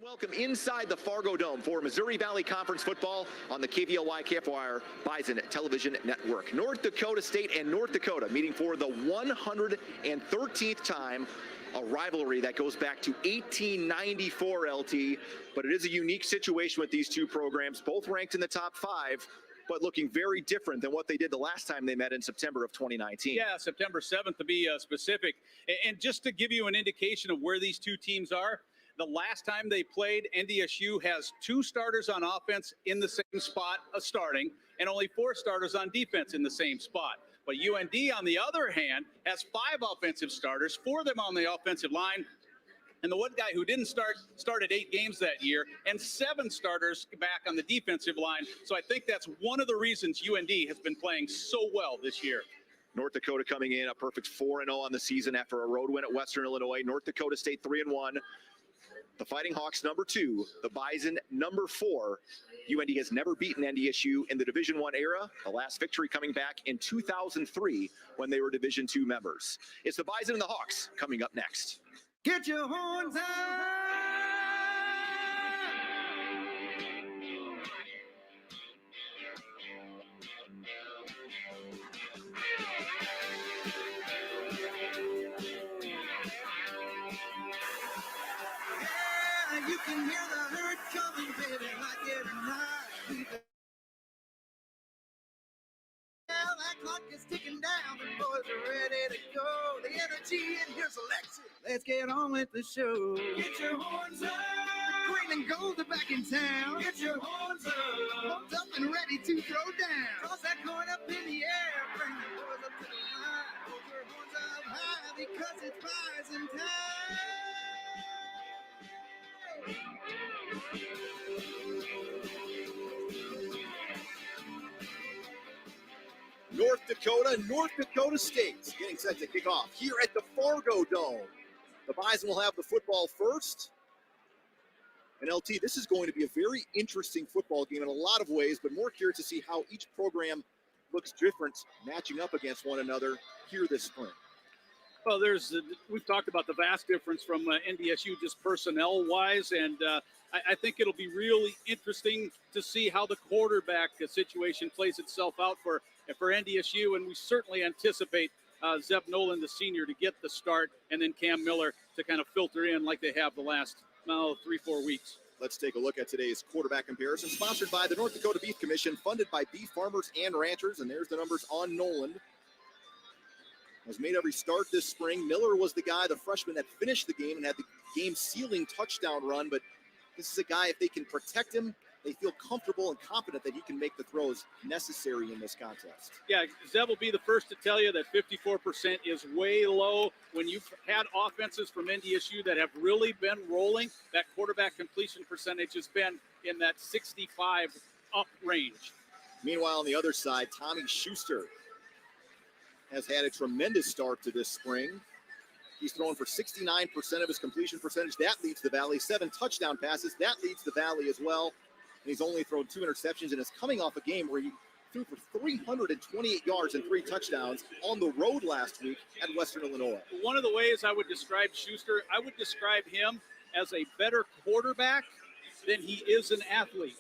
Welcome inside the Fargo Dome for Missouri Valley Conference football on the KVLY KFYR Bison Television Network. North Dakota State and North Dakota meeting for the 113th time, a rivalry that goes back to 1894, LT, but it is a unique situation with these two programs, both ranked in the top 5, but looking very different than what they did the last time they met in September of 2019. Yeah, September 7th to be specific. And just to give you an indication of where these two teams are, the last time they played, NDSU has 2 starters on offense in the same spot starting and only 4 starters on defense in the same spot. But UND, on the other hand, has 5 offensive starters, 4 of them on the offensive line. And the one guy who didn't started 8 games that year, and 7 starters back on the defensive line. So I think that's one of the reasons UND has been playing so well this year. North Dakota coming in a perfect 4-0 on the season after a road win at Western Illinois. North Dakota State 3-1. The Fighting Hawks number 2, the Bison number 4. UND has never beaten NDSU in the Division I era. The last victory coming back in 2003 when they were Division II members. It's the Bison and the Hawks coming up next. Get your horns out! Yeah, you can hear the herd coming, baby, like every night. Now that clock is ticking down, the boys are ready to go. The energy in here's electric. Let's get on with the show. Get your horns up. Green and gold are back in town. Get your horns up. Pumped up and ready to throw down. Toss that coin up in the air. Bring the boys up to the line. Hold your horns up high because it's Bison time. North Dakota State getting set to kick off here at the Fargo Dome. The Bison will have the football first. And LT, this is going to be a very interesting football game in a lot of ways, but more curious to see how each program looks different matching up against one another here this spring. Well, we've talked about the vast difference from NDSU just personnel-wise, and I think it'll be really interesting to see how the quarterback situation plays itself out for NDSU, and we certainly anticipate Zeb Nolan, the senior, to get the start, and then Cam Miller to kind of filter in like they have the last 3-4 weeks. Let's take a look at today's quarterback comparison, sponsored by the North Dakota Beef Commission, funded by beef farmers and ranchers, and there's the numbers on Nolan. Has made every start this spring. Miller was the guy, the freshman, that finished the game and had the game-sealing touchdown run, but this is a guy, if they can protect him, they feel comfortable and confident that he can make the throws necessary in this contest. Yeah, Zeb will be the first to tell you that 54% is way low. When you've had offenses from NDSU that have really been rolling, that quarterback completion percentage has been in that 65 up range. Meanwhile, on the other side, Tommy Schuster has had a tremendous start to this spring. He's thrown for 69% of his completion percentage. That leads the Valley. 7 touchdown passes. That leads the Valley as well. And he's only thrown 2 interceptions and is coming off a game where he threw for 328 yards and 3 touchdowns on the road last week at Western Illinois. One of the ways I would describe Schuster, I would describe him as a better quarterback than he is an athlete.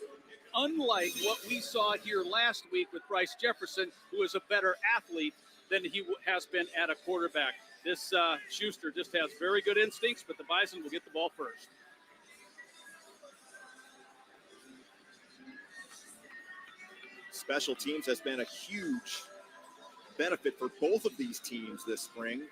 Unlike what we saw here last week with Bryce Jefferson, who is a better athlete than he has been at a quarterback. This Schuster just has very good instincts, but the Bison will get the ball first. Special teams has been a huge benefit for both of these teams this spring.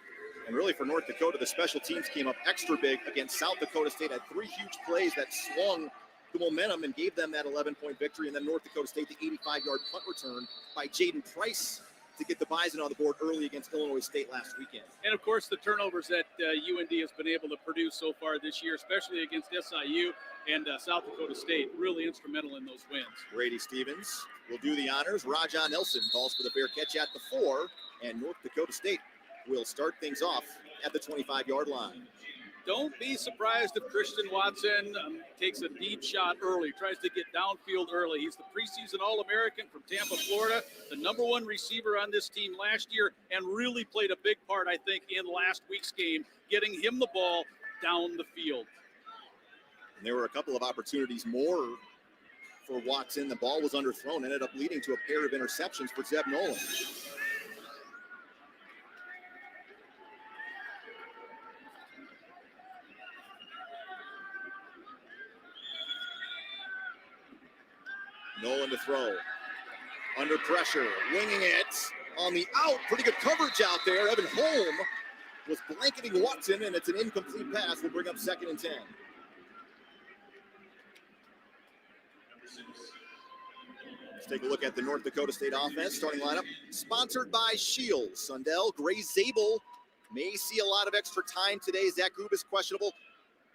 And really for North Dakota, the special teams came up extra big against South Dakota State, had 3 huge plays that swung the momentum and gave them that 11-point victory. And then North Dakota State, the 85-yard punt return by Jaden Price to get the Bison on the board early against Illinois State last weekend. And, of course, the turnovers that UND has been able to produce so far this year, especially against SIU and South Dakota State, really instrumental in those wins. Brady Stevens will do the honors. Rajon Nelson calls for the fair catch at the 4, and North Dakota State will start things off at the 25-yard line. Don't be surprised if Christian Watson takes a deep shot early, tries to get downfield early. He's the preseason All-American from Tampa, Florida, the #1 receiver on this team last year, and really played a big part, I think, in last week's game, getting him the ball down the field. And there were a couple of opportunities more for Watson. The ball was underthrown, ended up leading to a pair of interceptions for Zeb Nolan. Nolan to throw. Under pressure, winging it on the out. Pretty good coverage out there. Evan Holm was blanketing Watson, and it's an incomplete pass. We'll bring up 2nd and 10. Let's take a look at the North Dakota State offense. Starting lineup, sponsored by Shields. Sundell, Gray Zabel may see a lot of extra time today. Zach Goob is questionable.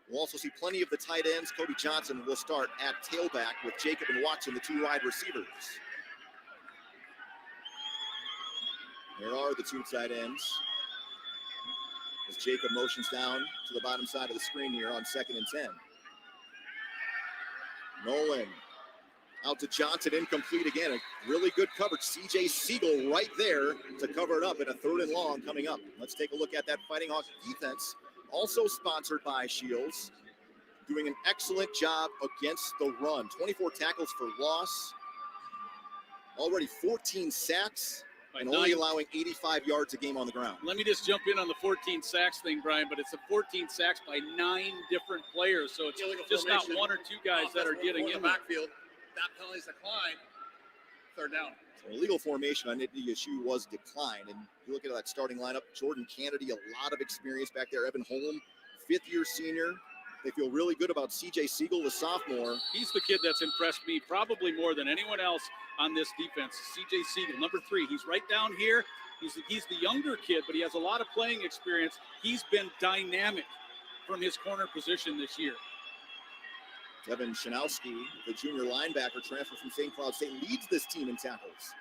We'll also see plenty of the tight ends. Cody Johnson will start at tailback with Jacob and Watson, the 2 wide receivers. There are the 2 tight ends. As Jacob motions down to the bottom side of the screen here on 2nd and 10. Nolan out to Johnson, incomplete again. A really good coverage. C.J. Siegel right there to cover it up in a 3rd and long coming up. Let's take a look at that Fighting Hawks defense. Also sponsored by Shields. Doing an excellent job against the run. 24 tackles for loss. Already 14 sacks. And only allowing 85 yards a game on the ground. Let me just jump in on the 14 sacks thing, Brian, but it's a 14 sacks by 9 different players, so it's just not 1 or 2 guys that are getting in the backfield. That penalty's declined. 3rd down. So illegal formation on ndsu was declined. And you look at that starting lineup, Jordan Kennedy, a lot of experience back there. Evan Holm, 5th-year senior. They feel really good about C.J. Siegel, the sophomore. He's the kid that's impressed me probably more than anyone else on this defense. C.J. Siegel, number 3. He's right down here. He's the younger kid, but he has a lot of playing experience. He's been dynamic from his corner position this year. Devin Shanowski, the junior linebacker transfer from St. Cloud State, leads this team in tackles.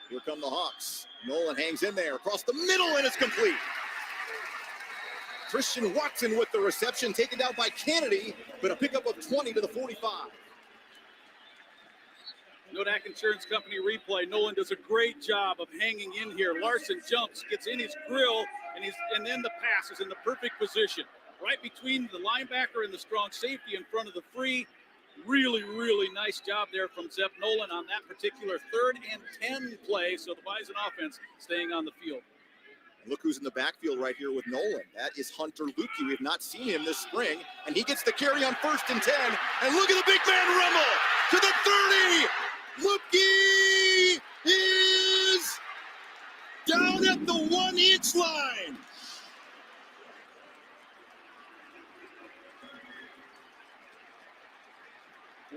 Here come the Hawks. Nolan hangs in there across the middle, and it's complete. Christian Watson with the reception, taken down by Kennedy, but a pickup of 20 to the 45. Nodak Insurance Company replay. Nolan does a great job of hanging in here. Larson jumps, gets in his grill, and then the pass is in the perfect position. Right between the linebacker and the strong safety in front of the free. Really, really nice job there from Zeb Nolan on that particular 3rd and 10 play. So the Bison offense staying on the field. Look who's in the backfield right here with Nolan. That is Hunter Lukey. We have not seen him this spring. And he gets the carry on 1st and 10. And look at the big man rumble to the 30. Lukey is down at the 1-inch line.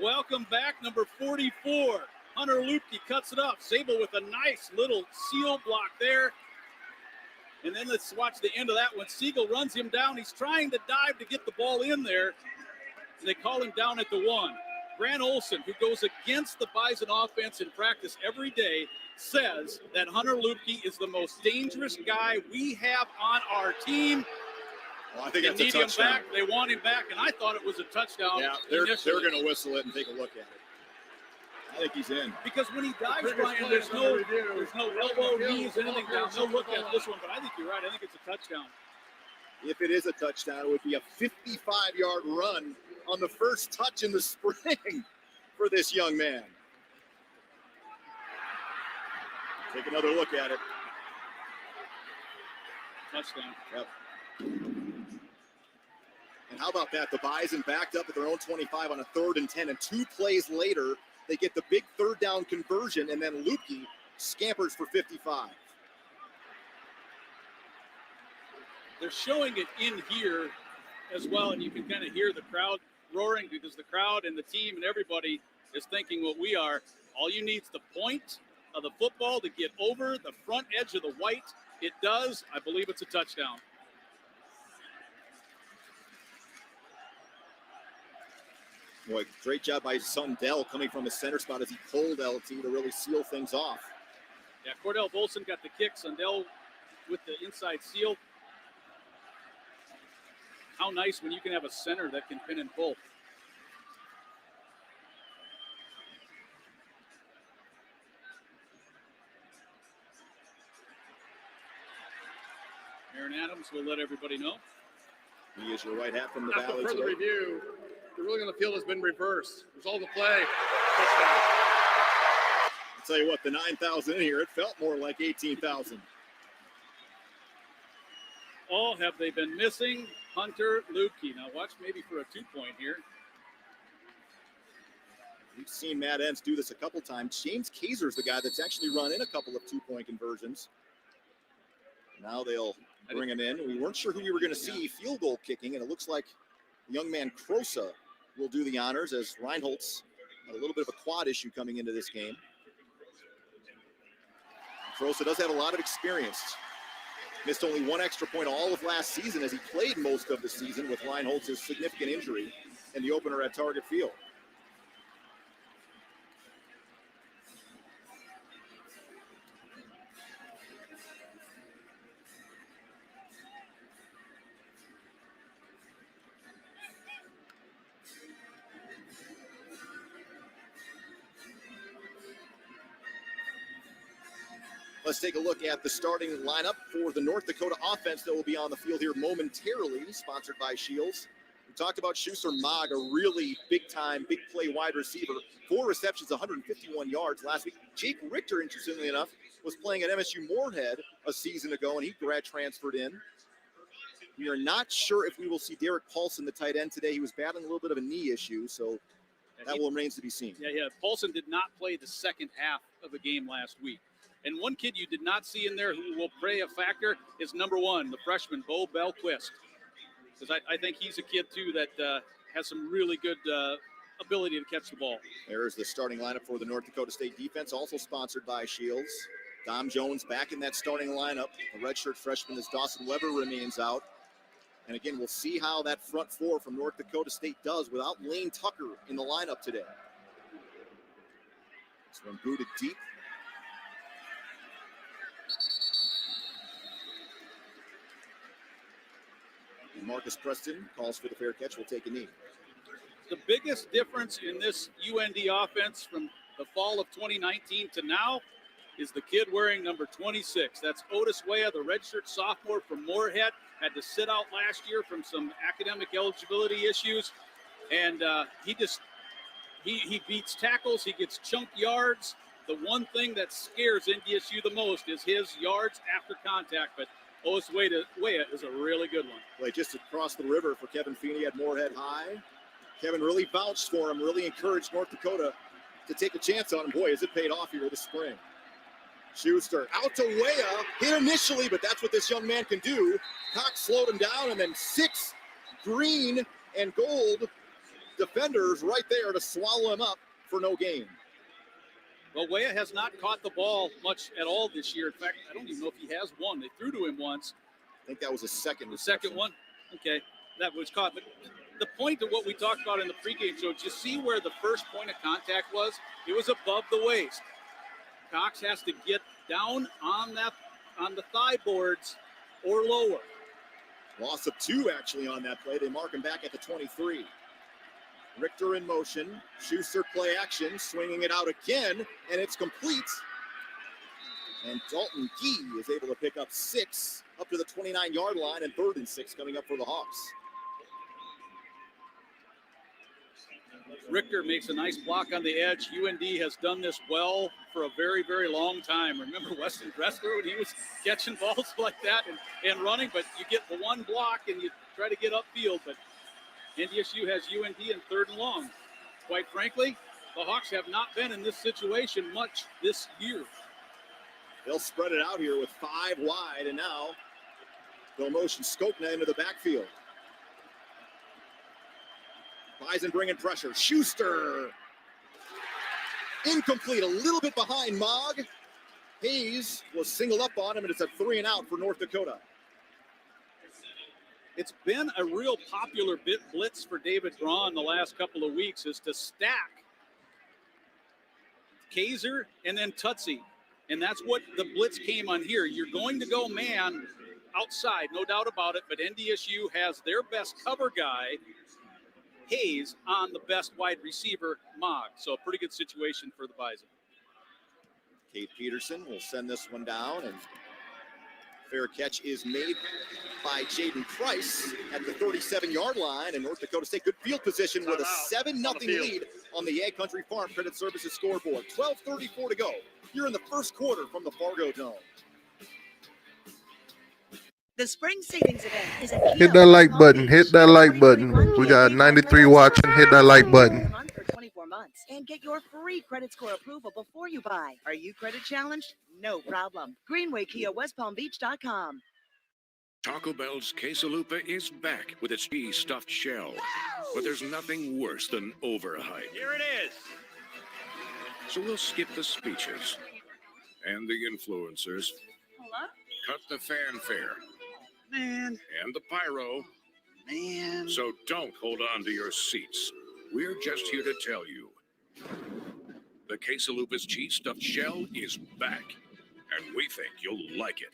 Welcome back, number 44. Hunter Lupke cuts it up. Zabel with a nice little seal block there. And then let's watch the end of that one. Siegel runs him down. He's trying to dive to get the ball in there. They call him down at the 1. Grant Olson, who goes against the Bison offense in practice every day, says that Hunter Lupke is the most dangerous guy we have on our team. Well, I think they that's need a touchdown. him back. They want him back, and I thought it was a touchdown. Yeah, they're going to whistle it and take a look at it. I think he's in. Because when he dives, Brian, there's no elbow, knees, anything down. No look at this one, but I think you're right. I think it's a touchdown. If it is a touchdown, it would be a 55-yard run on the first touch in the spring for this young man. Take another look at it. Touchdown. Yep. And how about that? The Bison backed up at their own 25 on a 3rd and 10, and 2 plays later, they get the big 3rd down conversion, and then Lukey scampers for 55. They're showing it in here as well, and you can kind of hear the crowd roaring because the crowd and the team and everybody is thinking what we are. All you need is the point of the football to get over the front edge of the white. It does. I believe it's a touchdown. Boy, great job by Sundell coming from a center spot as he pulled LT to really seal things off. Yeah, Cordell Bolson got the kick. Sundell with the inside seal. How nice when you can have a center that can pin and pull. Aaron Adams will let everybody know. He is your right half from the After Valley further today. review, The ruling on the field has been reversed. Result of the play, touchdown. I'll tell you what, the 9,000 in here, it felt more like 18,000. Oh, have they been missing Hunter Lukey? Now watch maybe for a 2-point here. We've seen Matt Entz do this a couple times. James Kaiser's the guy that's actually run in a couple of 2-point conversions. Now they'll bring him in. We weren't sure who we were going to see field goal kicking, and it looks like young man Krosa will do the honors as Reinhold's had a little bit of a quad issue coming into this game. Krosa does have a lot of experience. Missed only one extra point all of last season as he played most of the season with Reinhold's significant injury in the opener at Target Field. Let's take a look at the starting lineup for the North Dakota offense that will be on the field here momentarily, sponsored by Shields. We talked about Schuster Mogg, a really big-time, big-play wide receiver. 4 receptions, 151 yards last week. Jake Richter, interestingly enough, was playing at MSU Moorhead a season ago, and he grad transferred in. We are not sure if we will see Derek Paulson, the tight end, today. He was battling a little bit of a knee issue, so that will remains to be seen. Yeah. Paulson did not play the second half of the game last week. And one kid you did not see in there who will play a factor is number 1, the freshman, Bo Belquist. Because I think he's a kid, too, that has some really good ability to catch the ball. There's the starting lineup for the North Dakota State defense, also sponsored by Shields. Dom Jones back in that starting lineup. The redshirt freshman as Dawson Weber remains out. And again, we'll see how that front four from North Dakota State does without Lane Tucker in the lineup today. This one booted deep. And Marcus Preston calls for the fair catch, will take a knee. The biggest difference in this UND offense from the fall of 2019 to now is the kid wearing number 26. That's Otis Weah, the redshirt sophomore from Moorhead. Had to sit out last year from some academic eligibility issues. And he beats tackles. He gets chunk yards. The one thing that scares NDSU the most is his yards after contact. But Otis Weah is a really good one. Play just across the river for Kevin Feeney at Moorhead High. Kevin really vouched for him, really encouraged North Dakota to take a chance on him. Boy, has it paid off here this spring. Schuster out to Weah, hit initially, but that's what this young man can do. Cox slowed him down, and then 6 green and gold defenders right there to swallow him up for no gain. Well, Weah has not caught the ball much at all this year. In fact, I don't even know if he has one. They threw to him once. I think that was his second. The second one? Okay, that was caught. But the point of what we talked about in the pregame show, did you see where the first point of contact was? It was above the waist. Cox has to get down on the thigh boards or lower. Loss of 2 actually on that play. They mark him back at the 23. Richter in motion. Schuster play action, swinging it out again, and it's complete. And Dalton Gee is able to pick up 6 up to the 29-yard line, and 3rd and 6 coming up for the Hawks. Richter makes a nice block on the edge. UND has done this well for a very, very long time. Remember Weston Dressler when he was catching balls like that and running, but you get the one block and you try to get upfield, but NDSU has UND in 3rd and long. Quite frankly, the Hawks have not been in this situation much this year. They'll spread it out here with 5 wide, and now they'll motion Skokna into the backfield. Bison bringing pressure. Schuster. Incomplete, a little bit behind Mogg. Hayes was singled up on him, and it's a 3 and out for North Dakota. It's been a real popular blitz for David Braun the last couple of weeks is to stack Kaiser and then Tutsi. And that's what the blitz came on here. You're going to go man outside, no doubt about it, but NDSU has their best cover guy, Hayes, on the best wide receiver, Mogg. So a pretty good situation for the Bison. Kate Peterson will send this one down, and Fair catch is made by Jaden Price at the 37-yard line, and North Dakota State good field position with a 7-0 lead on the Ag Country Farm Credit Services scoreboard. 12:34 to go here in the first quarter from the Fargo Dome. The spring savings event is at Hit that like button. Hit that like button. We got 93 watching. Hit that like button. For 24 months and get your free credit score approval before you buy. Are you credit challenged? No problem. Greenway Kia, WestPalmBeach.com. Taco Bell's quesalupa is back with its cheese stuffed shell. But there's nothing worse than overhype. Here it is. So we'll skip the speeches and the influencers. Hello? Cut the fanfare Man. and the pyro. Man. So don't hold on to your seats. We're just here to tell you. The quesalupa's cheese stuffed shell is back. And we think you'll like it.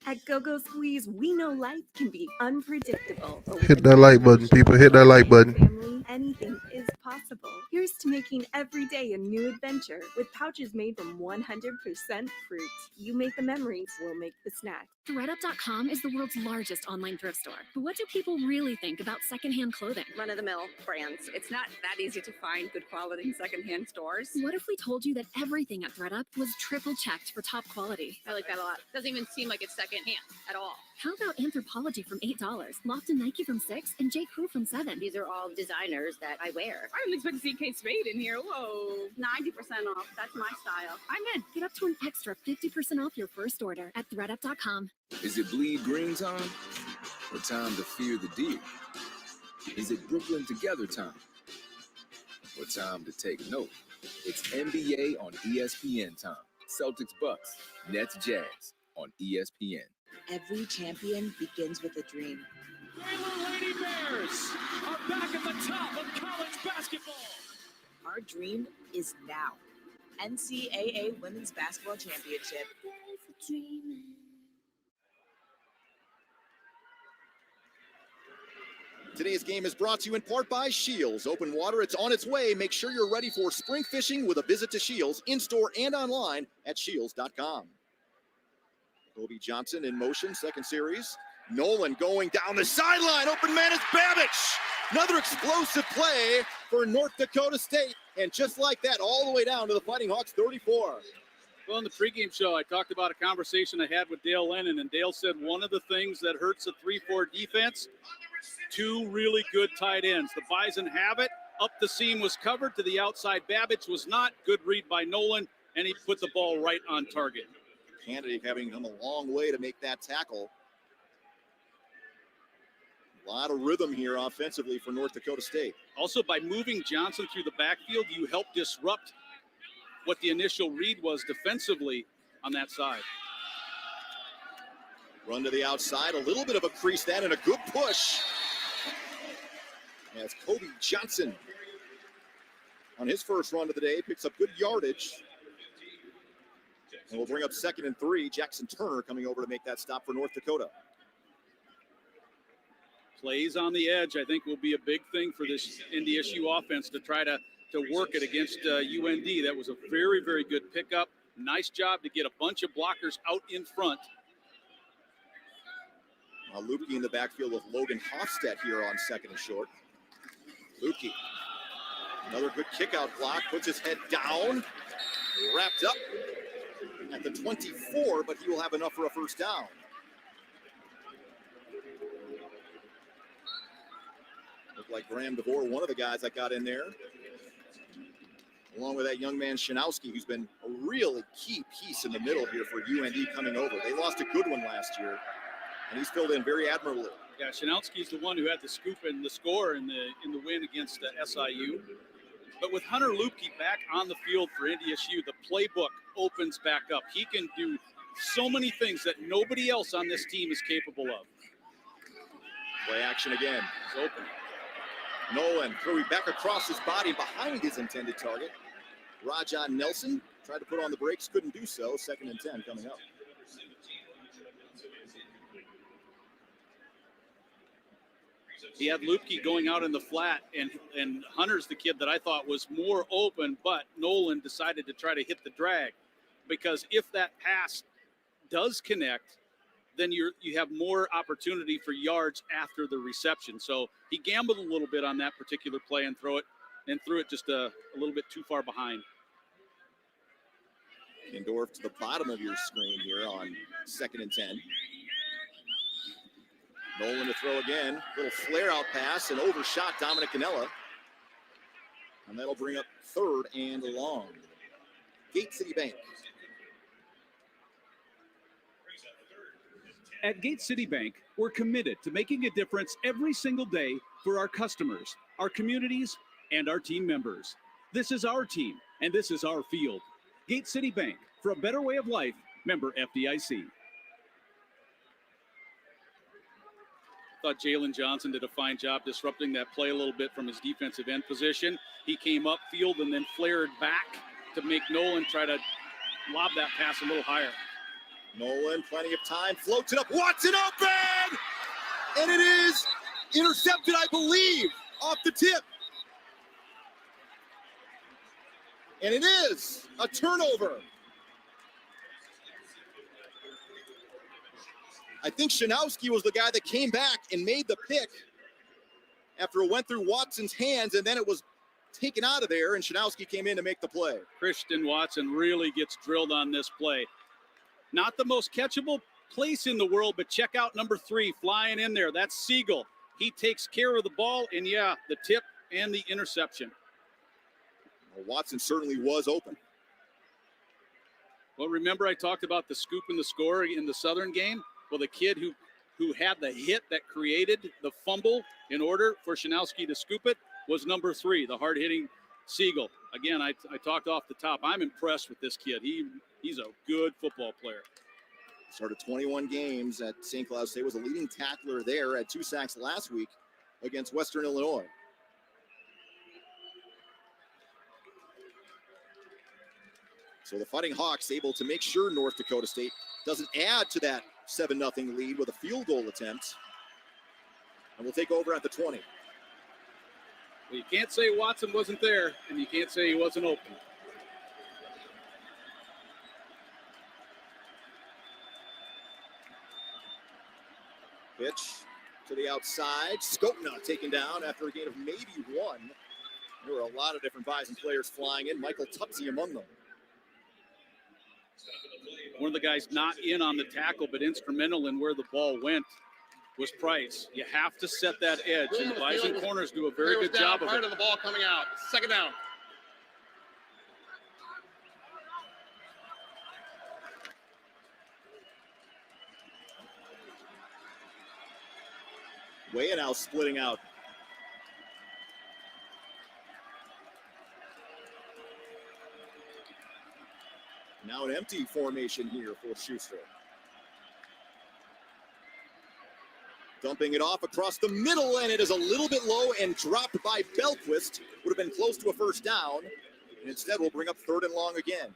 At Go-Go Squeeze, we know life can be unpredictable. But Hit that like button, people. Hit that like button. Family, anything is possible. Here's to making every day a new adventure with pouches made from 100% fruit. You make the memories, we'll make the snacks. ThredUp.com is the world's largest online thrift store. But what do people really think about secondhand clothing? Run-of-the-mill brands. It's not that easy to find good quality in secondhand stores. What if we told you that everything at ThredUp was triple checked for top quality? I like that a lot. Doesn't even seem like it's secondhand at all. How about Anthropologie from $8, Loft and Nike from $6, and J. Crew from $7? These are all designers that I wear. I didn't expect to see Kate Spade in here. Whoa, 90% off. That's my style. I'm in. Get up to an extra 50% off your first order at ThredUp.com. Is it bleed green time or time to fear the deer? Is it Brooklyn together time or time to take note? It's NBA on ESPN time. Celtics Bucks, Nets Jazz on ESPN. Every champion begins with a dream. Lady Bears are back at the top of college basketball. Our dream is now. NCAA Women's Basketball Championship. Today's game is brought to you in part by Shields. Open water, it's on its way. Make sure you're ready for spring fishing with a visit to Shields, in-store and online at shields.com. Kobe Johnson in motion, second series. Nolan going down the sideline. Open man is Babbage. Another explosive play for North Dakota State. And just like that, all the way down to the Fighting Hawks 34. Well, in the pregame show, I talked about a conversation I had with Dale Lennon, and Dale said one of the things that hurts a 3-4 defense, two really good tight ends. The Bison have it. Up the seam was covered to the outside. Babbage was not. Good read by Nolan, and he put the ball right on target. Candidate having come a long way to make that tackle. A lot of rhythm here offensively for North Dakota State. Also, by moving Johnson through the backfield, you help disrupt what the initial read was defensively on that side. Run to the outside, a little bit of a crease then, and a good push. As Kobe Johnson on his first run of the day picks up good yardage. And we'll bring up 2nd and 3. Jackson Turner coming over to make that stop for North Dakota. Plays on the edge, I think, will be a big thing for this NDSU offense to try to work it against UND. That was a very, very good pickup. Nice job to get a bunch of blockers out in front. Lupke in the backfield with Logan Hofstedt here on 2nd and short. Lupke, another good kick-out block, puts his head down, wrapped up at the 24, but he will have enough for a first down. Looked like Graham DeVore, one of the guys that got in there, along with that young man Shanowski, who's been a really key piece in the middle here for UND coming over. They lost a good one last year, and he's filled in very admirably. Yeah, Shanowski's the one who had the scoop and the score in the win against SIU. But with Hunter Lupke back on the field for NDSU, the playbook opens back up. He can do so many things that nobody else on this team is capable of. Play action again. He's open. Nolan threw back across his body behind his intended target. Rajon Nelson tried to put on the brakes, couldn't do so. 2nd and 10 coming up. He had Lupke going out in the flat, and Hunter's the kid that I thought was more open, but Nolan decided to try to hit the drag, because if that pass does connect, then you have more opportunity for yards after the reception. So he gambled a little bit on that particular play and threw it just a little bit too far behind. Kindorf to the bottom of your screen here on 2nd and 10. Nolan to throw again. Little flare out pass and overshot Dominic Canella. And that'll bring up 3rd and long. Gate City Bank. At Gate City Bank, we're committed to making a difference every single day for our customers, our communities, and our team members. This is our team, and this is our field. Gate City Bank, for a better way of life, member FDIC. Thought Jalen Johnson did a fine job disrupting that play a little bit from his defensive end position. He came upfield and then flared back to make Nolan try to lob that pass a little higher. Nolan, plenty of time, floats it up. Watson open! And it is intercepted, I believe, off the tip. And it is a turnover. I think Shanowski was the guy that came back and made the pick after it went through Watson's hands, and then it was taken out of there, and Shanowski came in to make the play. Christian Watson really gets drilled on this play. Not the most catchable place in the world, but check out number 3 flying in there. That's Siegel. He takes care of the ball, and yeah, the tip and the interception. Well, Watson certainly was open. Well, remember I talked about the scoop and the score in the Southern game? Well, the kid who had the hit that created the fumble in order for Shanowski to scoop it was number 3, the hard-hitting Siegel. Again, I talked off the top. I'm impressed with this kid. He's a good football player. Started 21 games at St. Cloud State, was a leading tackler there, had 2 sacks last week against Western Illinois. So the Fighting Hawks able to make sure North Dakota State doesn't add to that 7-0 lead with a field goal attempt. And we'll take over at the 20. Well, you can't say Watson wasn't there, and you can't say he wasn't open. Pitch to the outside. Skopna taken down after a gain of maybe 1. There were a lot of different Bison players flying in. Michael Tupsy among them. One of the guys not in on the tackle, but instrumental in where the ball went, was Price. You have to set that edge, and the Bison corners do a very good job of it. Prior to the ball coming out. 2nd down. Way now splitting out. Now an empty formation here for Schuster. Dumping it off across the middle, and it is a little bit low and dropped by Belquist. Would have been close to a first down, and instead we'll bring up 3rd and long again.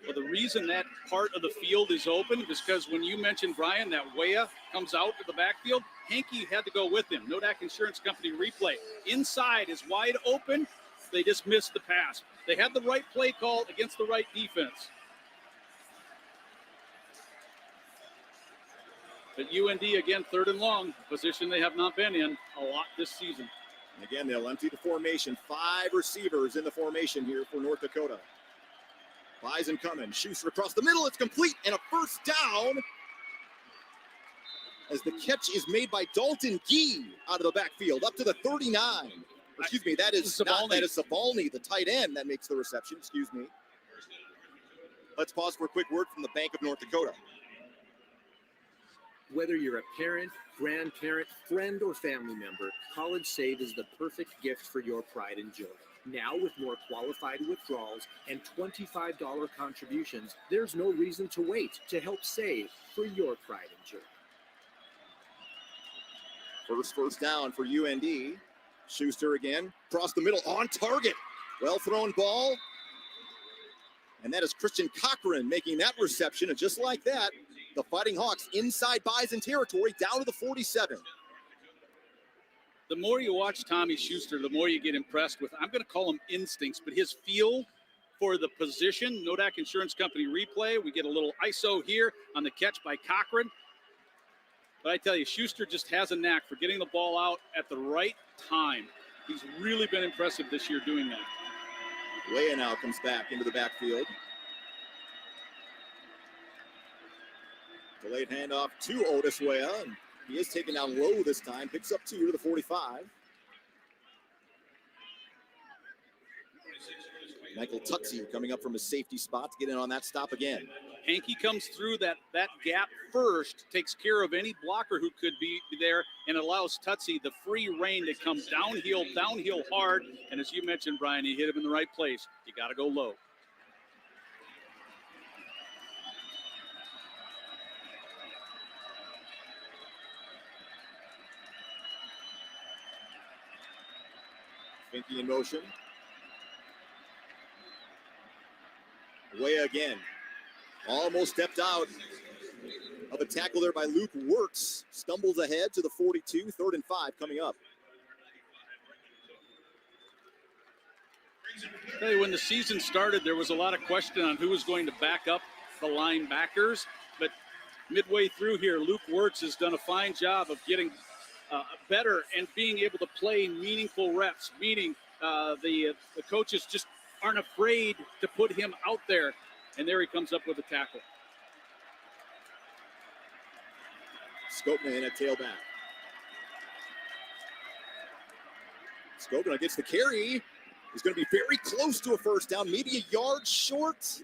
Well, the reason that part of the field is open is because when you mentioned, Brian, that Weah comes out of the backfield, Hankey had to go with him. Nodak Insurance Company replay. Inside is wide open. They just missed the pass. They had the right play call against the right defense. But UND, again, 3rd and long, position they have not been in a lot this season. And again, they'll empty the formation. 5 receivers in the formation here for North Dakota. Bison coming. Schuster across the middle. It's complete and a first down as the catch is made by Dalton Gee out of the backfield up to the 39. Excuse me, that is Sabalny, the tight end, that makes the reception. Excuse me. Let's pause for a quick word from the Bank of North Dakota. Whether you're a parent, grandparent, friend, or family member, College Save is the perfect gift for your pride and joy. Now, with more qualified withdrawals and $25 contributions, there's no reason to wait to help save for your pride and joy. First down for UND. Schuster again, across the middle, on target. Well thrown ball. And that is Christian Cochran making that reception. And just like that, the Fighting Hawks inside Bison territory down to the 47. The more you watch Tommy Schuster, the more you get impressed with, I'm going to call him instincts, but his feel for the position. Nodak Insurance Company replay. We get a little ISO here on the catch by Cochran. But I tell you, Schuster just has a knack for getting the ball out at the right time. He's really been impressive this year doing that. Weah now comes back into the backfield. Delayed handoff to Otis Weah. And he is taken down low this time. Picks up 2 to the 45. Michael Tutsey coming up from his safety spot to get in on that stop again. Hankey comes through that gap first, takes care of any blocker who could be there, and allows Tutsey the free rein to come downhill hard. And as you mentioned, Brian, he hit him in the right place. You got to go low. Finke in motion. Weah again. Almost stepped out of a tackle there by Luke Wirtz. Stumbles ahead to the 42. 3rd and 5 coming up. I tell you, when the season started, there was a lot of question on who was going to back up the linebackers. But midway through here, Luke Wirtz has done a fine job of getting better and being able to play meaningful reps, meaning the coaches just aren't afraid to put him out there. And there he comes up with a tackle. Skopna in at tailback. Skopna gets the carry. He's going to be very close to a first down, maybe a yard short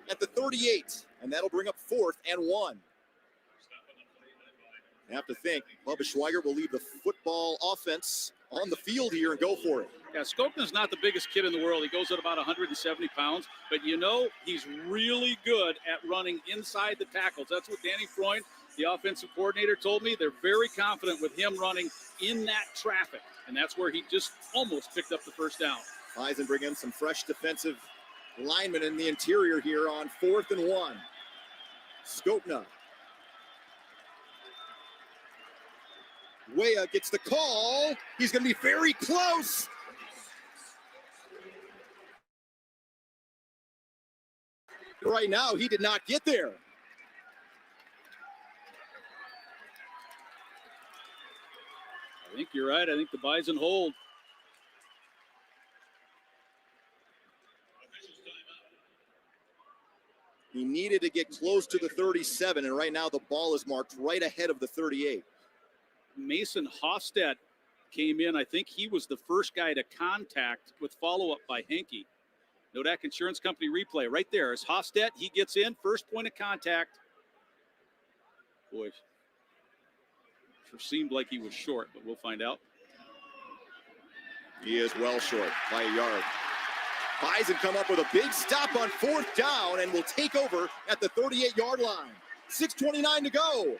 at the 38. And that'll bring up 4th and 1. I have to think Bubba Schweiger will leave the football offense on the field here and go for it. Yeah, Skopna's not the biggest kid in the world. He goes at about 170 pounds, but you know he's really good at running inside the tackles. That's what Danny Freund, the offensive coordinator, told me. They're very confident with him running in that traffic, and that's where he just almost picked up the first down. Bison bring in some fresh defensive linemen in the interior here on 4th and 1. Skopna. Weah gets the call. He's going to be very close. Right now, he did not get there. I think you're right. I think the Bison hold. He needed to get close to the 37, and right now the ball is marked right ahead of the 38. Mason Hofstedt came in. I think he was the first guy to contact with follow-up by Hankey. Nodak Insurance Company replay right there. As Hofstedt, he gets in, first point of contact. Boy, sure seemed like he was short, but we'll find out. He is well short by a yard. Bison come up with a big stop on 4th down and will take over at the 38-yard line. 6:29 to go.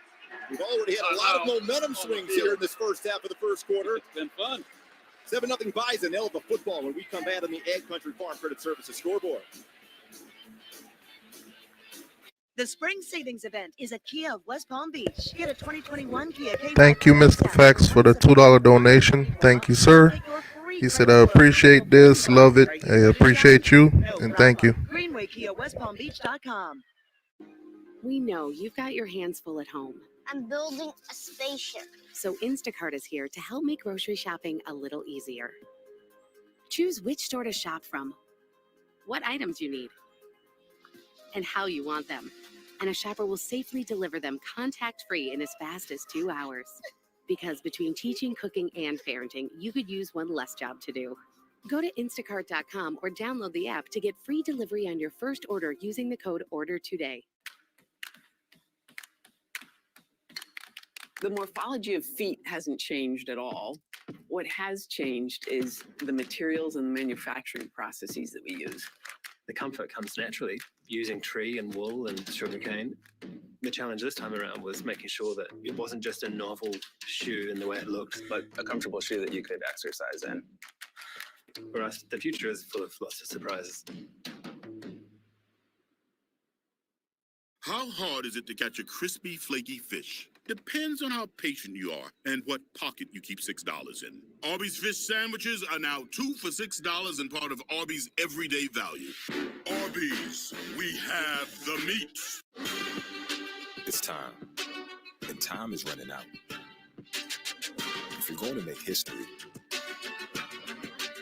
We've already had a lot of momentum swings here in this first half of the first quarter. It's been fun. 7-0 Bison. They'll have the football when we come back on the Ag Country Farm Credit Services scoreboard. The Spring Savings Event is at Kia of West Palm Beach. Get a 2021 Kia K. Thank you, Mr. Fax, for the $2 donation. Thank you, sir. He said, I appreciate this, love it, I appreciate you, and thank you. Greenway Kia, WestPalmBeach.com. We know you've got your hands full at home. I'm building a spaceship. So Instacart is here to help make grocery shopping a little easier. Choose which store to shop from, what items you need, and how you want them. And a shopper will safely deliver them contact-free in as fast as 2 hours. Because between teaching, cooking, and parenting, you could use one less job to do. Go to instacart.com or download the app to get free delivery on your first order using the code ORDER TODAY. The morphology of feet hasn't changed at all. What has changed is the materials and the manufacturing processes that we use. The comfort comes naturally, using tree and wool and sugarcane. The challenge this time around was making sure that it wasn't just a novel shoe in the way it looked, but a comfortable shoe that you could exercise in. For us, the future is full of lots of surprises. How hard is it to catch a crispy, flaky fish? depends on how patient you are and what pocket you keep $6 in. Arby's fish sandwiches are now 2 for $6 and part of Arby's everyday value. Arby's, we have the meat. It's time, and time is running out. If you're going to make history,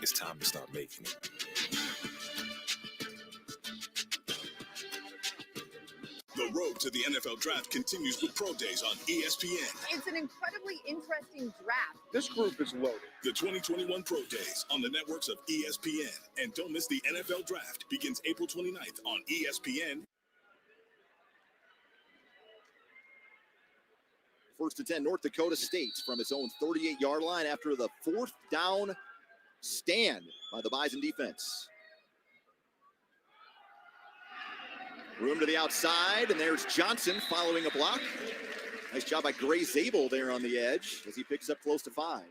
it's time to start making it. The road to the NFL draft continues with Pro Days on ESPN. It's an incredibly interesting draft. This group is loaded. The 2021 Pro Days on the networks of ESPN. And don't miss the NFL draft. Begins April 29th on ESPN. First and 10, North Dakota State from its own 38-yard line after the 4th down stand by the Bison defense. Room to the outside, and there's Johnson following a block. Nice job by Gray Zabel there on the edge as he picks up close to 5.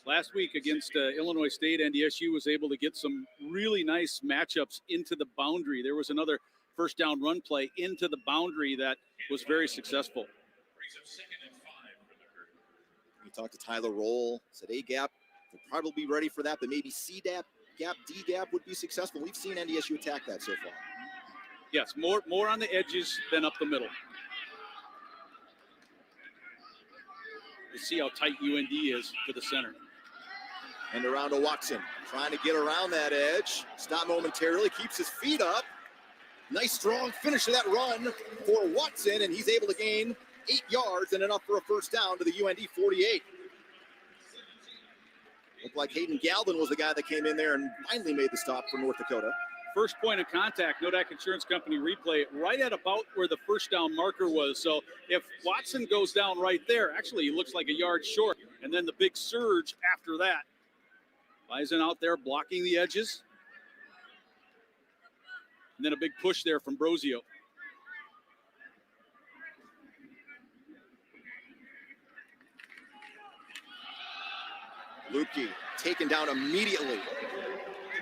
Last week against Illinois State, NDSU was able to get some really nice matchups into the boundary. There was another first down run play into the boundary that was very successful. We talked to Tyler Roll, said A-gap, they'll probably be ready for that, but maybe C-gap, D-gap would be successful. We've seen NDSU attack that so far. Yes, more on the edges than up the middle. You see how tight UND is to the center. And around to Watson, trying to get around that edge. Stop momentarily, keeps his feet up. Nice strong finish of that run for Watson, and he's able to gain 8 yards and enough for a first down to the UND 48. Looked like Hayden Galvin was the guy that came in there and finally made the stop for North Dakota. First point of contact, Nodak Insurance Company replay right at about where the first down marker was. So if Watson goes down right there, actually he looks like a yard short. And then the big surge after that. Bison out there blocking the edges. And then a big push there from Brosio. Lupke taken down immediately.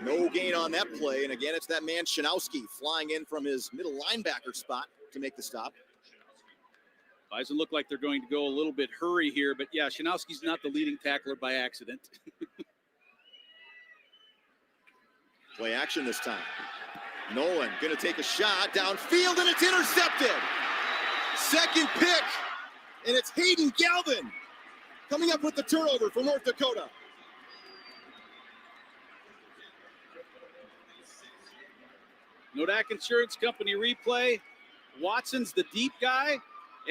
No gain on that play, and again, it's that man Shanowski flying in from his middle linebacker spot to make the stop. Bison look like they're going to go a little bit hurry here, but yeah, Shanowski's not the leading tackler by accident. Play action this time. Nolan going to take a shot downfield, and it's intercepted. Second pick, and it's Hayden Galvin coming up with the turnover for North Dakota. Nodak Insurance Company replay. Watson's the deep guy,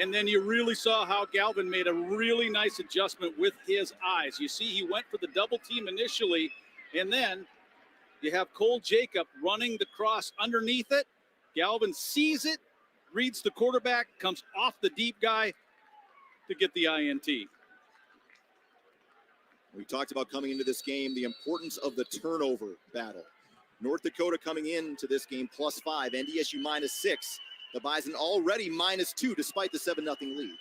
and then you really saw how Galvin made a really nice adjustment with his eyes. You see he went for the double team initially, and then you have Cole Jacob running the cross underneath it. Galvin sees it, reads the quarterback, comes off the deep guy to get the INT. We talked about coming into this game, the importance of the turnover battle. North Dakota coming into this game +5, NDSU -6. The Bison already -2 despite the 7-0 lead.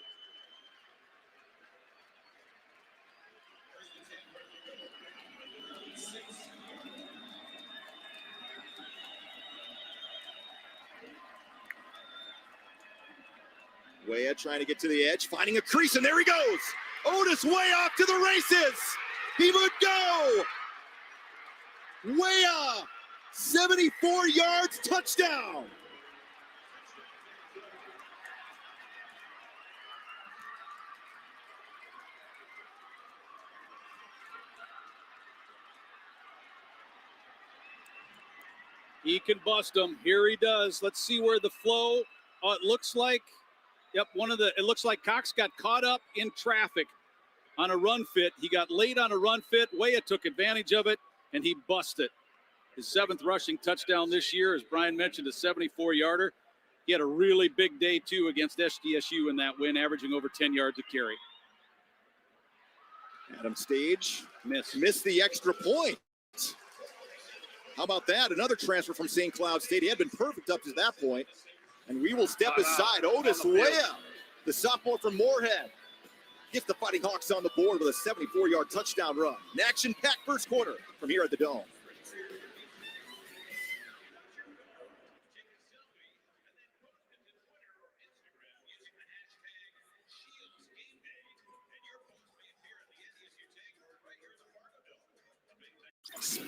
Weah trying to get to the edge, finding a crease, and there he goes. Otis way off to the races. He would go. Weah, 74 yards, touchdown. He can bust him. Here he does. Let's see where the flow. It looks like, yep, it looks like Cox got caught up in traffic on a run fit. He got late on a run fit. Weah took advantage of it, and he busted. His 7th rushing touchdown this year, as Brian mentioned, a 74-yarder. He had a really big day, too, against SDSU in that win, averaging over 10 yards a carry. Adam Stage missed the extra point. How about that? Another transfer from St. Cloud State. He had been perfect up to that point. And we will step aside. Otis Weah, the sophomore from Moorhead, gets the Fighting Hawks on the board with a 74-yard touchdown run. An action-packed first quarter from here at the Dome.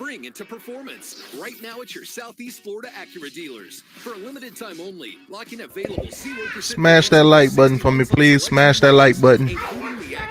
spring into performance. Right now at your Southeast Florida Acura dealers. For a limited time only, lock in available 0% Smash that like button for me, please. Smash that like button.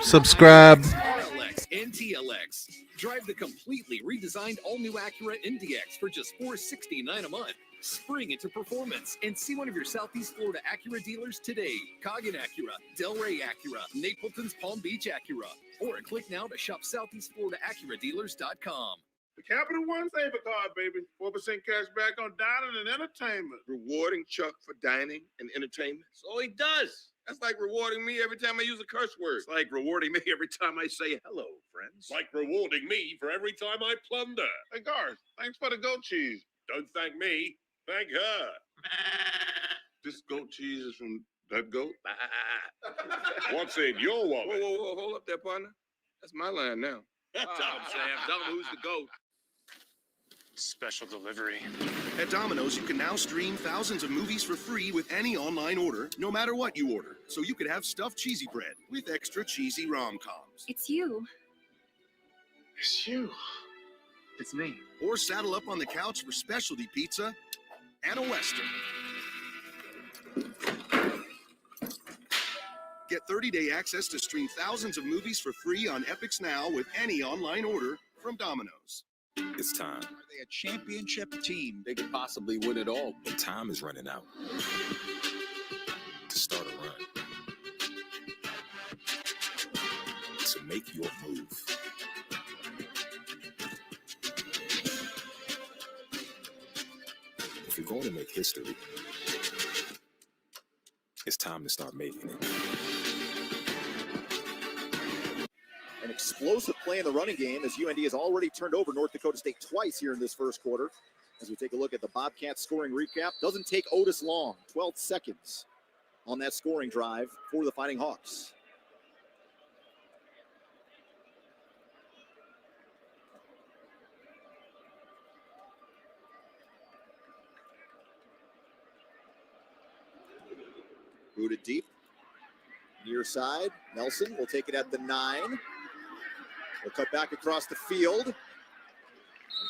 Subscribe. RLX and TLX. Drive the completely redesigned all-new Acura NDX for just $469 a month. Spring into performance and see one of your Southeast Florida Acura dealers today. Coggin Acura, Delray Acura, Napleton's Palm Beach Acura. Or click now to shop SoutheastFloridaAcuraDealers.com. The Capital One Saver Card, baby. 4% cash back on dining and entertainment. Rewarding Chuck for dining and entertainment? So he does. That's like rewarding me every time I use a curse word. It's like rewarding me every time I say hello, friends. Like rewarding me for every time I plunder. Hey, Garth, thanks for the goat cheese. Don't thank me, thank her. This goat cheese is from that goat? What's in your wallet? Whoa, hold up there, partner. That's my line now. Tell him, Sam. Tell him who's the goat. Special delivery. At Domino's, you can now stream thousands of movies for free with any online order, no matter what you order. So you could have stuffed cheesy bread with extra cheesy rom-coms. It's you. It's you. It's me. Or saddle up on the couch for specialty pizza and a Western. Get 30-day access to stream thousands of movies for free on Epix Now with any online order from Domino's. It's time. Are they a championship team? They could possibly win it all, but time is running out to start a run. So make your move. If you're going to make history, it's time to start making it. An explosive play in the running game as UND has already turned over North Dakota State twice here in this first quarter. As we take a look at the Bobcats scoring recap, doesn't take Otis long, 12 seconds on that scoring drive for the Fighting Hawks. Booted deep, near side. Nelson will take it at the 9. We'll cut back across the field and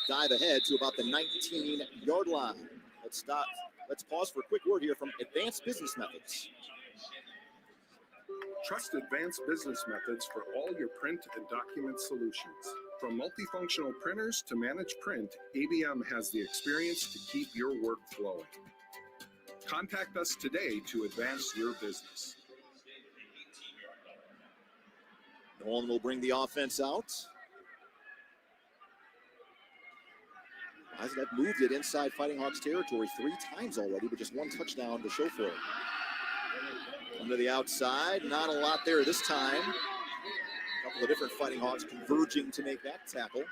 dive ahead to about the 19-yard line. Let's stop. Let's pause for a quick word here from Advanced Business Methods. Trust Advanced Business Methods for all your print and document solutions. From multifunctional printers to managed print, ABM has the experience to keep your work flowing. Contact us today to advance your business. Nolan will bring the offense out. Bison have moved it inside Fighting Hawks territory 3 times already, but just 1 touchdown to show for it. Under the outside, not a lot there this time. A couple of different Fighting Hawks converging to make that tackle.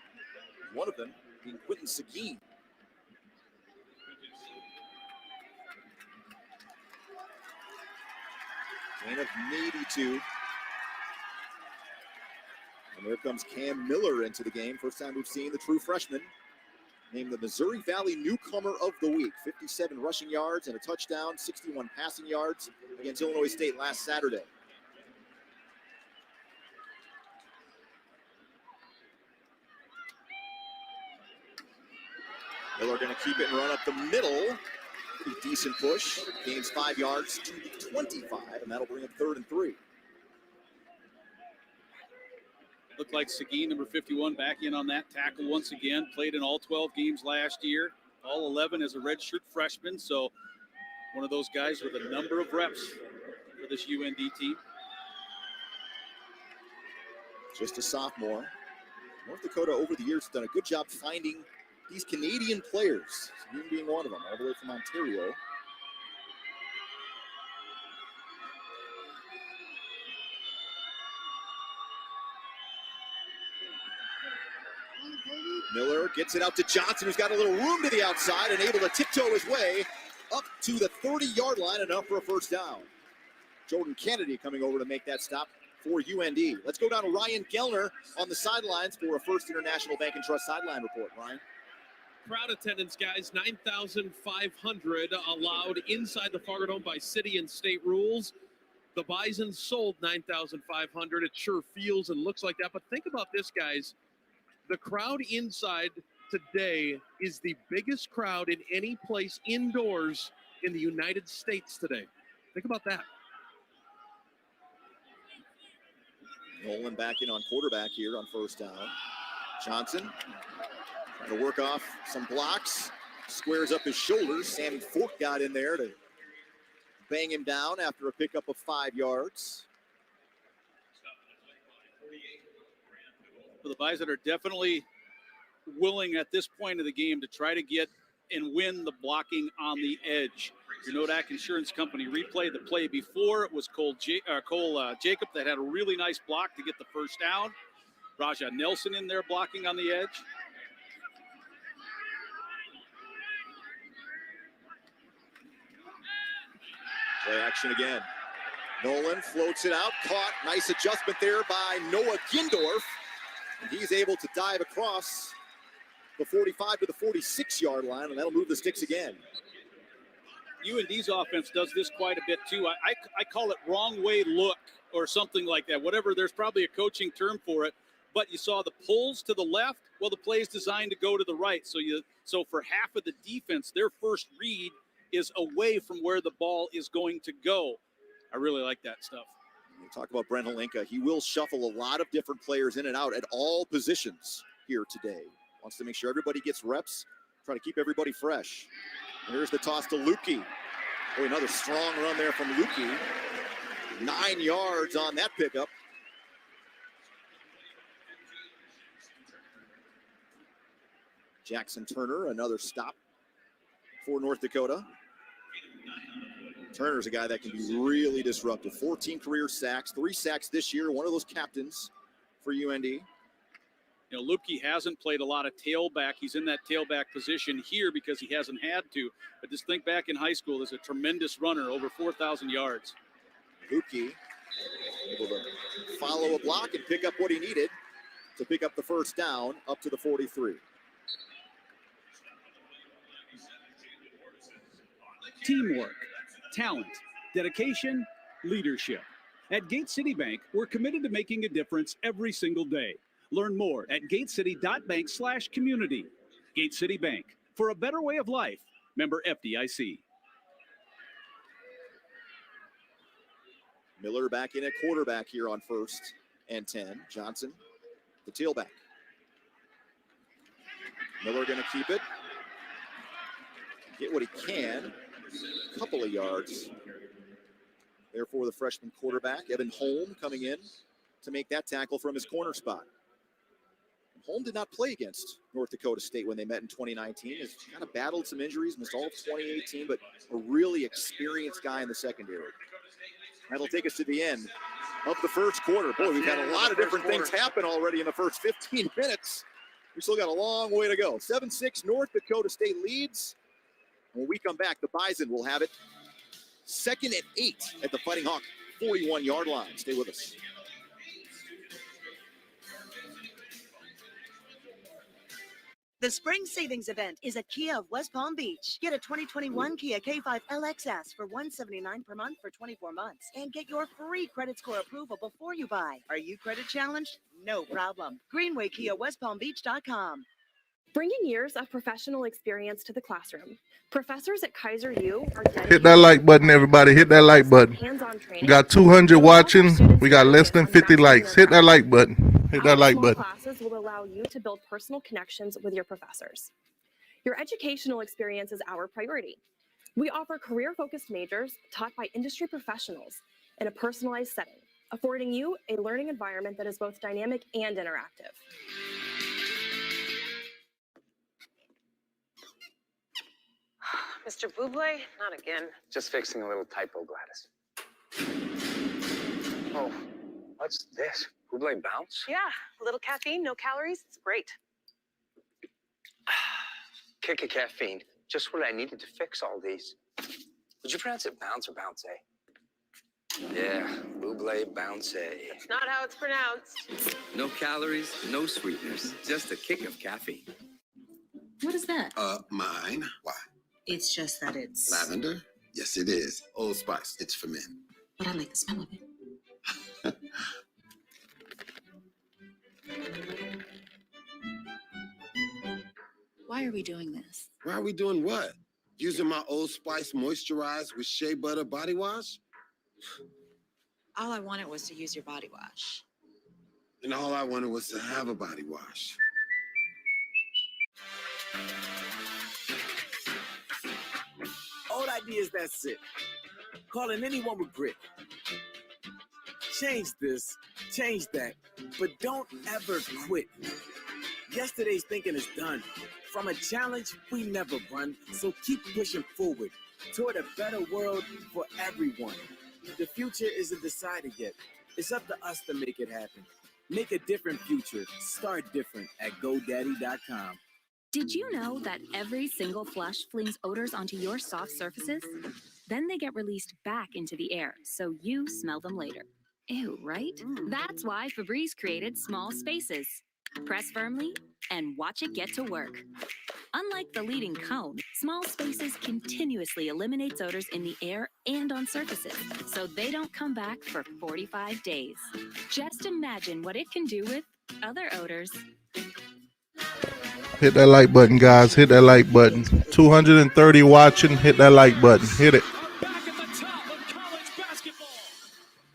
One of them being Quentin Seguin. Gain of maybe 2. And there comes Cam Miller into the game. First time we've seen the true freshman named the Missouri Valley Newcomer of the Week. 57 rushing yards and a touchdown, 61 passing yards against Illinois State last Saturday. Miller going to keep it and run up the middle. Pretty decent push. Gains 5 yards to the 25, and that'll bring up 3rd and 3. Looked like Seguin, number 51, back in on that tackle once again. Played in all 12 games last year, all 11 as a redshirt freshman. So one of those guys with a number of reps for this UND team. Just a sophomore. North Dakota over the years has done a good job finding these Canadian players, Seguin being one of them, all the way from Ontario. Miller gets it out to Johnson, who's got a little room to the outside and able to tiptoe his way up to the 30-yard line, enough for a first down. Jordan Kennedy coming over to make that stop for UND. Let's go down to Ryan Gellner on the sidelines for a First International Bank and Trust sideline report. Ryan. Crowd attendance, guys, 9,500 allowed inside the Fargo Dome by city and state rules. The Bison sold 9,500. It sure feels and looks like that. But think about this, guys. The crowd inside today is the biggest crowd in any place indoors in the United States today. Think about that. Nolan back in on quarterback here on first down. Johnson trying to work off some blocks. Squares up his shoulders. Sammy Fork got in there to bang him down after a pickup of 5 yards. Well, the Bison are definitely willing at this point of the game to try to get and win the blocking on the edge. Your Nodak Insurance Company replayed the play before. It was Cole Jacob that had a really nice block to get the first down. Raja Nelson in there blocking on the edge. Play action again. Nolan floats it out, caught. Nice adjustment there by Noah Gindorf. And he's able to dive across the 45 to the 46-yard line, and that'll move the sticks again. UND's offense does this quite a bit too. I call it wrong way look or something like that. Whatever, there's probably a coaching term for it. But you saw the pulls to the left. Well, the play is designed to go to the right. So for half of the defense, their first read is away from where the ball is going to go. I really like that stuff. We talk about Brent Holinka. He will shuffle a lot of different players in and out at all positions here today. Wants to make sure everybody gets reps, try to keep everybody fresh. And here's the toss to Lukey. Boy, another strong run there from Lukey. 9 yards on that pickup. Jackson Turner, another stop for North Dakota. Turner's a guy that can be really disruptive. 14 career sacks, 3 sacks this year, one of those captains for UND. You know, Lukey hasn't played a lot of tailback. He's in that tailback position here because he hasn't had to. But just think back in high school, there's a tremendous runner, over 4,000 yards. Lukey able to follow a block and pick up what he needed to pick up the first down up to the 43. Teamwork, talent, dedication, leadership. At Gate City Bank, we're committed to making a difference every single day. Learn more at gatecity.bank/community. Gate City Bank, for a better way of life. Member FDIC. Miller back in at quarterback here on 1st and 10. Johnson, the tailback. Miller going to keep it. Get what he can. A couple of yards. Therefore, the freshman quarterback, Evan Holm, coming in to make that tackle from his corner spot. Holm did not play against North Dakota State when they met in 2019. He's kind of battled some injuries, missed all of 2018, but a really experienced guy in the secondary. That'll take us to the end of the first quarter. Boy, we've had a lot of different things happen already in the first 15 minutes. We still got a long way to go. 7-6, North Dakota State leads. When we come back, the Bison will have it 2nd and 8 at the Fighting Hawk 41-yard line. Stay with us. The spring savings event is at Kia of West Palm Beach. Get a 2021 Kia K5 LXS for $179 per month for 24 months and get your free credit score approval before you buy. Are you credit challenged? No problem. Greenway Kia, WestPalmBeach.com. Bringing years of professional experience to the classroom. Professors at Kaiser U are Hit that like button, everybody. Hit that like button. We got 200 watching. We got less than 50 likes. Hit that like button. Hit that like button. Classes will allow you to build personal connections with your professors. Your educational experience is our priority. We offer career-focused majors taught by industry professionals in a personalized setting, affording you a learning environment that is both dynamic and interactive. Mr. Buble, not again. Just fixing a little typo, Gladys. Oh, what's this? Buble bounce? Yeah, a little caffeine, no calories. It's great. Kick of caffeine. Just what I needed to fix all these. Would you pronounce it bounce or bounce? Yeah, Buble bounce. That's not how it's pronounced. No calories, no sweeteners, just a kick of caffeine. What is that? Mine. Why? It's just that it's... Lavender? Yes, it is. Old Spice. It's for men. But I like the smell of it. Why are we doing this? Why are we doing what? Using my Old Spice moisturized with shea butter body wash? All I wanted was to use your body wash. And all I wanted was to have a body wash. Old ideas, that's it. Calling anyone with grit. Change this, change that, but don't ever quit. Yesterday's thinking is done. From a challenge, we never run, so keep pushing forward toward a better world for everyone. The future isn't decided yet. It's up to us to make it happen. Make a different future. Start different at GoDaddy.com. Did you know that every single flush flings odors onto your soft surfaces? Then they get released back into the air, so you smell them later. Ew, right? That's why Febreze created Small Spaces. Press firmly and watch it get to work. Unlike the leading cone, Small Spaces continuously eliminates odors in the air and on surfaces, so they don't come back for 45 days. Just imagine what it can do with other odors. Hit that like button, guys. Hit that like button. 230 watching. Hit that like button. Hit it.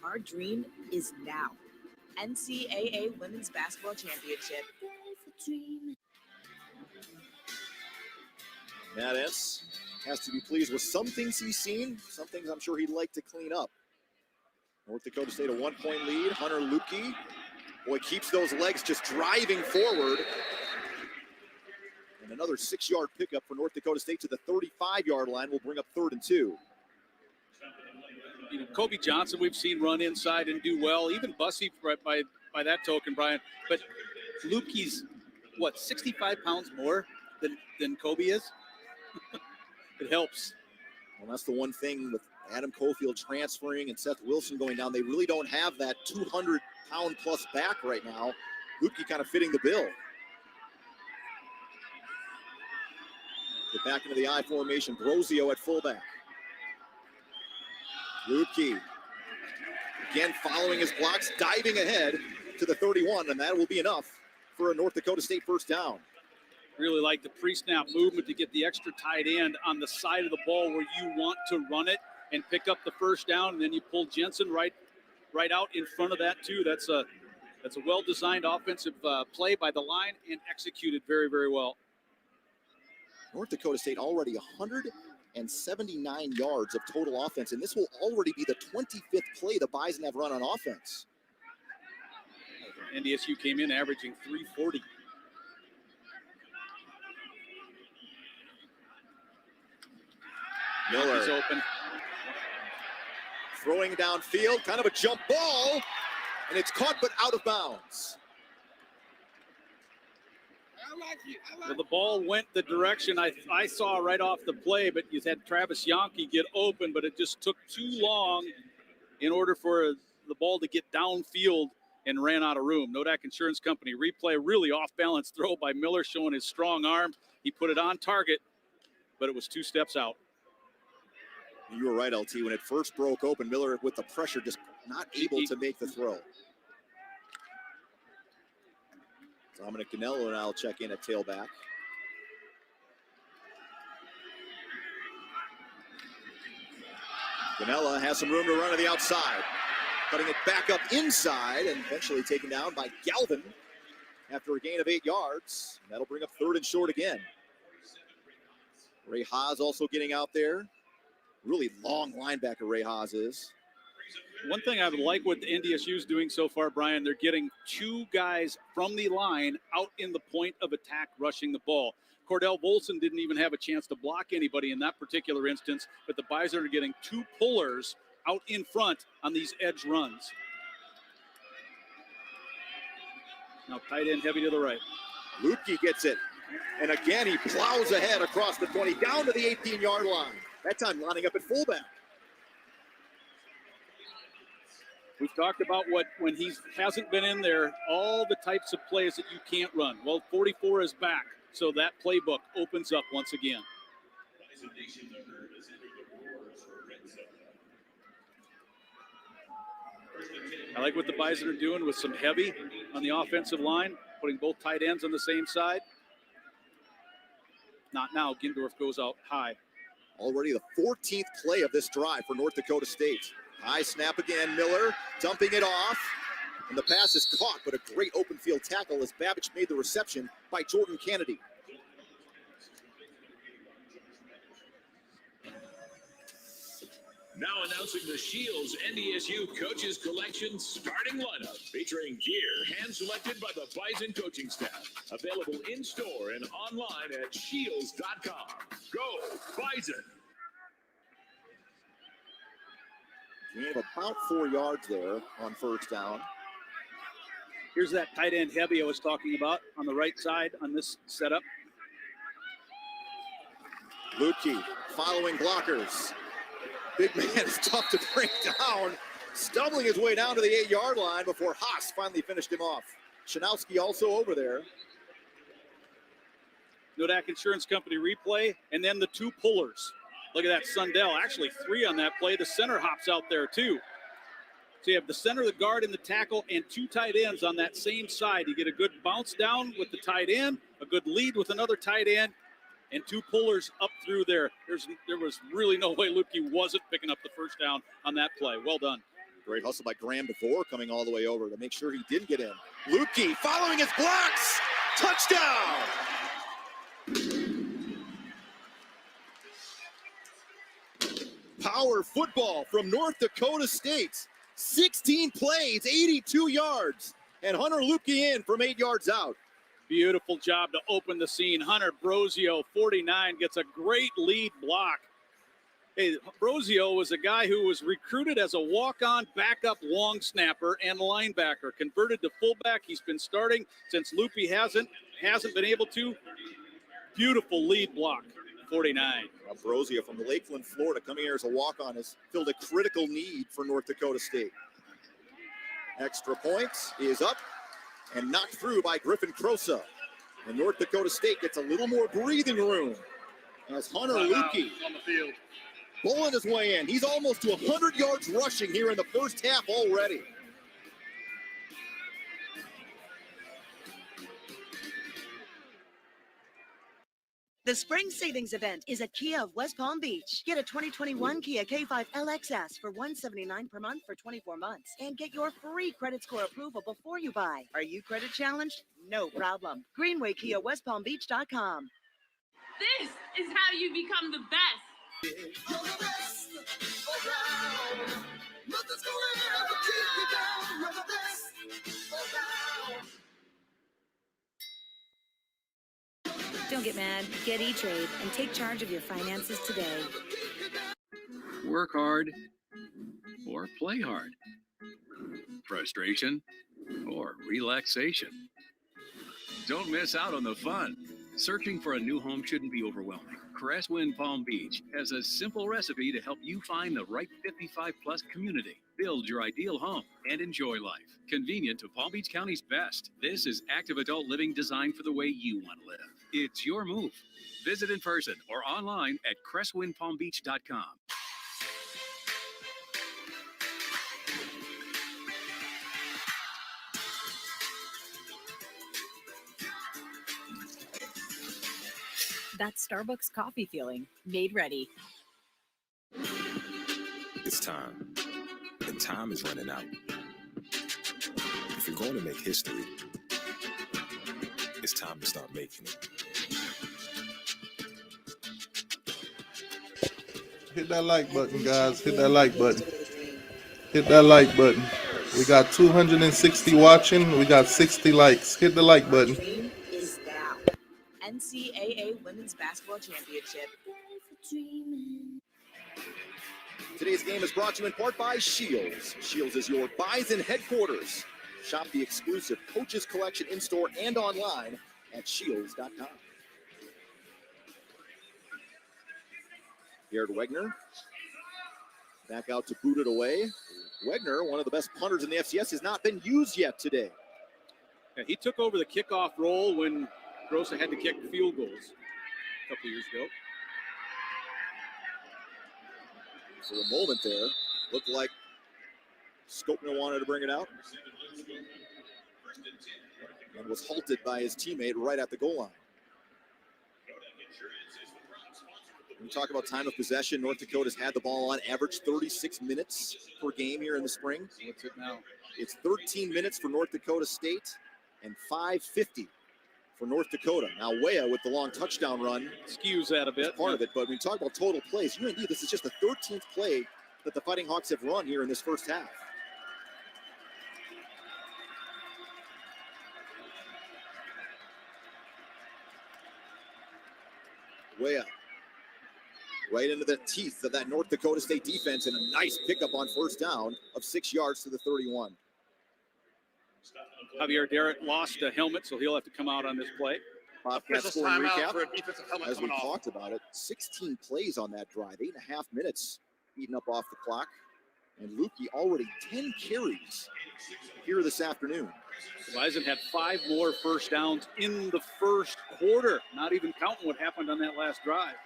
Our dream is now. NCAA Women's Basketball Championship. Matt S. has to be pleased with some things he's seen, some things I'm sure he'd like to clean up. North Dakota State a 1-point lead. Hunter Lukey, boy, keeps those legs just driving forward. And another 6-yard pickup for North Dakota State to the 35-yard line will bring up 3rd and 2. You know, Kobe Johnson we've seen run inside and do well. Even Bussey by that token, Brian. But Lukey's, 65 pounds more than Kobe is? It helps. Well, that's the one thing with Adam Cofield transferring and Seth Wilson going down. They really don't have that 200-pound plus back right now. Lukey kind of fitting the bill. Get back into the I formation. Brosio at fullback. Lukey again following his blocks, diving ahead to the 31, and that will be enough for a North Dakota State first down. Really like the pre-snap movement to get the extra tight end on the side of the ball where you want to run it and pick up the first down, and then you pull Jensen right out in front of that too. That's a well-designed offensive play by the line and executed very, very well. North Dakota State already 179 yards of total offense, and this will already be the 25th play the Bison have run on offense. NDSU came in averaging 340. Miller is open. Throwing downfield, kind of a jump ball, and it's caught but out of bounds. Well, the ball went the direction I saw right off the play, but you had Travis Yonke get open, but it just took too long in order for the ball to get downfield and ran out of room. Nodak Insurance Company replay, really off-balance throw by Miller, showing his strong arm. He put it on target, but it was 2 steps out. You were right, LT. When it first broke open, Miller with the pressure just not able to make the throw. Dominic Ganello now check in at tailback. Ganella has some room to run to the outside. Cutting it back up inside and eventually taken down by Galvin after a gain of 8 yards. And that'll bring up 3rd and short again. Ray Haas also getting out there. Really long linebacker Ray Haas is. One thing I would like what the NDSU is doing so far, Brian, they're getting 2 guys from the line out in the point of attack rushing the ball. Cordell Volson didn't even have a chance to block anybody in that particular instance, but the Bison are getting 2 pullers out in front on these edge runs. Now tight end heavy to the right. Lukey gets it. And again, he plows ahead across the 20, down to the 18-yard line. That time lining up at fullback. We've talked about when he hasn't been in there, all the types of plays that you can't run. Well, 44 is back, so that playbook opens up once again. I like what the Bison are doing with some heavy on the offensive line, putting both tight ends on the same side. Not now. Gindorf goes out high. Already the 14th play of this drive for North Dakota State. High snap again, Miller dumping it off. And the pass is caught, but a great open field tackle as Babbage made the reception by Jordan Kennedy. Now announcing the Shields NDSU Coaches Collection starting lineup, featuring gear hand-selected by the Bison coaching staff. Available in-store and online at shields.com. Go Bison! Gain of about 4 yards there on first down. Here's that tight end heavy I was talking about on the right side on this setup. Lutke following blockers. Big man is tough to bring down. Stumbling his way down to the 8-yard line before Haas finally finished him off. Shanowski also over there. Nodak Insurance Company replay, and then the 2 pullers. Look at that, Sundell. Actually 3 on that play. The center hops out there too. So you have the center, the guard, and the tackle, and 2 tight ends on that same side. You get a good bounce down with the tight end, a good lead with another tight end, and 2 pullers up through there. There was really no way Lutke wasn't picking up the first down on that play. Well done. Great hustle by Graham DeVore coming all the way over to make sure he didn't get in. Lutke following his blocks. Touchdown! Power football from North Dakota State. 16 plays, 82 yards, and Hunter Lutke in from 8 yards out. Beautiful job to open the scene. Hunter Brosio, 49, gets a great lead block. Hey, Brosio was a guy who was recruited as a walk-on backup long snapper and linebacker. Converted to fullback. He's been starting since Lutke hasn't been able to. Beautiful lead block, 49. Ambrosio from Lakeland, Florida, coming here as a walk-on has filled a critical need for North Dakota State. Extra point is up and knocked through by Griffin Crosa. And North Dakota State gets a little more breathing room as Hunter Lutke pulling his way in. He's almost to 100 yards rushing here in the first half already. The Spring Savings Event is at Kia of West Palm Beach. Get a 2021 Kia K5 LXS for $179 per month for 24 months and get your free credit score approval before you buy. Are you credit challenged? No problem. Greenway Kia, WestPalmBeach.com. This is how you become the best. You're the best around. Nothing's gonna ever keep you down. You're the best around. Don't get mad. Get E-Trade and take charge of your finances today. Work hard or play hard. Frustration or relaxation. Don't miss out on the fun. Searching for a new home shouldn't be overwhelming. Crestwind Palm Beach has a simple recipe to help you find the right 55-plus community. Build your ideal home and enjoy life. Convenient to Palm Beach County's best. This is active adult living designed for the way you want to live. It's your move. Visit in person or online at crestwindpalmbeach.com. That's Starbucks coffee feeling, made ready. It's time, and time is running out. If you're going to make history, it's time to start making it. Hit that like button, guys. Hit that like button. Hit that like button. We got 260 watching. We got 60 likes. Hit the like button. Is now NCAA Women's Basketball Championship. Today's game is brought to you in part by Shields. Shields is your Bison headquarters. Shop the exclusive Coaches Collection in-store and online at shields.com. Garrett Wegner back out to boot it away. Wegner, one of the best punters in the FCS, has not been used yet today. Yeah, he took over the kickoff role when Grossa had to kick field goals a couple years ago. For a moment there, looked like Skopner wanted to bring it out and was halted by his teammate right at the goal line. We talk about time of possession. North Dakota's had the ball on average 36 minutes per game here in the spring. What's it now? It's 13 minutes for North Dakota State and 5:50 for North Dakota. Now Weah with the long touchdown run skews that a bit. Part of it, but when we talk about total plays, UND, this is just the 13th play that the Fighting Hawks have run here in this first half. Weah right into the teeth of that North Dakota State defense, and a nice pickup on first down of 6 yards to the 31. Javier Derrick lost a helmet, so he'll have to come out on this play. Bobcat scoring recap, as we talked about it. 16 plays on that drive, 8.5 minutes eaten up off the clock. And Lukey already 10 carries here this afternoon. The Bison had 5 more first downs in the first quarter, not even counting what happened on that last drive.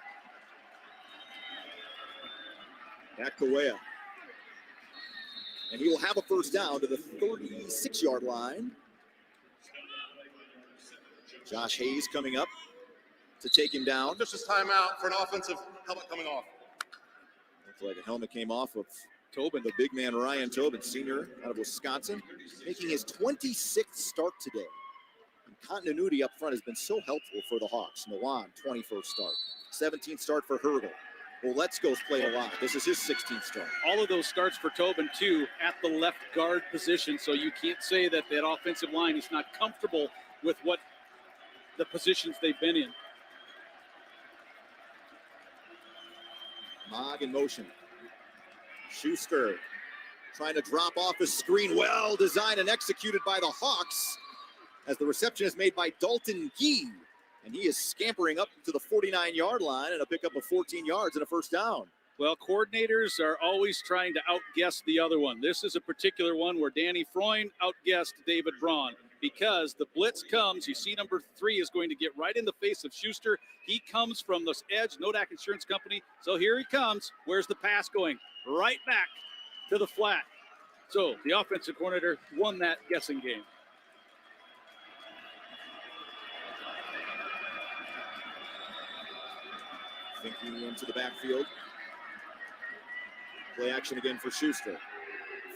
Back to Weah. And he will have a first down to the 36-yard line. Josh Hayes coming up to take him down. Just his timeout for an offensive helmet coming off. Looks like a helmet came off of Tobin, the big man Ryan Tobin, senior out of Wisconsin, making his 26th start today. And continuity up front has been so helpful for the Hawks. Milan, 21st start. 17th start for Hergel. Well, Letzko's played a lot. This is his 16th start. All of those starts for Tobin, too, at the left guard position, so you can't say that that offensive line is not comfortable with what the positions they've been in. Mogg in motion. Schuster trying to drop off the screen. Well designed and executed by the Hawks as the reception is made by Dalton Gee. And he is scampering up to the 49-yard line and a pickup of 14 yards and a first down. Well, coordinators are always trying to outguess the other one. This is a particular one where Danny Freund outguessed David Braun because the blitz comes. You see number 3 is going to get right in the face of Schuster. He comes from the edge, Nodak Insurance Company. So here he comes. Where's the pass going? Right back to the flat. So the offensive coordinator won that guessing game. Thinking into the backfield. Play action again for Schuster.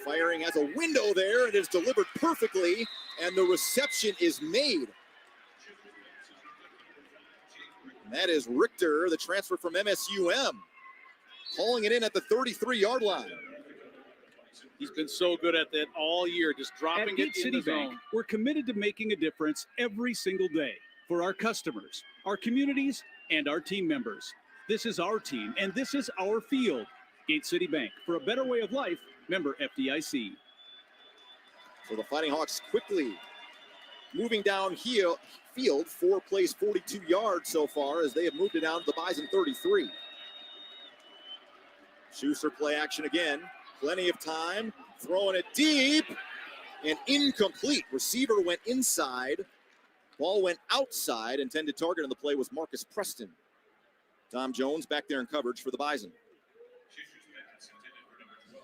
Firing has a window there, and it's delivered perfectly, and the reception is made. And that is Richter, the transfer from MSUM, hauling it in at the 33-yard line. He's been so good at that all year, just dropping At Gate it in City the zone. Bank, we're committed to making a difference every single day for our customers, our communities, and our team members. This is our team, and this is our field. Gate City Bank, for a better way of life, member FDIC. So the Fighting Hawks quickly moving down field, 4 plays, 42 yards so far as they have moved it down to the Bison 33. Schuster play action again. Plenty of time. Throwing it deep and incomplete. Receiver went inside. Ball went outside. Intended target on the play was Marcus Preston. Tom Jones back there in coverage for the Bison.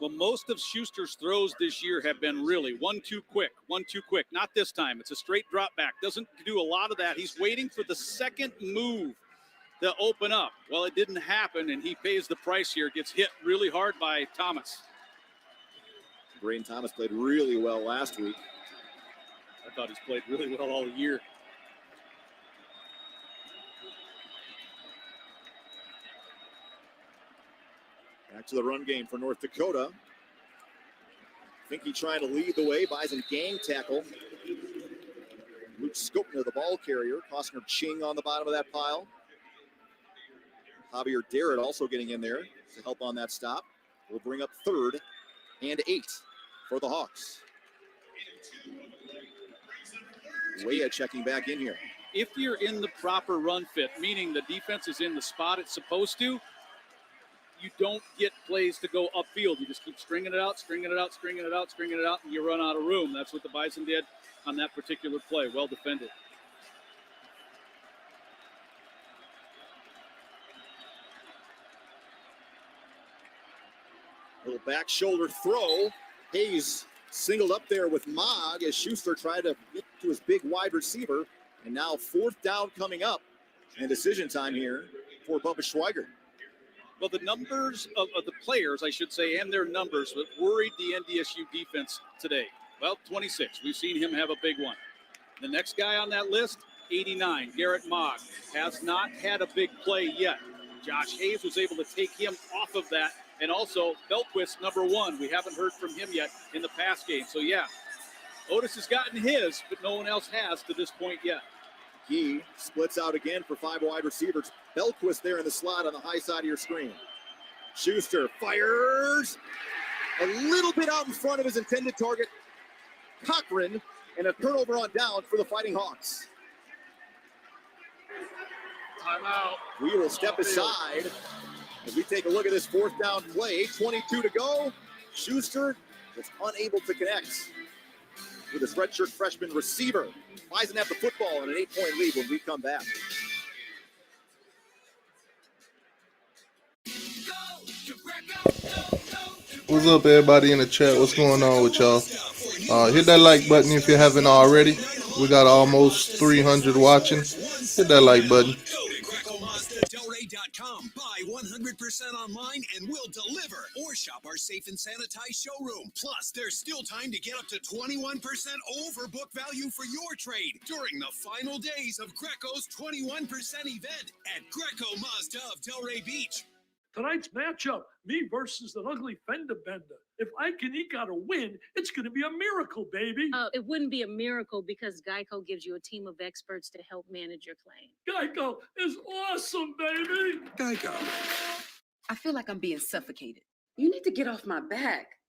Well, most of Schuster's throws this year have been really 1-2 quick, 1-2 quick. Not this time. It's a straight drop back. Doesn't do a lot of that. He's waiting for the second move to open up. Well, it didn't happen, and he pays the price here. Gets hit really hard by Thomas. Braden Thomas played really well last week. I thought he's played really well all year. Back to the run game for North Dakota. Finke trying to lead the way. Bison gang tackle. Luke Skopner, the ball carrier. Costner Ching on the bottom of that pile. Javier Darrett also getting in there to help on that stop. Will bring up 3rd and 8 for the Hawks. Weah checking back in here. If you're in the proper run fit, meaning the defense is in the spot it's supposed to, you don't get plays to go upfield. You just keep stringing it out, stringing it out, stringing it out, stringing it out, and you run out of room. That's what the Bison did on that particular play. Well defended. Little back shoulder throw. Hayes singled up there with Mogg as Schuster tried to get to his big wide receiver. And now 4th down coming up. And decision time here for Bubba Schweiger. Well, the numbers of the players, I should say, and their numbers worried the NDSU defense today. Well, 26. We've seen him have a big one. The next guy on that list, 89, Garrett Mogg, has not had a big play yet. Josh Hayes was able to take him off of that. And also, Belquist, number 1. We haven't heard from him yet in the pass game. So, yeah, Otis has gotten his, but no one else has to this point yet. He splits out again for 5 wide receivers. Belquist there in the slot on the high side of your screen. Schuster fires a little bit out in front of his intended target, Cochran, and a turnover on down for the Fighting Hawks. Timeout. We will step aside as we take a look at this 4th down play. 8:22 to go. Schuster was unable to connect with his redshirt freshman receiver. Bison have the football and an 8-point lead when we come back. What's up, everybody in the chat? What's going on with y'all? Hit that like button if you haven't already. We got almost 300 watching. Hit that like button. Delray.com. Buy 100% online and we'll deliver. Or shop our safe and sanitized showroom. Plus, there's still time to get up to 21% over book value for your trade during the final days of Greco's 21% event at Greco Mazda of Delray Beach. Tonight's matchup, me versus an ugly fender bender. If I can eke out a win, it's going to be a miracle, baby. It wouldn't be a miracle because Geico gives you a team of experts to help manage your claim. Geico is awesome, baby. Geico. I feel like I'm being suffocated. You need to get off my back.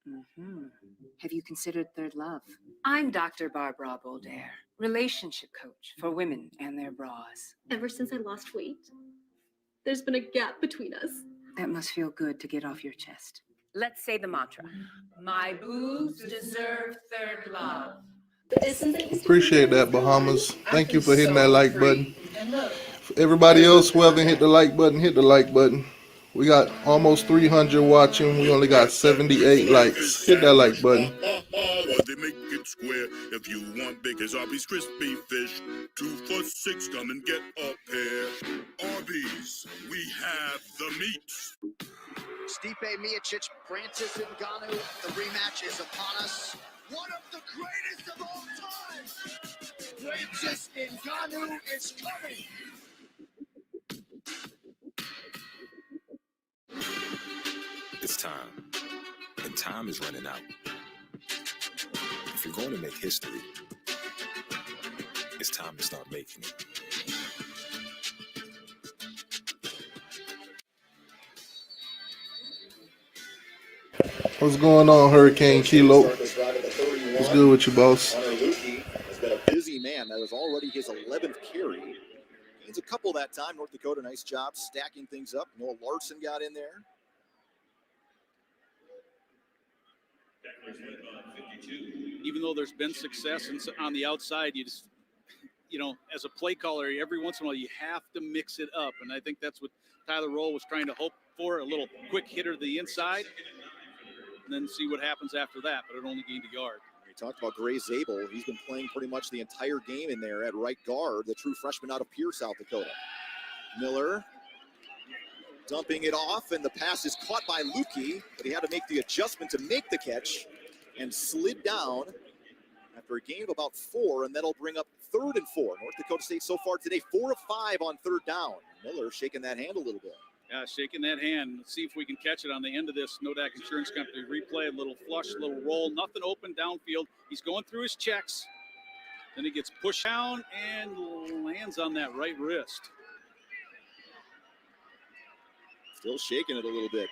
Have you considered third love? I'm Dr. Barbara Boulder, relationship coach for women and their bras. Ever since I lost weight, there's been a gap between us. That must feel good to get off your chest. Let's say the mantra. My boobs deserve third love. Appreciate that, Bahamas. Thank you for hitting that like button. For everybody else who haven't hit the like button, hit the like button. We got almost 300 watching. We only got 78 likes. Hit that like button. They make it square. If you want Baker's Arby's crispy fish, 2 for $6. Come and get a pair. Arby's, we have the meat. Stipe Miocic, Francis Ngannou. The rematch is upon us. One of the greatest of all time. Francis Ngannou is coming. It's time, and time is running out. If you're going to make history, it's time to start making it. What's going on, Hurricane Kilo? What's good with you, boss? Has been a busy man. That was already his 11th carry. Gains a couple that time. North Dakota, nice job stacking things up. Noah Larson got in there. Even though there's been success on the outside, you just, as a play caller, every once in a while you have to mix it up. And I think that's what Tyler Roll was trying to hope for, a little quick hitter to the inside, and then see what happens after that. But it only gained a yard. We talked about Gray Zabel. He's been playing pretty much the entire game in there at right guard, the true freshman out of Pierre, South Dakota. Miller dumping it off, and the pass is caught by Lukey, but he had to make the adjustment to make the catch and slid down after a gain of about 4, and that'll bring up 3rd and 4. North Dakota State so far today, 4 of 5 on 3rd down. Miller shaking that hand a little bit. Yeah, shaking that hand. Let's see if we can catch it on the end of this Nodak Insurance Company replay. A little flush, a little roll, nothing open downfield. He's going through his checks. Then he gets pushed down and lands on that right wrist. Still shaking it a little bit.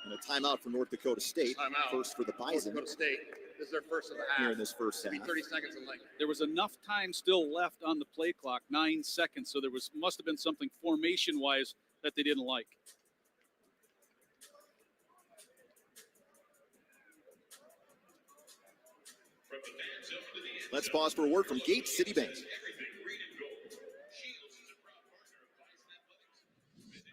And a timeout from North Dakota State. Timeout. First for the Bison. North Dakota State. This is their first of the half. Here in this first half. 30 seconds in length. There was enough time still left on the play clock, 9 seconds. So there must have been something formation-wise that they didn't like. Let's pause for a word from Gate City Bank.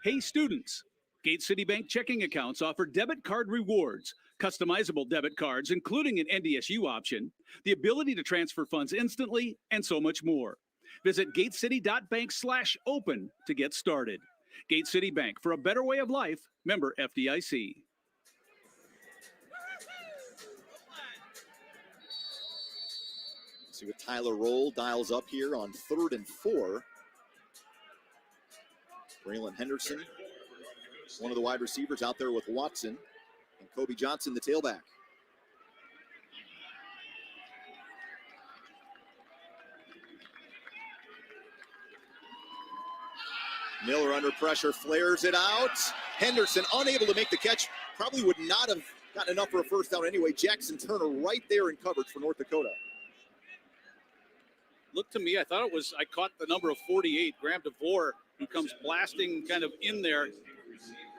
Hey students, Gate City Bank checking accounts offer debit card rewards, customizable debit cards including an NDSU option, the ability to transfer funds instantly, and so much more. Visit gatecity.bank/open to get started. Gate City Bank, for a better way of life, member FDIC. See what Tyler Roll dials up here on 3rd and 4. Braylon Henderson, one of the wide receivers out there with Watson, and Kobe Johnson, the tailback. Miller under pressure, flares it out. Henderson unable to make the catch. Probably would not have gotten enough for a first down anyway. Jackson Turner right there in coverage for North Dakota. Looked to me, I caught the number of 48, Graham DeVore, who comes blasting kind of in there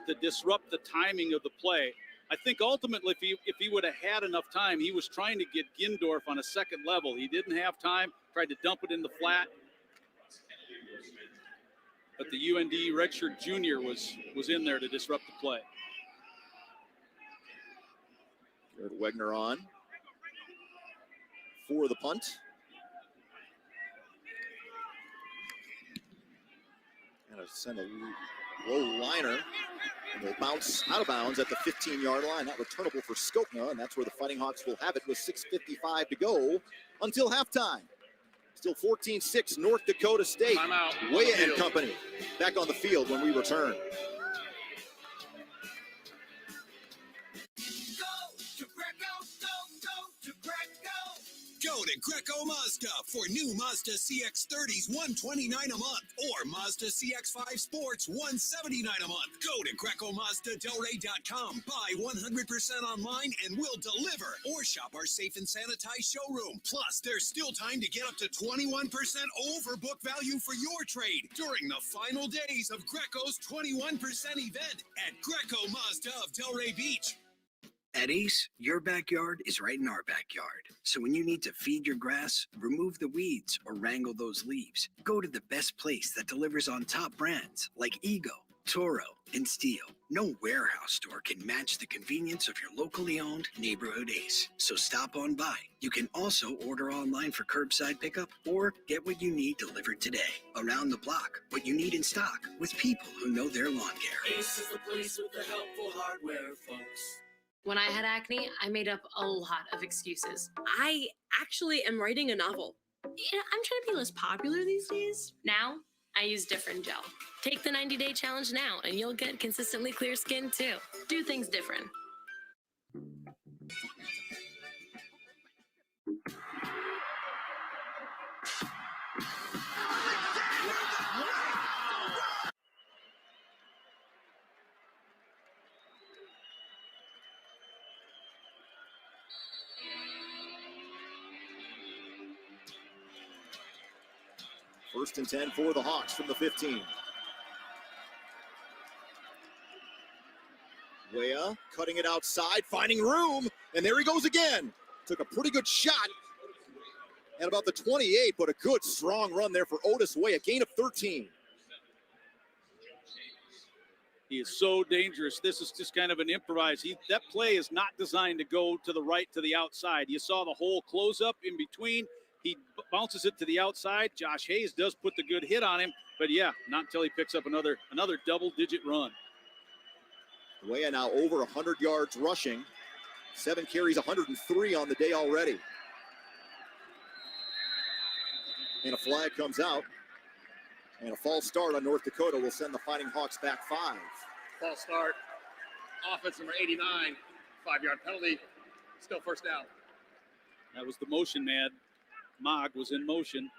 to disrupt the timing of the play. I think ultimately if he would have had enough time, he was trying to get Gindorf on a second level. He didn't have time, tried to dump it in the flat. But the UND redshirt junior was in there to disrupt the play. Garrett Wegner on for the punt. Gonna send a low liner, and they'll bounce out of bounds at the 15-yard line. Not returnable for Skopna, and that's where the Fighting Hawks will have it with 6:55 to go until halftime. Still 14-6, North Dakota State. Weah and company back on the field when we return. Go to Greco Mazda for new Mazda CX-30s, $129 a month, or Mazda CX-5 Sports, $179 a month. Go to GrecoMazdaDelray.com. Buy 100% online and we'll deliver. Or shop our safe and sanitized showroom. Plus, there's still time to get up to 21% over book value for your trade during the final days of Greco's 21% event at Greco Mazda of Delray Beach. At Ace, your backyard is right in our backyard. So when you need to feed your grass, remove the weeds, or wrangle those leaves, go to the best place that delivers on top brands like Ego, Toro, and Steel. No warehouse store can match the convenience of your locally owned neighborhood Ace. So stop on by. You can also order online for curbside pickup or get what you need delivered today. Around the block, what you need in stock with people who know their lawn care. Ace is the place with the helpful hardware, folks. When I had acne, I made up a lot of excuses. I actually am writing a novel. I'm trying to be less popular these days. Now, I use different gel. Take the 90-day challenge now, and you'll get consistently clear skin, too. Do things different. First and 10 for the Hawks from the 15. Weah cutting it outside, finding room, and there he goes again. Took a pretty good shot at about the 28, but a good strong run there for Otis Weah, gain of 13. He is so dangerous. This is just kind of an improvise. That play is not designed to go to the right, to the outside. You saw the whole close up in between. He bounces it to the outside. Josh Hayes does put the good hit on him, but yeah, not until he picks up another double-digit run. Weah now over 100 yards rushing. 7 carries, 103 on the day already. And a flag comes out. And a false start on North Dakota will send the Fighting Hawks back 5. False start. Offense number 89. 5-yard penalty. Still first down. That was the motion, man. Mog was in motion.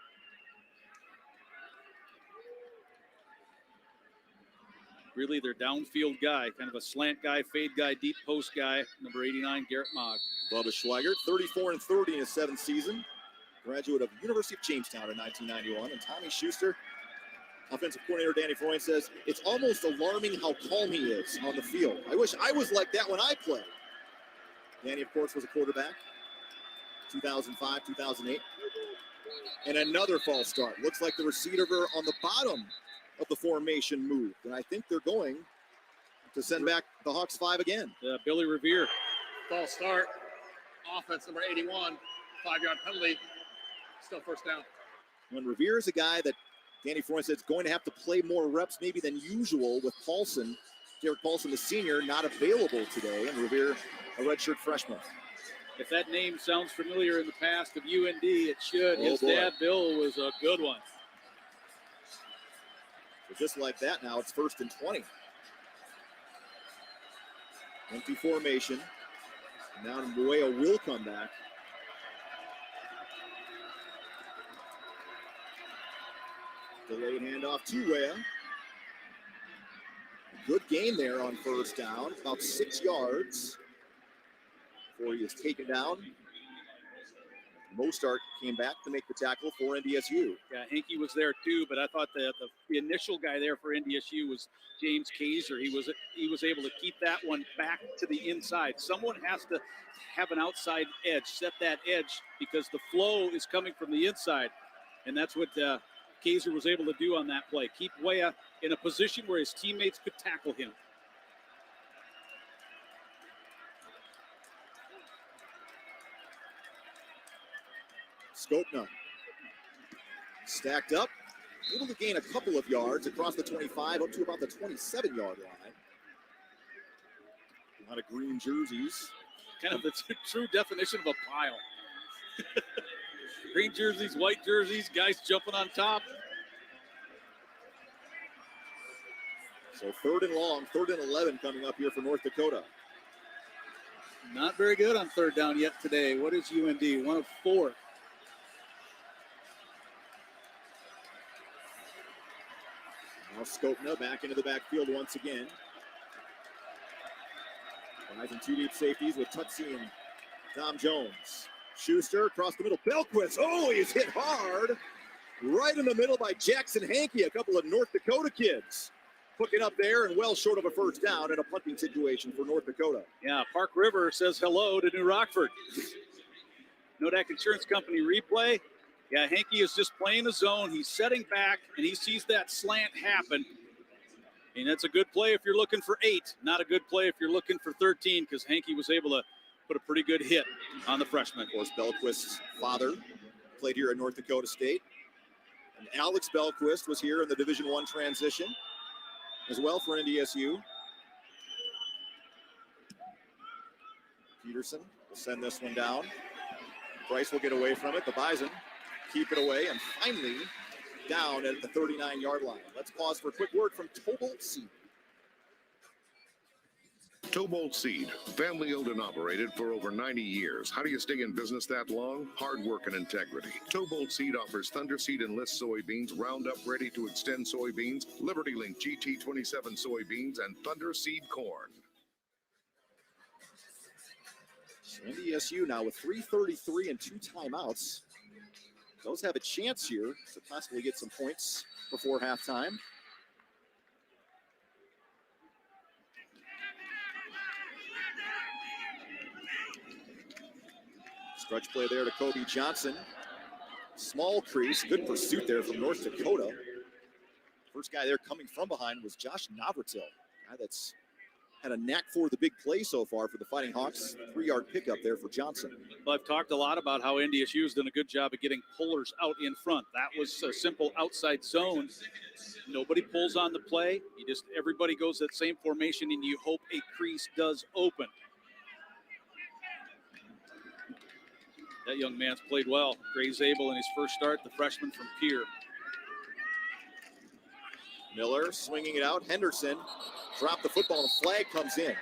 Really their downfield guy, kind of a slant guy, fade guy, deep post guy, number 89, Garrett Mog. Bubba Schweigert, 34-30 in his 7th season. Graduate of University of Jamestown in 1991. And Tommy Schuster, offensive coordinator Danny Freund, says it's almost alarming how calm he is on the field. I wish I was like that when I played. Danny, of course, was a quarterback. 2005, 2008. And another false start. Looks like the receiver on the bottom of the formation moved. And I think they're going to send back the Hawks 5 again. Billy Revere. False start. Offense number 81. 5-yard penalty. Still first down. When Revere is a guy that Danny Freund said is going to have to play more reps maybe than usual with Paulson. Derek Paulson, the senior, not available today, and Revere, a redshirt freshman. If that name sounds familiar in the past of UND, it should. Oh, His boy. dad, Bill, was a good one. So just like that now, it's 1st and 20. Empty formation. Now Mbuea will come back. Delayed handoff to Wea. Good gain there on 1st down, about 6 yards before he is taken down. Mostart came back to make the tackle for NDSU. Yeah, Hankey was there too, but I thought the initial guy there for NDSU was James Kaiser. He was able to keep that one back to the inside. Someone has to have an outside edge, set that edge, because the flow is coming from the inside, and that's what Kaiser was able to do on that play. Keep Wea in a position where his teammates could tackle him. Skopna stacked up, able to gain a couple of yards across the 25 up to about the 27-yard line. A lot of green jerseys. Kind of the true definition of a pile. Green jerseys, white jerseys, guys jumping on top. So 3rd and long, 3rd and 11 coming up here for North Dakota. Not very good on 3rd down yet today. What is UND? 1 of 4. Now Skopna back into the backfield once again. Guys in 2 deep safeties with Tutsi and Tom Jones. Schuster across the middle. Belquist. Oh, he's hit hard. Right in the middle by Jackson Hankey. A couple of North Dakota kids hooking up there and well short of a 1st down in a punting situation for North Dakota. Yeah, Park River says hello to New Rockford. Nodak Insurance Company replay. Yeah, Hankey is just playing the zone. He's setting back, and he sees that slant happen. And that's a good play if you're looking for 8. Not a good play if you're looking for 13, because Hankey was able to put a pretty good hit on the freshman. Of course, Belquist's father played here at North Dakota State. And Alex Belquist was here in the Division I transition as well for NDSU. Peterson will send this one down. Price will get away from it. The Bison keep it away, and finally down at the 39-yard line. Let's pause for a quick word from Tobolt Seed. Tobolt Seed, family owned and operated for over 90 years. How do you stay in business that long? Hard work and integrity. Tobolt Seed offers Thunder Seed Enlist soybeans, Roundup Ready to Extend soybeans, Liberty Link GT27 soybeans, and Thunder Seed corn. So NDSU now with 3:33 and 2 timeouts. Those have a chance here to possibly get some points before halftime. Stretch play there to Kobe Johnson. Small crease, good pursuit there from North Dakota. First guy there coming from behind was Josh Navratil, guy that's had a knack for the big play so far for the Fighting Hawks. 3-yard pickup there for Johnson. Well, I've talked a lot about how NDSU has done a good job of getting pullers out in front. That was a simple outside zone. Nobody pulls on the play. Everybody goes that same formation, and you hope a crease does open. That young man's played well. Gray Zabel in his first start, the freshman from Pierre. Miller swinging it out. Henderson dropped the football, and a flag comes in.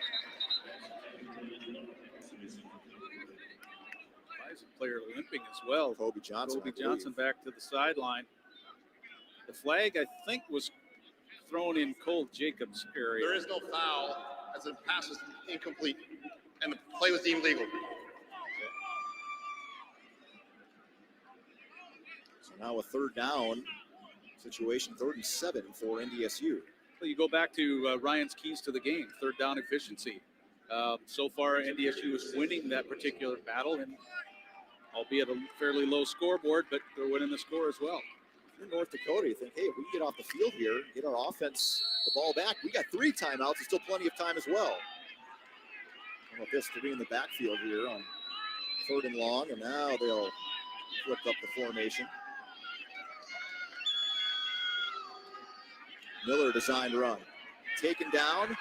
Bison player limping as well. Kobe Johnson. Kobe Johnson back to the sideline. The flag, I think, was thrown in Cole Jacobs' area. There is no foul as the pass was incomplete, and the play was deemed legal. So now a 3rd down situation, 3rd and 7 for NDSU. Well, you go back to Ryan's keys to the game, 3rd down efficiency. So far, NDSU is winning that particular battle, and albeit a fairly low scoreboard, but they're winning the score as well. If you're North Dakota, you think, hey, if we get off the field here, get our offense the ball back, we got 3 timeouts and still plenty of time as well. How about this, 3 in the backfield here on 3rd and long, and now they'll flip up the formation. Miller designed run. Taken down.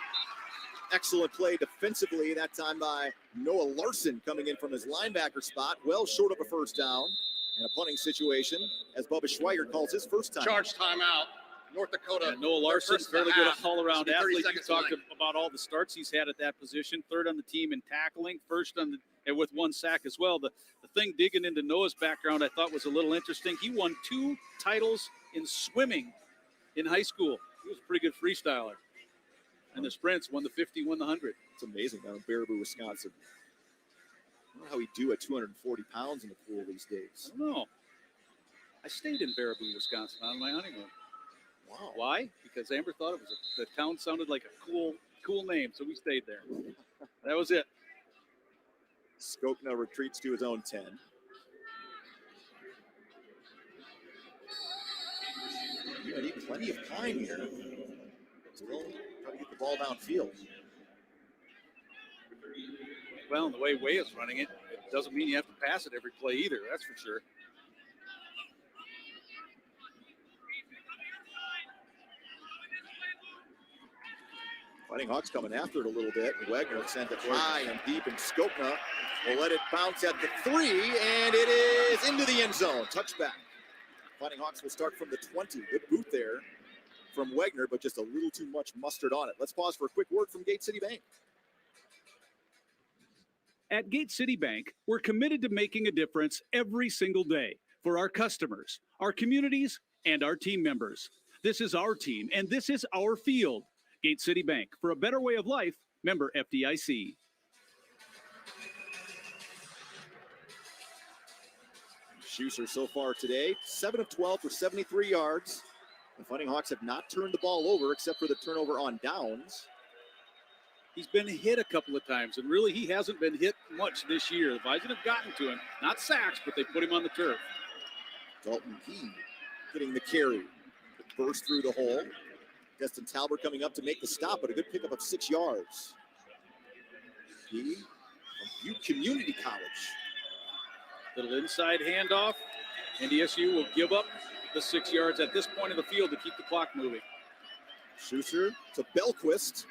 Excellent play defensively, that time by Noah Larson coming in from his linebacker spot. Well short of a first down. And a punting situation as Bubba Schweiger calls his first time. Charge timeout. North Dakota. Noah Larson, fairly good all-around athlete. You talked left. about all the starts he's had at that position. Third on the team in tackling, first on the and with 1 sack as well. The thing digging into Noah's background I thought was a little interesting. He won 2 titles in swimming in high school. He was a pretty good freestyler. And the sprints, won the 50, won the 100. It's amazing down in Baraboo, Wisconsin. I don't know how we do at 240 pounds in the pool these days. I don't know. I stayed in Baraboo, Wisconsin on my honeymoon. Wow. Why? Because Amber thought it was the town sounded like a cool name, so we stayed there. That was it. Skokna retreats to his own 10. You need plenty of time here. Still try to get the ball downfield. Well, the way Way is running it, it doesn't mean you have to pass it every play either. That's for sure. Fighting Hawks coming after it a little bit. Wagner sent it high and deep, and Skokna will let it bounce at the 3, and it is into the end zone. Touchback. Fighting Hawks will start from the 20. Good boot there from Wagner, but just a little too much mustard on it. Let's pause for a quick word from Gate City Bank. At Gate City Bank, we're committed to making a difference every single day for our customers, our communities, and our team members. This is our team, and this is our field. Gate City Bank, for a better way of life, member FDIC. Schuster so far today, 7 of 12 for 73 yards. The Fighting Hawks have not turned the ball over except for the turnover on downs. He's been hit a couple of times, and really he hasn't been hit much this year. The Bison have gotten to him. Not sacks, but they put him on the turf. Dalton Key getting the carry. Burst through the hole. Destin Talbert coming up to make the stop, but a good pickup of 6 yards. Key from Butte Community College. Little inside handoff. NDSU will give up the 6 yards at this point of the field to keep the clock moving. Schuster to Belquist.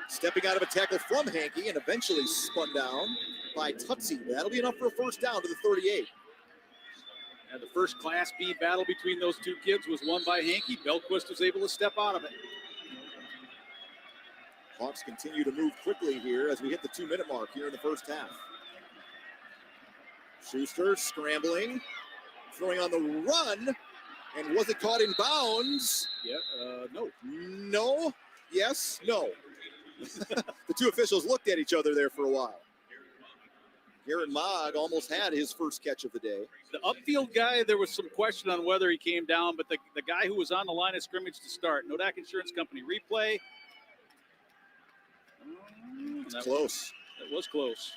Stepping out of a tackle from Hankey and eventually spun down by Tutsi. That'll be enough for a first down to the 38. And the first Class B battle between those two kids was won by Hankey. Belquist was able to step out of it. Hawks continue to move quickly here as we hit the 2-minute mark here in the first half. Schuster scrambling, throwing on the run, and was it caught in bounds? Yeah, no. No, yes, no. The two officials looked at each other there for a while. Garrett Mogg almost had his first catch of the day. The upfield guy, there was some question on whether he came down, but the guy who was on the line of scrimmage to start, Nodak Insurance Company replay. It's close. It was close.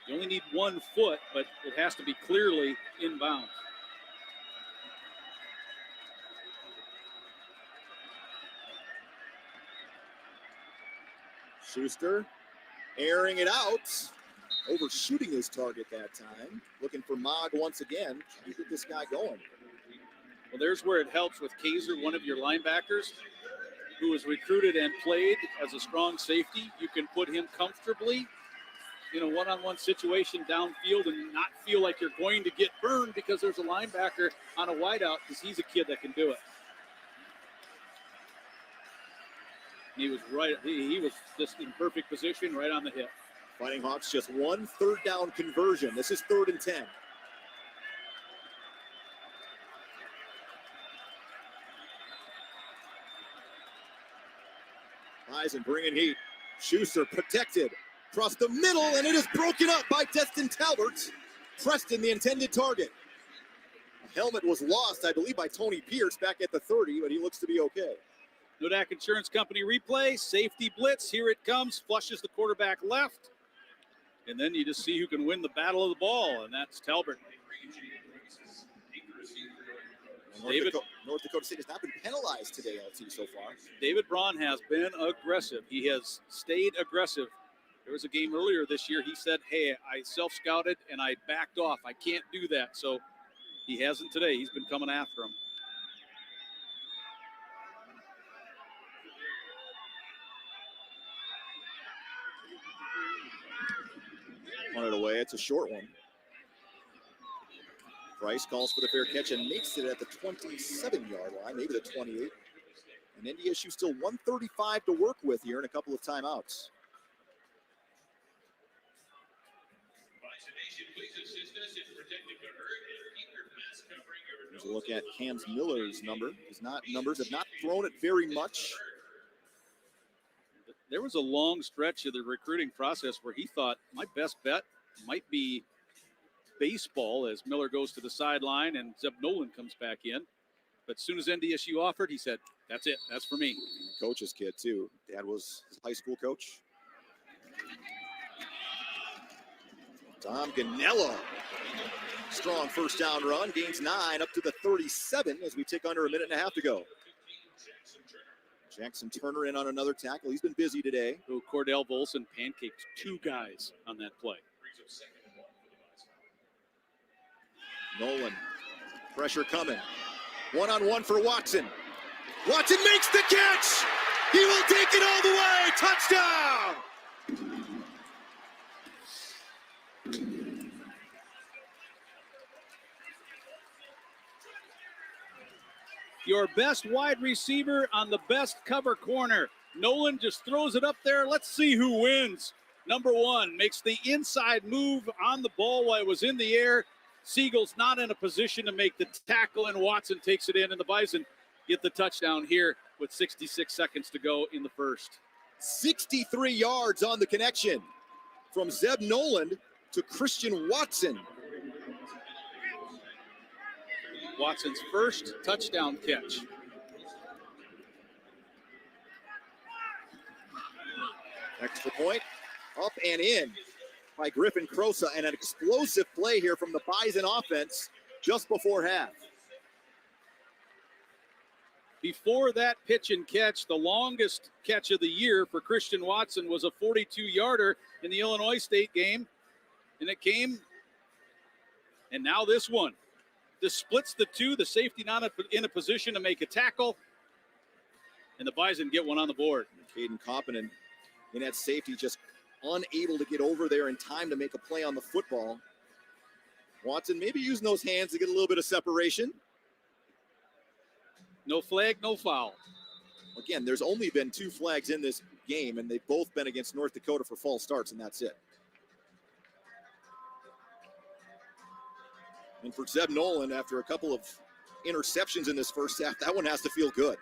You only need 1 foot, but it has to be clearly inbounds. Schuster airing it out, overshooting his target that time. Looking for Mogg once again. Trying to get this guy going. Well, there's where it helps with Kaiser, one of your linebackers, who was recruited and played as a strong safety. You can put him comfortably in a one-on-one situation downfield and not feel like you're going to get burned because there's a linebacker on a wideout, because he's a kid that can do it. He was right. He was just in perfect position, right on the hip. Fighting Hawks just 1 third down conversion. This is 3rd and 10. Bison bringing heat. Schuster protected across the middle, and it is broken up by Destin Talbert. Preston, the intended target. A helmet was lost, I believe, by Tony Pierce back at the 30, but he looks to be okay. Nodak Insurance Company replay, safety blitz, here it comes, flushes the quarterback left, and then you just see who can win the battle of the ball, and that's Talbert. North Dakota State has not been penalized today, LT, so far. David Braun has been aggressive. He has stayed aggressive. There was a game earlier this year. He said, hey, I self-scouted and I backed off. I can't do that. So he hasn't today. He's been coming after him. Punted away. It's a short one. Price calls for the fair catch and makes it at the 27-yard line, maybe the 28. And NDSU still 135 to work with here and a couple of timeouts. Here's a look at Cam Miller's numbers have not thrown it very much. There was a long stretch of the recruiting process where he thought my best bet might be baseball as Miller goes to the sideline and Zeb Nolan comes back in. But as soon as NDSU offered, he said, that's it. That's for me. Coach's kid, too. Dad was his high school coach. Tom Ganello. Strong first down run. Gains 9 up to the 37 as we tick under a minute and a half to go. Jackson Turner in on another tackle. He's been busy today. So Cordell Volson pancaked 2 guys on that play. Nolan. Pressure coming. One-on-one for Watson. Watson makes the catch. He will take it all the way. Touchdown. Your best wide receiver on the best cover corner. Nolan just throws it up there. Let's see who wins. Number 1 makes the inside move on the ball while it was in the air. Siegel's not in a position to make the tackle, and Watson takes it in, and the Bison get the touchdown here with 66 seconds to go in the first. 63 yards on the connection from Zeb Nolan to Christian Watson. Watson's first touchdown catch. Extra point, up and in by Griffin Crosa, and an explosive play here from the Bison offense just before half. Before that pitch and catch, the longest catch of the year for Christian Watson was a 42-yarder in the Illinois State game, and it came, and now this one. This splits the two, the safety not in a position to make a tackle, and the Bison get one on the board. Caden Coppinen in at safety, just unable to get over there in time to make a play on the football. Watson maybe using those hands to get a little bit of separation. No flag, no foul. Again, there's only been 2 flags in this game, and they've both been against North Dakota for false starts, and that's it. And for Zeb Nolan, after a couple of interceptions in this first half, that one has to feel good.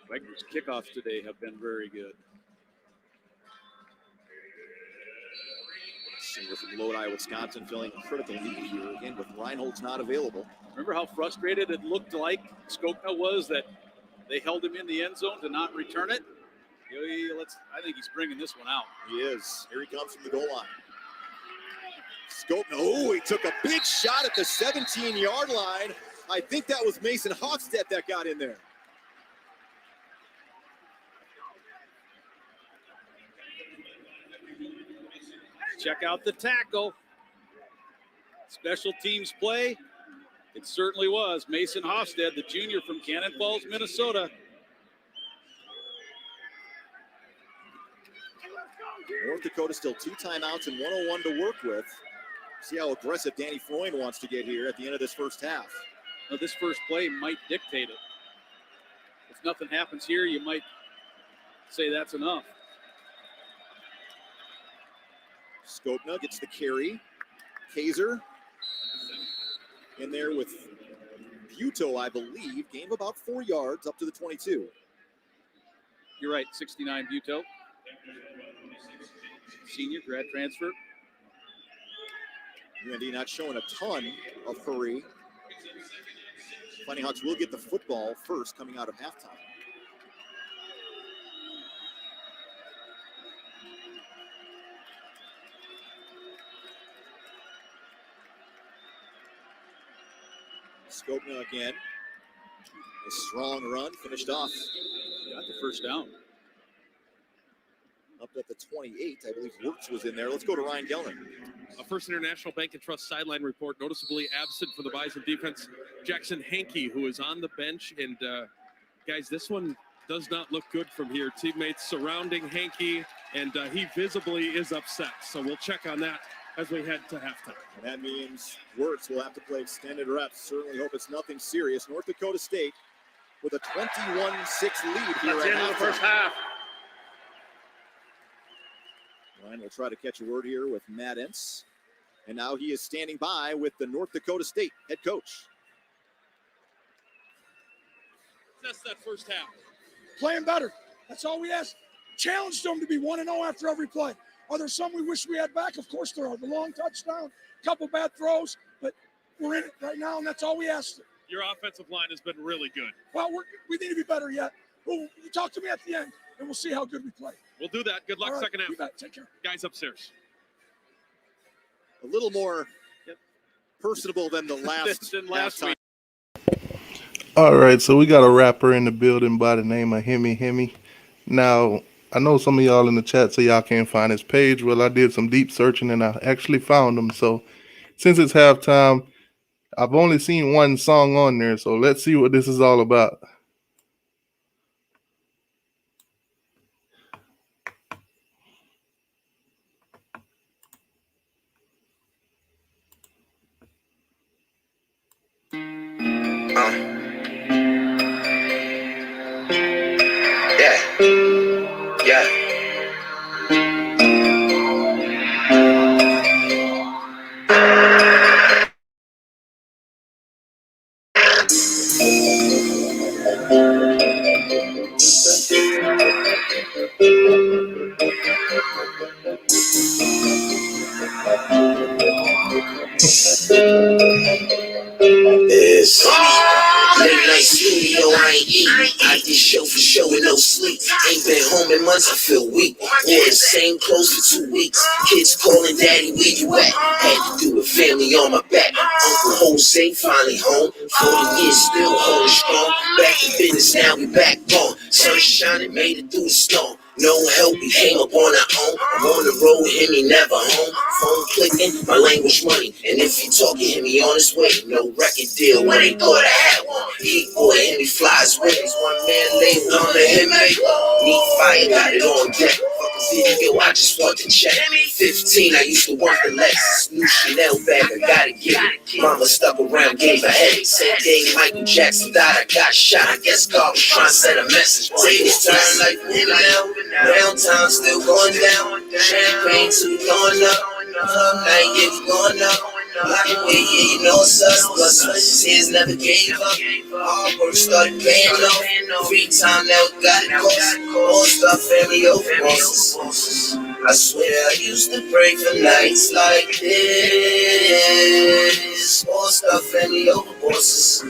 Wagner's kickoffs today have been very good. Singer from Lodi, Wisconsin, filling a critical need here again with Reinhold's not available. Remember how frustrated it looked like Skopna was that they held him in the end zone to not return it? I think he's bringing this one out. He is. Here he comes from the goal line. Skopna, oh, he took a big shot at the 17-yard line. I think that was Mason Hofstedt that got in there. Check out the tackle. Special teams play. It certainly was. Mason Hofstedt, the junior from Cannon Falls, Minnesota. North Dakota still 2 timeouts and 101 to work with. See how aggressive Danny Freund wants to get here at the end of this first half. Now, this first play might dictate it. If nothing happens here, you might say that's enough. Skopna gets the carry. Kaiser in there with Buto, I believe. Gained about 4 yards up to the 22. You're right, 69 Buto. Senior grad transfer. UND not showing a ton of hurry. Fighting Hawks will get the football first coming out of halftime. Skopna again. A strong run, finished off. Got the first down. Up at the 28. I believe Wirtz was in there. Let's go to Ryan Gellner. A First International Bank and Trust sideline report, noticeably absent for the Bison defense. Jackson Hankey, who is on the bench. And guys, this one does not look good from here. Teammates surrounding Hankey, and he visibly is upset. So we'll check on that as we head to halftime. And that means Wirtz will have to play extended reps. Certainly hope it's nothing serious. North Dakota State with a 21-6 lead here That's at the end of the first halftime. half. Ryan will try to catch a word here with Matt Entz. And now he is standing by with the North Dakota State head coach. That's that first half. Playing better. That's all we ask. Challenge them to be 1-0 after every play. Are there some we wish we had back? Of course there are. The long touchdown, couple bad throws, but we're in it right now, and that's all we ask. Your offensive line has been really good. Well, we need to be better yet. You talk to me at the end, and we'll see how good we play. We'll do that. Good luck All right, second half. you bet. Take care. Guys upstairs. A little more personable than the last, Than last halftime. All right, so we got a rapper in the building by the name of Hemi. Now, I know some of y'all in the chat say y'all can't find his page. Well, I did some deep searching and I actually found him. So since it's halftime, I've only seen one song on there. So let's see what this is all about. Yeah. It's late night studio, I ain't eating. I did show for show with no sleep. Ain't been home in months, I feel weak. Wore the same clothes for 2 weeks. Kids calling daddy, where you at? Had to do with family on my back. Uncle Jose finally home. 40 years still holding strong. Back in business, now we back on. Sun shining, made it through the storm. No help, we came up on our own. I'm on the road, hear me never home. Phone clicking, my language money. And if you talking, hear me on his way. No record deal when they thought I had one. Heat boy, hear me flies with his one man label on the hit me. Need fire, got it on deck. Fuck a video, I just want to check. 15, I used to want the Lexus. New Chanel bag, I gotta get it. Mama stuck around, gave a headache. Same day Michael Jackson died, I got shot. I guess God was trying to send a message. Tables turn like now. Downtown still going down. Champagne too going up. Club night, yeah, we going up. Blocking way, yeah, you know it's us. Plus, tears never gave up. Hard work started paying off. Free time now we got it cost. All stuff, family over bosses. I swear I used to pray for nights like this. All stuff, family over bosses.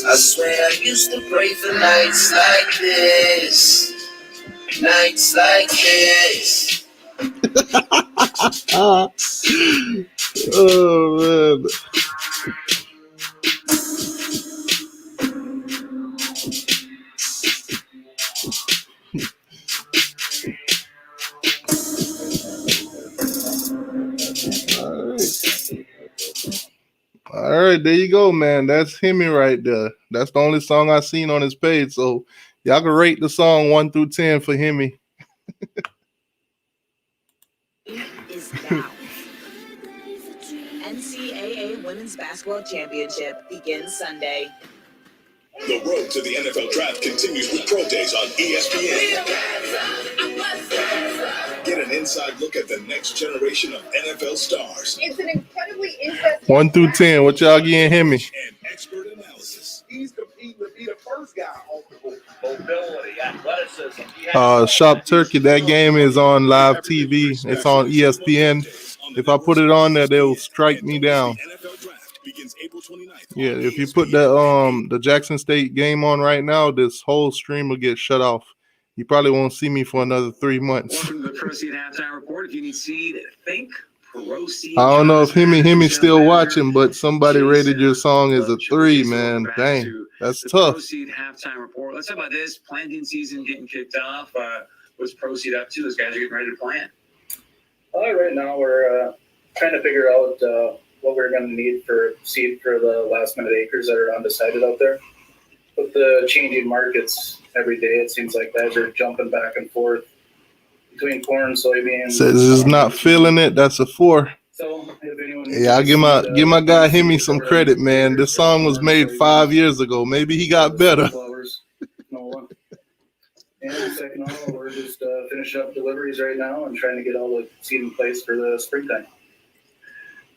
I swear I used to pray for nights like this. Nights like this. Oh, man. All right, there you go, man. That's Hemi right there. That's the only song I seen on his page. So y'all can rate the song 1 through 10 for Hemi. Is now. NCAA Women's Basketball Championship begins Sunday. The road to the NFL Draft continues with Pro Days on ESPN. Get an inside look at the next generation of NFL stars. It's an incredibly interesting 1 through 10. What y'all getting Hemi? And expert analysis. He's competing to be the first guy on the board. Mobility, athleticism. Shop Turkey, that game is on live TV. It's on ESPN. If I put it on there, they'll strike me down. Yeah, if you put the Jackson State game on right now, this whole stream will get shut off. You probably won't see me for another 3 months. Welcome to the Proceed Halftime Report. If you need seed, think Proceed. I don't know if Hemi's still watching, but somebody rated your song as a 3, man. Dang, that's tough. Proceed Halftime Report. Let's talk about this planting season getting kicked off. what's Proceed up to? Those guys are getting ready to plan. Right now we're trying to figure out what we're going to need for seed for the last minute acres that are undecided out there. With the changing markets every day, it seems like guys are jumping back and forth between corn, soybeans. Says is not feeling it. That's a 4. So if anyone Yeah, I give my guy Hemi some credit, man. This song was made 5 years ago. Maybe he got better. And second of all, we're just finishing up deliveries right now and trying to get all the seed in place for the springtime.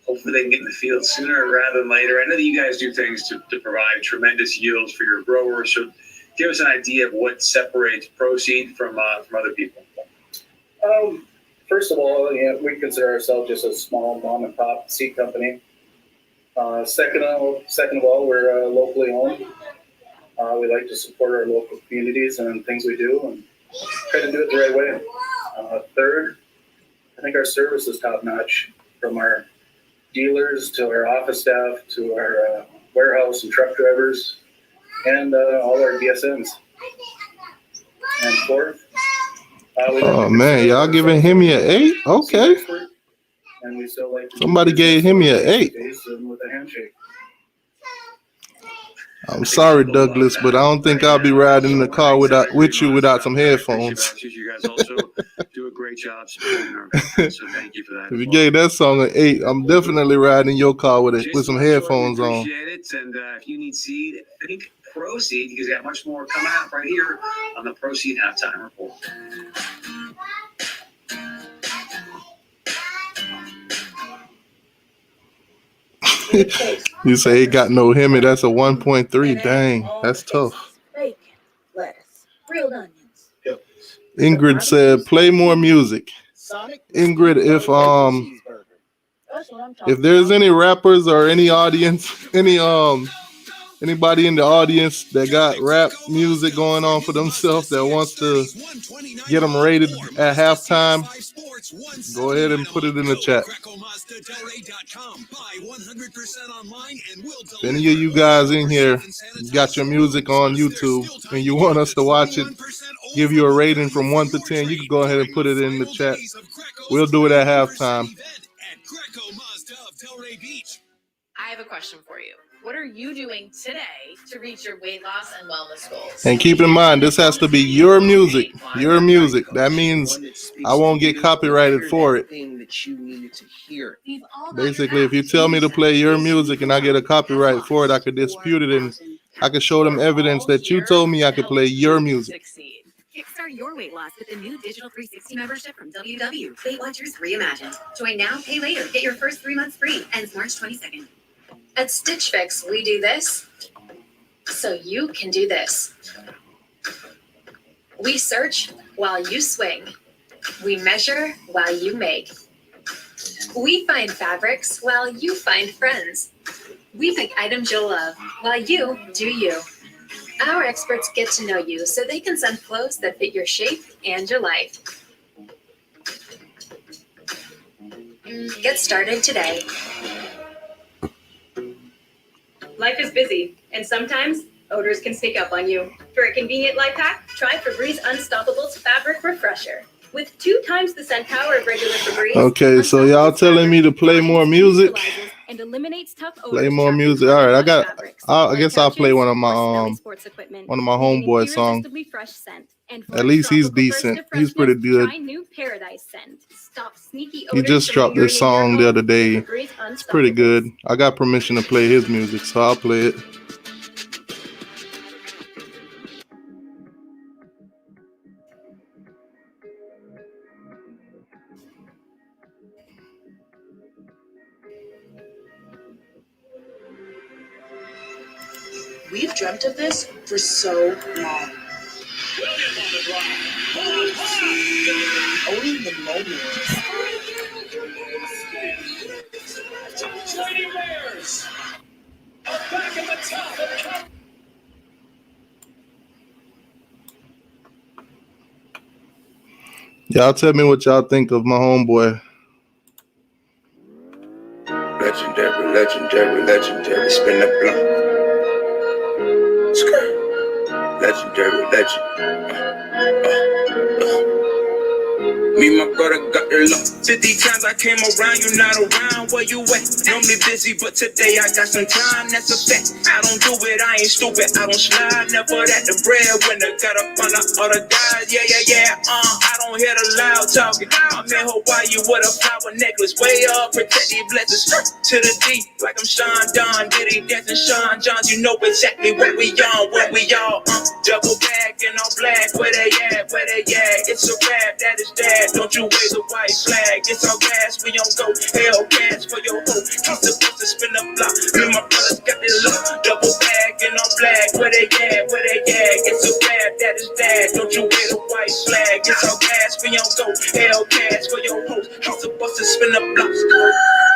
Hopefully they can get in the field sooner rather than later. I know that you guys do things to provide tremendous yields for your growers. So give us an idea of what separates Proceed from other people. First of all, we consider ourselves just a small mom and pop seed company. Second of all, we're locally owned. We like to support our local communities and things we do and try to do it the right way. Third, I think our service is top notch, from our dealers to our office staff to our warehouse and truck drivers and all our DSMs. And fourth, oh man, y'all giving Hemi an 8? Okay. And we still like Somebody gave Hemi an 8. with a handshake. I'm sorry, Douglas, but I don't think I'll be riding in the car with you without some headphones. You guys also do a great job supporting our business, so thank you for that. If you gave that song an 8, I'm definitely riding in your car with some headphones on. Appreciate it, and if you need seed, think Proceed, because you got much more coming out right here on the Proceed Halftime Report. You say he got no Hemi, that's a 1.3. Dang, that's tough. Bacon, lettuce, grilled onions. Ingrid said, play more music. Ingrid, if there's any rappers or any audience, anybody in the audience that got rap music going on for themselves that wants to get them rated at halftime, go ahead and put it in the chat. If any of you guys in here got your music on YouTube and you want us to watch it, give you a rating from 1 to 10, you can go ahead and put it in the chat. We'll do it at halftime. I have a question for you. What are you doing today to reach your weight loss and wellness goals? And keep in mind, this has to be your music. Your music. That means I won't get copyrighted for it. Basically, if you tell me to play your music and I get a copyright for it, I could dispute it and I could show them evidence that you told me I could play your music. Kickstart your weight loss with the new Digital 360 membership from WW. Weight Watchers Reimagined. Join now, pay later. Get your first 3 months free. Ends March 22nd. At Stitch Fix, we do this so you can do this. We search while you swing. We measure while you make. We find fabrics while you find friends. We pick items you'll love while you do you. Our experts get to know you so they can send clothes that fit your shape and your life. Get started today. Life is busy, and sometimes odors can sneak up on you. For a convenient life hack, try Febreze Unstoppable's Fabric Refresher. With 2 times the scent power of regular Febreze. Okay, so y'all telling me to play more music? And eliminates tough odors. Play more music. All right, I guess I'll play one of my homeboy songs. At least he's decent. He's pretty good. He just dropped this song the other day. It's pretty good. I got permission to play his music, so I'll play it. We've dreamt of this for so long. Owning the moment. Lady Bears are back at the top of the Y'all tell me what y'all think of my homeboy. Legendary, legendary, legendary, spin the blunt. Legendary legend. Me and my brother got the luck. 50 times I came around, you not around, where you at? Normally busy, but today I got some time, that's a fact. I don't do it, I ain't stupid, I don't slide, never that. The breadwinner got up on the other guys, yeah. I don't hear the loud talking. I'm in Hawaii with a flower necklace, way up, protect these blessings. To the D, like I'm Sean Don, Diddy dancing Sean Johns, you know exactly what we on, what we all double bag and all black, where they at, it's a rap, that is that. Don't you wave the white flag, it's all gas, we don't go hell gas for your hoe. He's supposed to spin the block, me and my brothers got this look. Double bag and all black, where they at, it's a rap, that is that. Don't you wave the white flag, it's all gas, we don't go hell gas for your hoe. He's supposed to spin the block.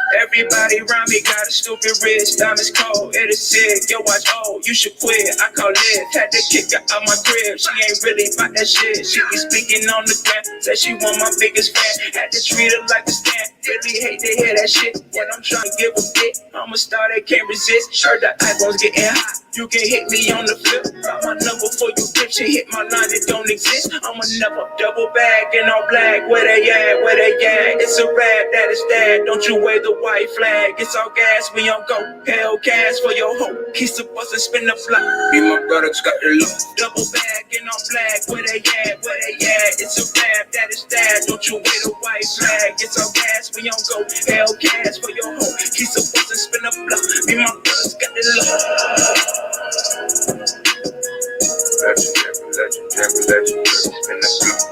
Everybody around me got a stupid wrist, diamonds cold, it is sick. Yo, watch, you should quit. I call it, had to kick her out my crib. She ain't really about that shit. She be speaking on the gram, said she want my biggest fan. Had to treat her like a stand. Really hate to hear that shit. When I'm trying to give a bit, I'm a star that can't resist. Heard the iPhone's getting hot. You can hit me on the flip. Got my number for you, bitch. You hit my line, it don't exist. I'm a never double bag and all black. Where they at? It's a rap, that is that. Don't you wave the white flag. It's all gas, we don't go hell gas for your hoe. He's supposed to spin the block. Me and my brothers got the look. Double bag and all black. Where they at? It's a rap, that is that. Don't you wave the white flag. It's all gas, we don't go hell gas for your hoe. He's supposed to spin the block. Me and my brothers got the look. Legend, spin the block.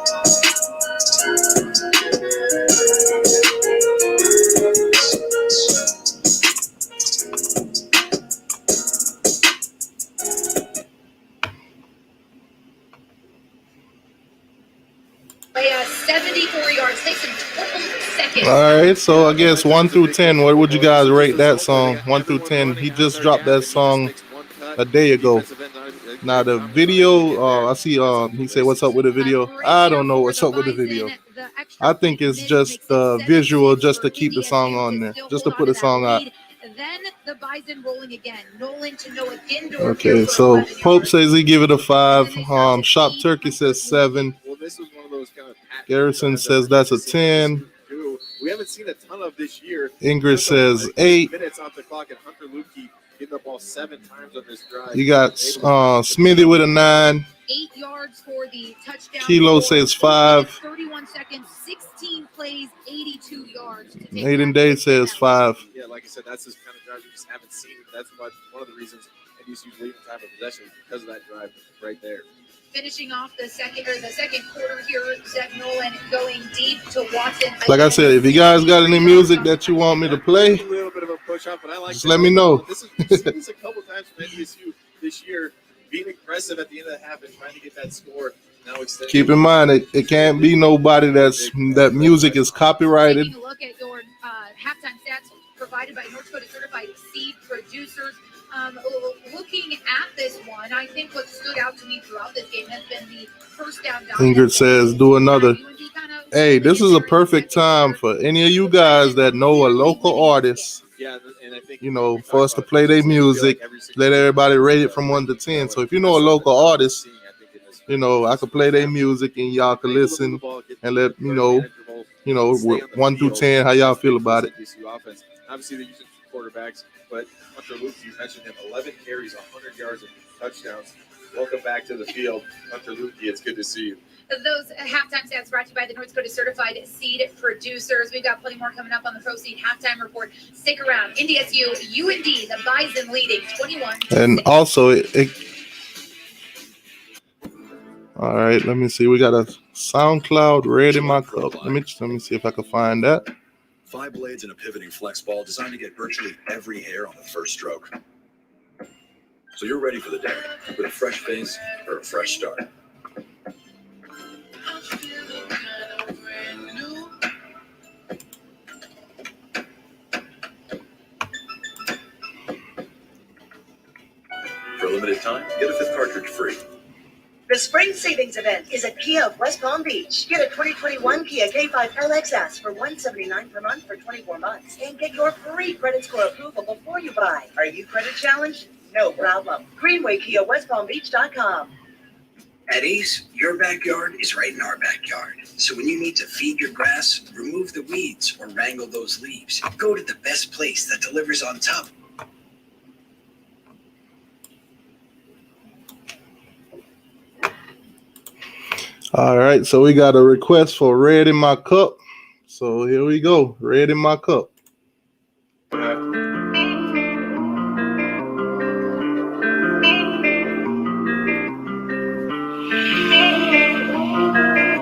By 74 yards, takes him 12 seconds. All right, so I guess 1 through 10, what would you guys rate that song? 1 through 10. He just dropped that song a day ago. Now the video, I see he said, what's up with the video? I don't know what's up with the video. I think it's just visual, just to keep the song on there, just to put the song out. Then the Bison rolling again. Nolan to Noah Gindor. Okay, so Pope says he give it a 5. Shop Turkey says 7. Garrison says that's a 10. We haven't seen a ton of this year. Ingrid says 8. Minutes off the clock, and Hunter Lukey getting the ball 7 times on this drive. You got Smithy with a 9. 8 yards for the touchdown. Kilo says 5. 31 seconds, 16 plays, 82 yards. Aiden Day says 5. Yeah, like I said, that's this kind of drive we just haven't seen. That's one of the reasons NDSU's leading time of possession is because of that drive right there. Finishing off the second quarter here, Zach Nolan going deep to Watson. Like I said, if you guys got any music that you want me to play, A little bit of a push off, but I like just let me know. We've seen this a couple times from NDSU this year, being aggressive at the end of the half and trying to get that score. Now extended. Keep in mind, it can't be nobody that music is copyrighted. Taking a look at your halftime stats provided by North Dakota Certified Seed Producers. Looking at this one, I think what stood out to me throughout this game has been the first down. Ingrid says, do another. Hey, this is a perfect time for any of you guys that know a local artist, Yeah, and I think for us to play their music, let everybody rate it from 1 to 10. So if you know a local artist, I could play their music and y'all can listen and let me know, 1 through 10, how y'all feel about it. Obviously, they're using 2 quarterbacks, but Hunter Luke, you mentioned him, 11 carries, 100 yards, and touchdowns. Welcome back to the field, Hunter Luke. It's good to see you. Those halftime stats brought to you by the North Dakota Certified Seed Producers. We've got plenty more coming up on the Pro Seed Halftime Report. Stick around. NDSU, UND, the Bison leading 21. And also, all right, let me see. We got a SoundCloud Red in my cup. Let me see if I can find that. 5 blades and a pivoting flex ball designed to get virtually every hair on the first stroke. So you're ready for the day with a fresh face or a fresh start. For a limited time, get a 5th cartridge free. The Spring Savings Event is at Kia of West Palm Beach. Get a 2021 Kia K5 LXS for $179 per month for 24 months. And get your free credit score approval before you buy. Are you credit challenged? No problem. Greenway Kia, WestPalmBeach.com. At Ace, your backyard is right in our backyard. So when you need to feed your grass, remove the weeds, or wrangle those leaves, go to the best place that delivers on top. All right, so we got a request for Red in My Cup. So here we go, Red in My Cup.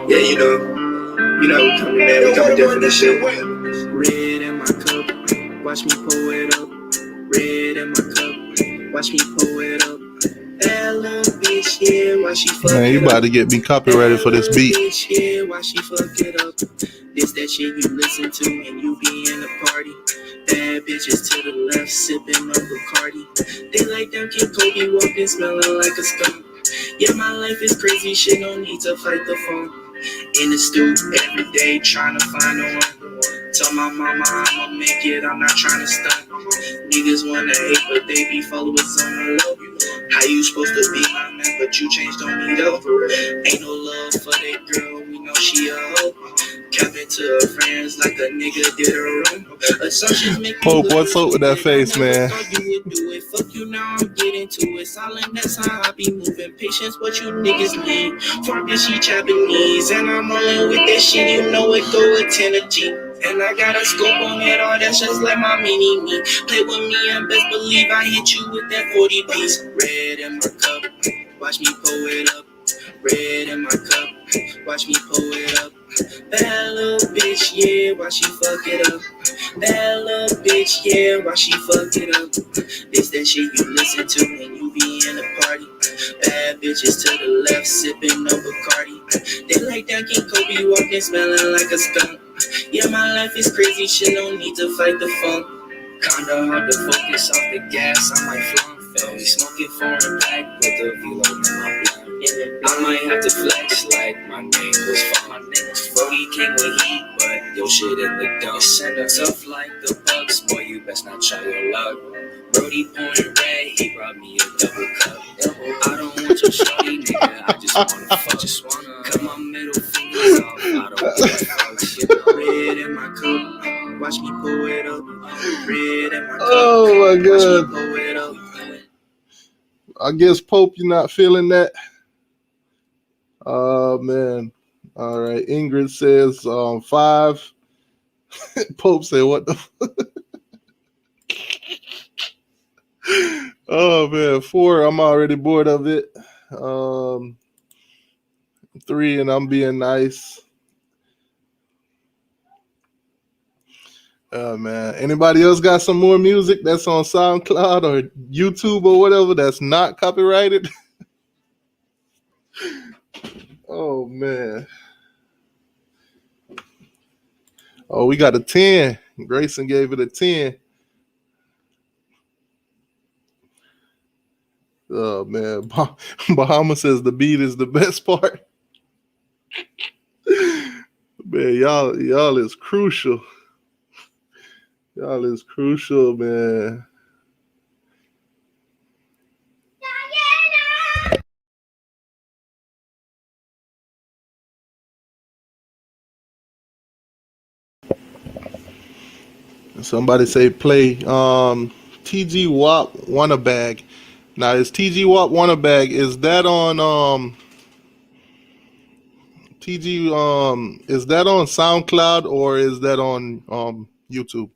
Yeah, you know, coming man, we coming different this shit. Red in my cup, watch me pour it up. Red in my cup, watch me pour it up. That little bitch, yeah, why she fuck Man, you it about up? to get me copyrighted for this beat. Bitch, yeah, why she fuck it up? This that shit you listen to and you be in the party. Bad bitches to the left, sipping on Bacardi. They like them King Kobe walking, smelling like a skunk. Yeah, my life is crazy, shit, no need to fight the phone. In the stoop every day, trying to find a one. Tell my mama I'ma make it, I'm not trying to stunt. Niggas wanna hate, but they be followers on the low. How you supposed to be my man, but you changed on me though? Ain't no love for that girl, we know she a hoe. Capping to her friends like a nigga did her wrong. Assumptions make me Pope, look what's up with that face, man? thought you would do it. Fuck you, now I'm getting to it. Silent, that's how I be moving. Patience, what you niggas need. Farm bitch, she Japanese, and I'm rolling with that shit. You know it go a 10 a G. And I got a scope on it, all that's just like my mini me. Play with me and best believe I hit you with that 40 piece. Red in my cup, watch me pull it up. Red in my cup, watch me pull it up. That little bitch, yeah, why she fuck it up? That little bitch, yeah, why she fuck it up? This that shit you listen to when you be in a party. Bad bitches to the left, sipping on Bacardi. They like that King Kobe walking, smelling like a skunk. Yeah, my life is crazy, shit, no need to fight the funk. Kinda hard to focus off the gas, I'm like flunk. Fell smoking foreign pack with a velo in my blood. I might have to flex like my name was fun. My name was Brody, came with heat, but your shit in the dump. Send it tough like the Bucks, boy, you best not try your luck. Brody pouring red, he brought me a double cup. I don't want your shorty, nigga, I just wanna fuck. Just wanna cut my middle fingers off, I don't wanna fuck. Red in my cup, watch me pull it up. Red in my cup, Oh my watch me God. pull it up. I guess Pope, you're not feeling that. Oh man. All right. Ingrid says 5. Pope said what the Oh man, 4. I'm already bored of it. 3, and I'm being nice. Oh man. Anybody else got some more music that's on SoundCloud or YouTube or whatever that's not copyrighted? Oh man. Oh, we got a 10. Grayson gave it a 10. Oh man. Bahama says the beat is the best part. Man, y'all is crucial. Y'all is crucial, man. Somebody say play TG Wop Wanna Bag. Now is TG Wop Wanna Bag, is that on is that on SoundCloud or is that on YouTube?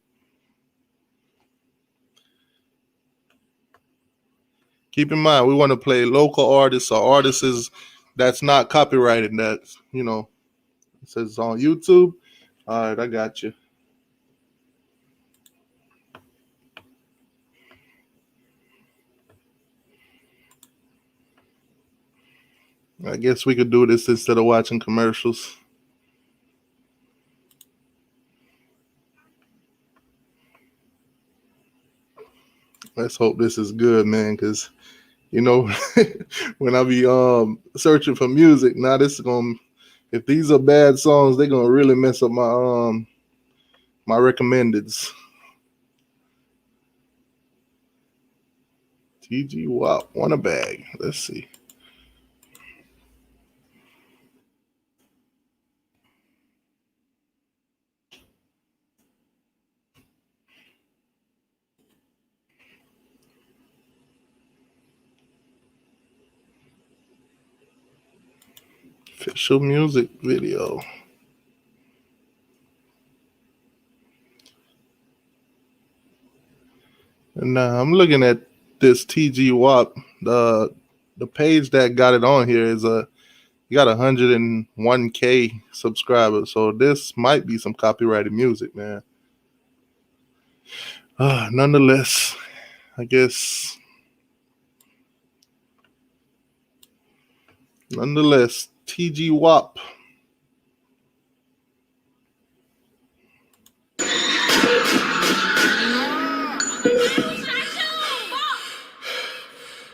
Keep in mind we want to play local artists or artists that's not copyrighted, that's it says it's on YouTube. All right, I got you. I guess we could do this instead of watching commercials. Let's hope this is good, man, because when I be searching for music, now this is gonna, if these are bad songs, they're gonna really mess up my my recommendeds. TG Wop Wanna Bag. Let's see. Official music video. And now I'm looking at this TG WAP. The page that got it on here is you got 101K subscribers. So this might be some copyrighted music, man. Nonetheless, I guess. Nonetheless, TG WAP.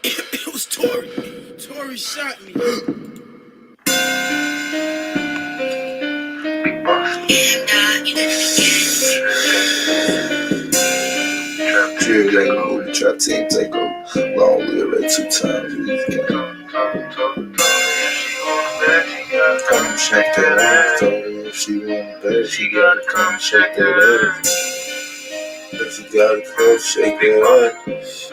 It was Tori. Tori shot me. Trap team take over. Trap team take over. Long live at 2 times. Come and shake that ass. Told her if she want that, she gotta come and shake that ass. If she gotta come shake that ass.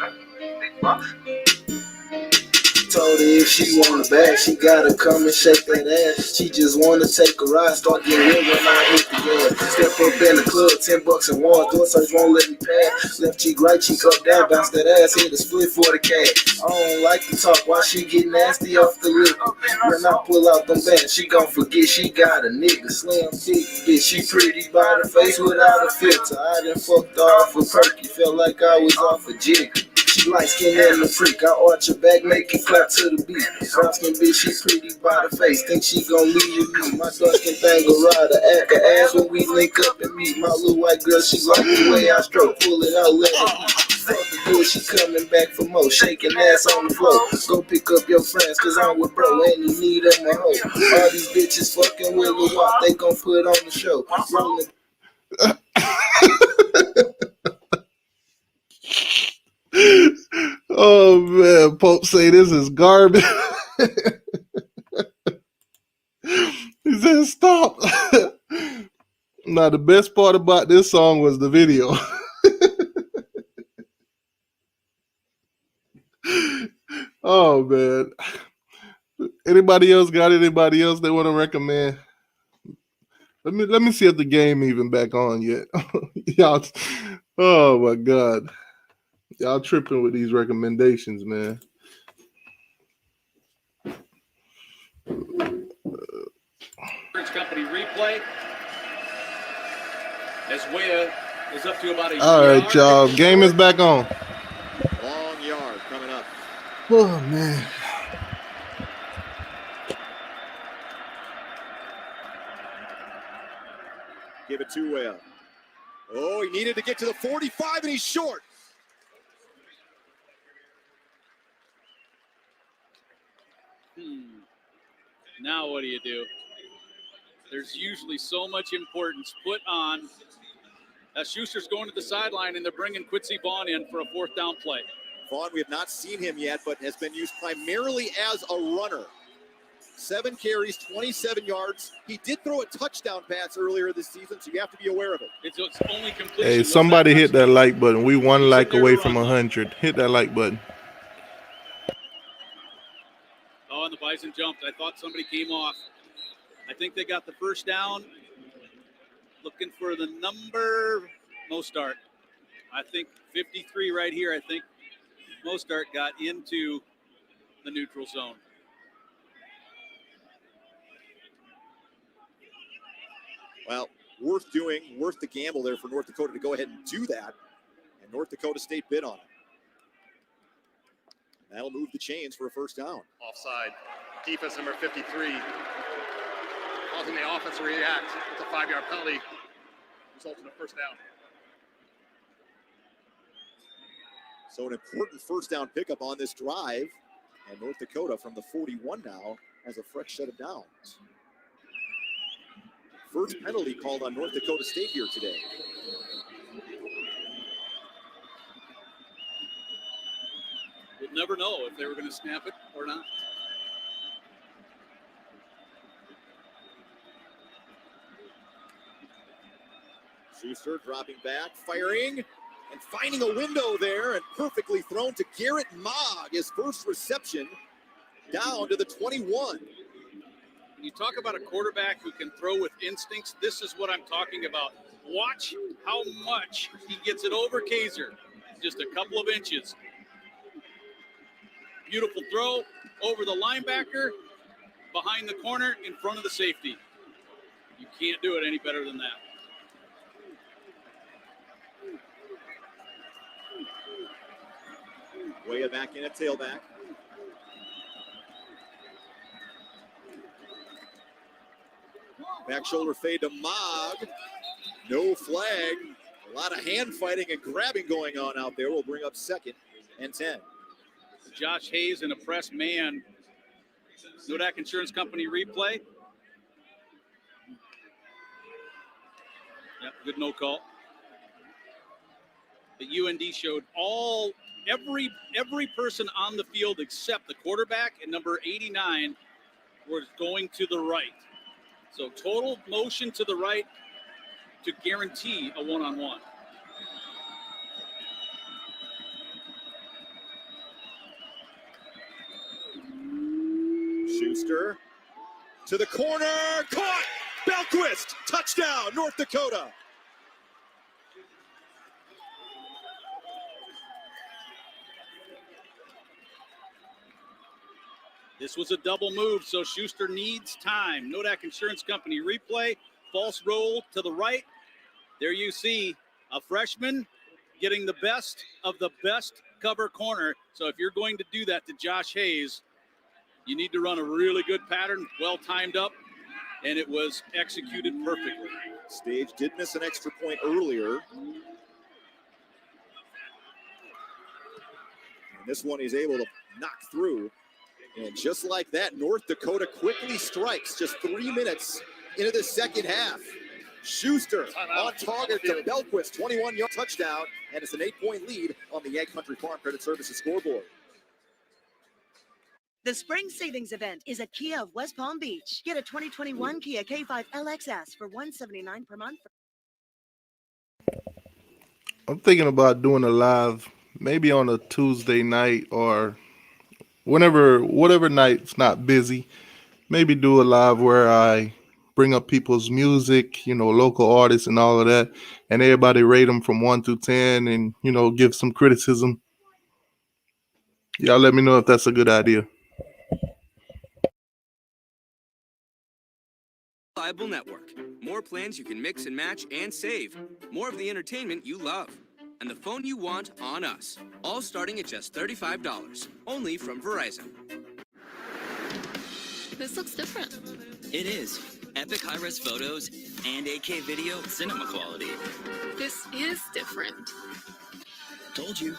Told her if she want it back, she gotta come and shake that ass. She just wanna take a ride, start getting lit when I hit the gas. Step up in the club, $10 and one. Door search won't let me pass. Left cheek, right cheek, up, down, bounce that ass, hit a split for the cash. I don't like to talk while she get nasty off the lip. When I pull out them bands, she gon' forget she got a nigga. Slim, thick, bitch, she pretty by the face without a filter. I done fucked off a perky, felt like I was off a jig. She light skin and a freak. I arch her back, make it clap to the beat. Brown skin bitch, she pretty by the face. Think she gon' leave me. My dark skin thing go ride her act her ass when we link up and meet. My little white girl, she like the way I stroke. Pull it out, let her eat. Fuck the good, she coming back for more. Shaking ass on the floor. Go pick up your friends, cause I'm with bro and you need them a hoe. All these bitches fucking with a wop, they gon' put on the show. Rolling. Oh man, Pope say this is garbage. He said stop. Now the best part about this song was the video. Oh man. Anybody else got anybody else they want to recommend? Let me see if the game even back on yet. Y'all, oh my god. Y'all tripping with these recommendations, man. Company replay. As Wea is up to about a All yard. right, y'all. Game is back on. Long yard coming up. Oh man. Give it to Wea. Oh, he needed to get to the 45 and he's short. Now what do you do? There's usually so much importance put on. Schuster's going to the sideline, and they're bringing Quincy Vaughn in for a 4th down play. Vaughn, we have not seen him yet, but has been used primarily as a runner. 7 carries, 27 yards. He did throw a touchdown pass earlier this season, so you have to be aware of it. It's only completion. Hey, somebody hit that like button. We 1 like away from 100. Hit that like button. Oh, and the Bison jumped. I thought somebody came off. I think they got the 1st down. Looking for the number. Mostart. I think 53 right here. I think Mostart got into the neutral zone. Well, worth doing, worth the gamble there for North Dakota to go ahead and do that. And North Dakota State bid on it. That'll move the chains for a 1st down. Offside. Defense number 53. Causing the offense to react. It's a 5-yard penalty. Resulting in a 1st down. So an important 1st down pickup on this drive. And North Dakota from the 41 now has a fresh set of downs. First penalty called on North Dakota State here today. We'll never know if they were going to snap it or not. Schuster dropping back, firing, and finding a window there, and perfectly thrown to Garrett Mogg, his first reception, down to the 21. When you talk about a quarterback who can throw with instincts, this is what I'm talking about. Watch how much he gets it over Kaiser. Just a couple of inches. Beautiful throw over the linebacker, behind the corner, in front of the safety. You can't do it any better than that. Way back in at tailback. Back shoulder fade to Mogg. No flag. A lot of hand fighting and grabbing going on out there. We'll bring up 2nd and 10. Josh Hayes in a press man. Nodak Insurance Company replay. Yep, good no call. The UND showed every person on the field except the quarterback and number 89 was going to the right. So total motion to the right to guarantee a one-on-one. Schuster to the corner, caught! Belquist, touchdown, North Dakota. This was a double move, so Schuster needs time. Nodak Insurance Company replay, false roll to the right. There you see a freshman getting the best of the best cover corner. So if you're going to do that to Josh Hayes, you need to run a really good pattern, well timed up, and it was executed perfectly. Stage did miss an extra point earlier. And this one he's able to knock through. And just like that, North Dakota quickly strikes just 3 minutes into the second half. Schuster on target to Belquist, 21-yard touchdown, and it's an 8-point lead on the Yank Country Farm Credit Services scoreboard. The Spring Savings Event is at Kia of West Palm Beach. Get a 2021 Kia K5 LXS for $179 per month. I'm thinking about doing a live maybe on a Tuesday night or whatever night's not busy. Maybe do a live where I bring up people's music, local artists and all of that, and everybody rate them from 1 to 10 and, give some criticism. Y'all let me know if that's a good idea. Reliable network. More plans you can mix and match and save. More of the entertainment you love. And the phone you want on us. All starting at just $35. Only from Verizon. This looks different. It is. Epic high-res photos and 8K video cinema quality. This is different. Told you.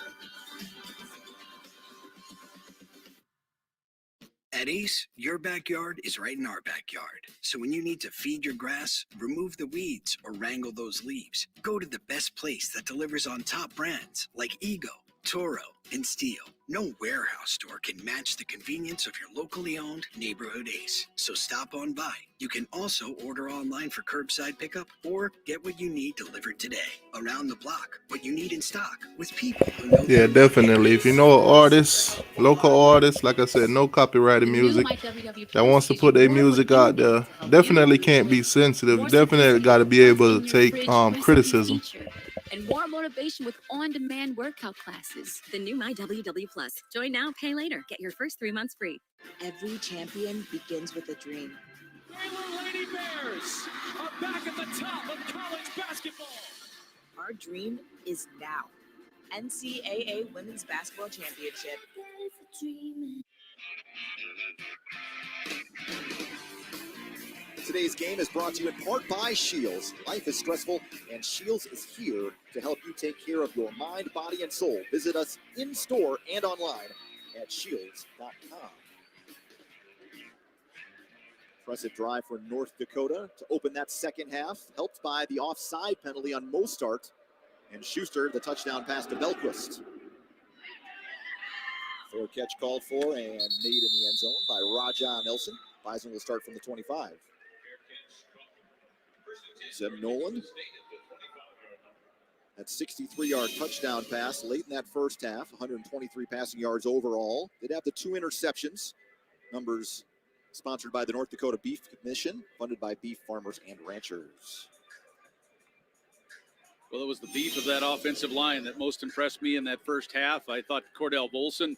At Ace, your backyard is right in our backyard. So when you need to feed your grass, remove the weeds, or wrangle those leaves, go to the best place that delivers on top brands like Ego, Toro, and Steel. No warehouse store can match the convenience of your locally owned neighborhood Ace. So stop on by. You can also order online for curbside pickup or get what you need delivered today. Around the block, what you need in stock with people who know. Yeah, definitely. If you know an artist, local artist, like I said, no copyrighted music, that wants to put their music out there, definitely can't be sensitive. Definitely got to be able to take criticism. And more motivation with on-demand workout classes. The new MyWW Plus. Join now, pay later. Get your first 3 months free. Every champion begins with a dream. Baylor Lady Bears are back at the top of college basketball. Our dream is now. NCAA Women's Basketball Championship. Today's game is brought to you in part by Shields. Life is stressful, and Shields is here to help you take care of your mind, body, and soul. Visit us in-store and online at shields.com. Impressive drive for North Dakota to open that second half, helped by the offside penalty on Mostart. And Schuster, the touchdown pass to Belquist. Third catch called for and made in the end zone by Raja Nelson. Bison will start from the 25. Zeb Nolan. That 63-yard touchdown pass late in that first half, 123 passing yards overall. They'd have the 2 interceptions. Numbers sponsored by the North Dakota Beef Commission, funded by beef farmers and ranchers. Well, it was the beef of that offensive line that most impressed me in that first half. I thought Cordell Bolson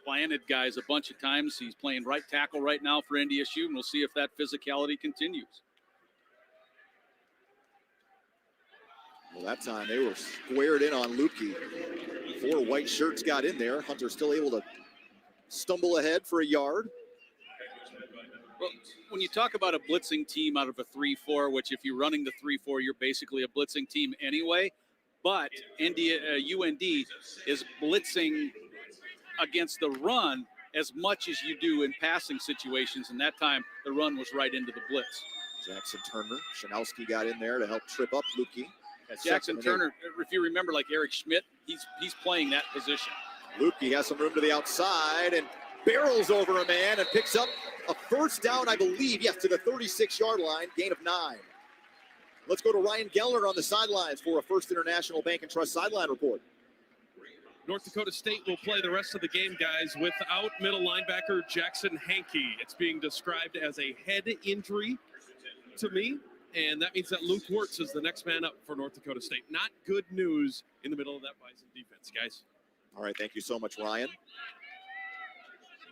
planted guys a bunch of times. He's playing right tackle right now for NDSU, and we'll see if that physicality continues. Well, that time they were squared in on Lukey. 4 white shirts got in there. Hunter still able to stumble ahead for a yard. Well, when you talk about a blitzing team out of a 3-4, which if you're running the 3-4, you're basically a blitzing team anyway. But UND is blitzing against the run as much as you do in passing situations. And that time, the run was right into the blitz. Jackson Turner, Shanowski got in there to help trip up Lukey. Jackson Turner, if you remember, like Eric Schmidt, he's playing that position. Lukey has some room to the outside and barrels over a man and picks up a first down, I believe, yes, to the 36-yard line, gain of 9. Let's go to Ryan Gellner on the sidelines for a First International Bank and Trust sideline report. North Dakota State will play the rest of the game, guys, without middle linebacker Jackson Hankey. It's being described as a head injury to me, and that means that Luke Wirtz is the next man up for North Dakota State. Not good news in the middle of that Bison defense, guys. All right, thank you so much, Ryan.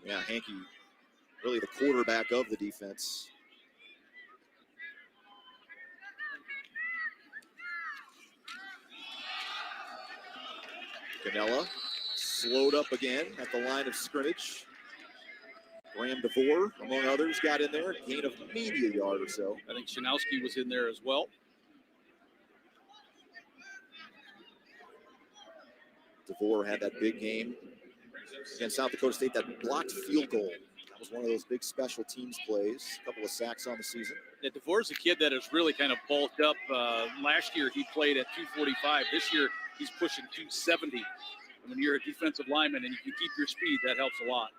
Yeah, Hankey, really the quarterback of the defense. Canella slowed up again at the line of scrimmage. Graham DeVore, among others, got in there. Gain of maybe a yard or so. I think Shanowski was in there as well. DeVore had that big game against South Dakota State, that blocked field goal. That was one of those big special teams plays. A couple of sacks on the season. Yeah, DeVore's a kid that has really kind of bulked up. Last year, he played at 245. This year, he's pushing 270. And when you're a defensive lineman and you can keep your speed, that helps a lot.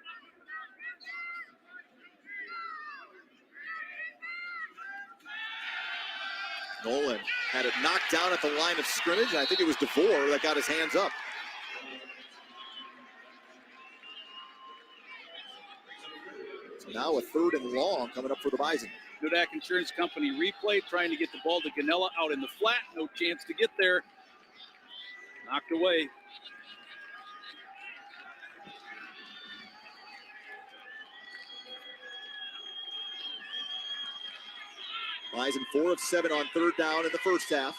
Nolan had it knocked down at the line of scrimmage, and I think it was DeVore that got his hands up. So now a 3rd and long coming up for the Bison. Nodak Insurance Company replay, trying to get the ball to Ganella out in the flat. No chance to get there. Knocked away. Bison 4 of 7 on 3rd down in the first half.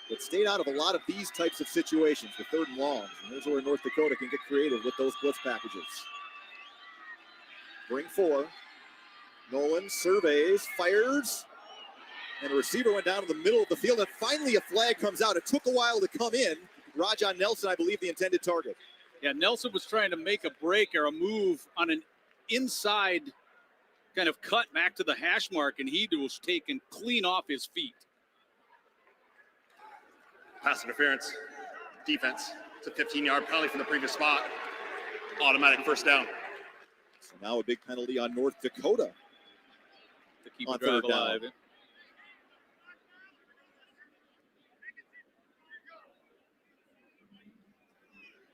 But stayed out of a lot of these types of situations, the 3rd and longs. And here's where North Dakota can get creative with those blitz packages. Bring 4. Nolan surveys, fires, and the receiver went down in the middle of the field. And finally a flag comes out. It took a while to come in. Rajon Nelson, I believe, the intended target. Yeah, Nelson was trying to make a break or a move on an inside kind of cut back to the hash mark, and he was taken clean off his feet. Pass interference, defense. It's a 15-yard penalty from the previous spot. Automatic first down. So now a big penalty on North Dakota to keep on the drive 3rd down. alive.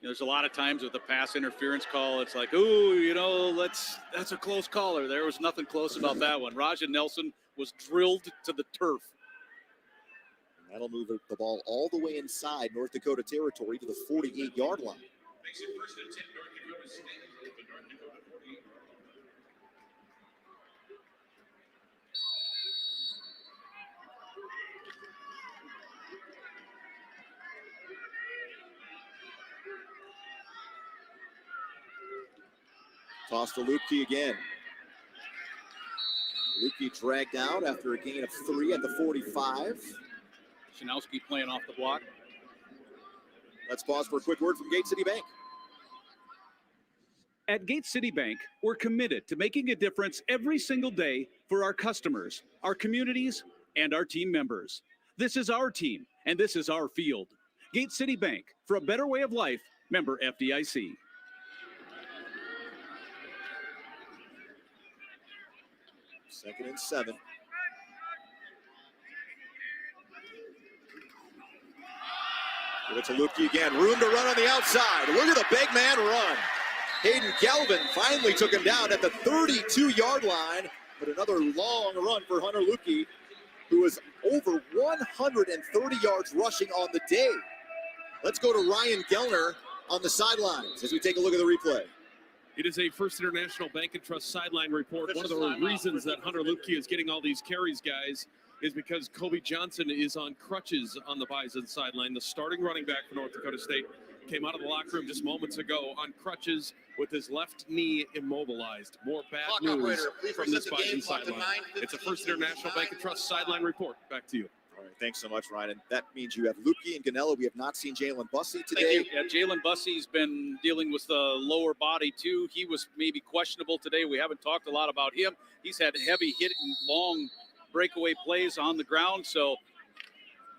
There's a lot of times with the pass interference call, it's like, ooh, you know, that's a close caller. There was nothing close about that one. Rajon Nelson was drilled to the turf. That'll move the ball all the way inside North Dakota territory to the 48-yard line. Toss to Lukey again. Lukey dragged out after a gain of 3 at the 45. Shanowski playing off the block. Let's pause for a quick word from Gate City Bank. At Gate City Bank, we're committed to making a difference every single day for our customers, our communities, and our team members. This is our team, and this is our field. Gate City Bank, for a better way of life, member FDIC. Second and 7. Give it to Lukey again. Room to run on the outside. Look at the big man run. Hayden Galvin finally took him down at the 32-yard line, but another long run for Hunter Lukey, who is over 130 yards rushing on the day. Let's go to Ryan Gellner on the sidelines as we take a look at the replay. It is a First International Bank and Trust sideline report. One of the reasons that Hunter Lukey is getting all these carries, guys, is because Kobe Johnson is on crutches on the Bison sideline. The starting running back for North Dakota State came out of the locker room just moments ago on crutches with his left knee immobilized. More bad news from this Bison sideline. It's a First International Bank and Trust sideline report. Back to you. All right, thanks so much, Ryan. And that means you have Lukey and Ganella. We have not seen Jalen Bussey today. Yeah, Jalen Bussey's been dealing with the lower body, too. He was maybe questionable today. We haven't talked a lot about him. He's had heavy hitting, long breakaway plays on the ground. So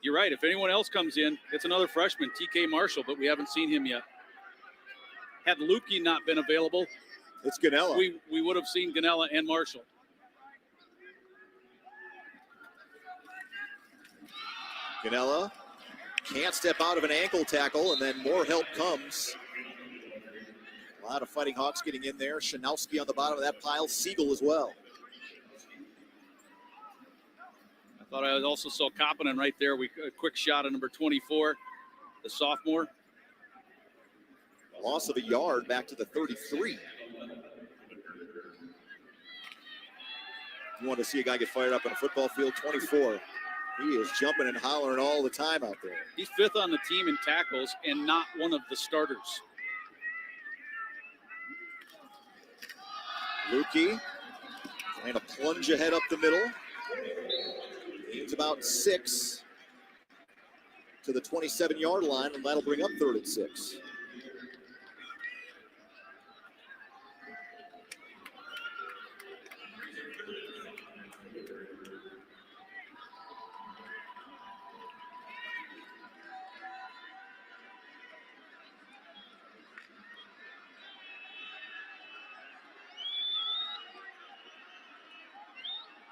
you're right. If anyone else comes in, it's another freshman, TK Marshall, but we haven't seen him yet. Had Lukey not been available, it's Ganella. We would have seen Ganella and Marshall. Ganella can't step out of an ankle tackle, and then more help comes. A lot of Fighting Hawks getting in there. Shanowski on the bottom of that pile. Siegel as well. I thought I also saw Koppinen right there. A quick shot at number 24, the sophomore. A loss of a yard back to the 33. You want to see a guy get fired up on a football field, 24. He is jumping and hollering all the time out there. He's fifth on the team in tackles and not one of the starters. Lukey trying to plunge ahead up the middle. It's about 6 to the 27-yard line, and that'll bring up 3rd and 6.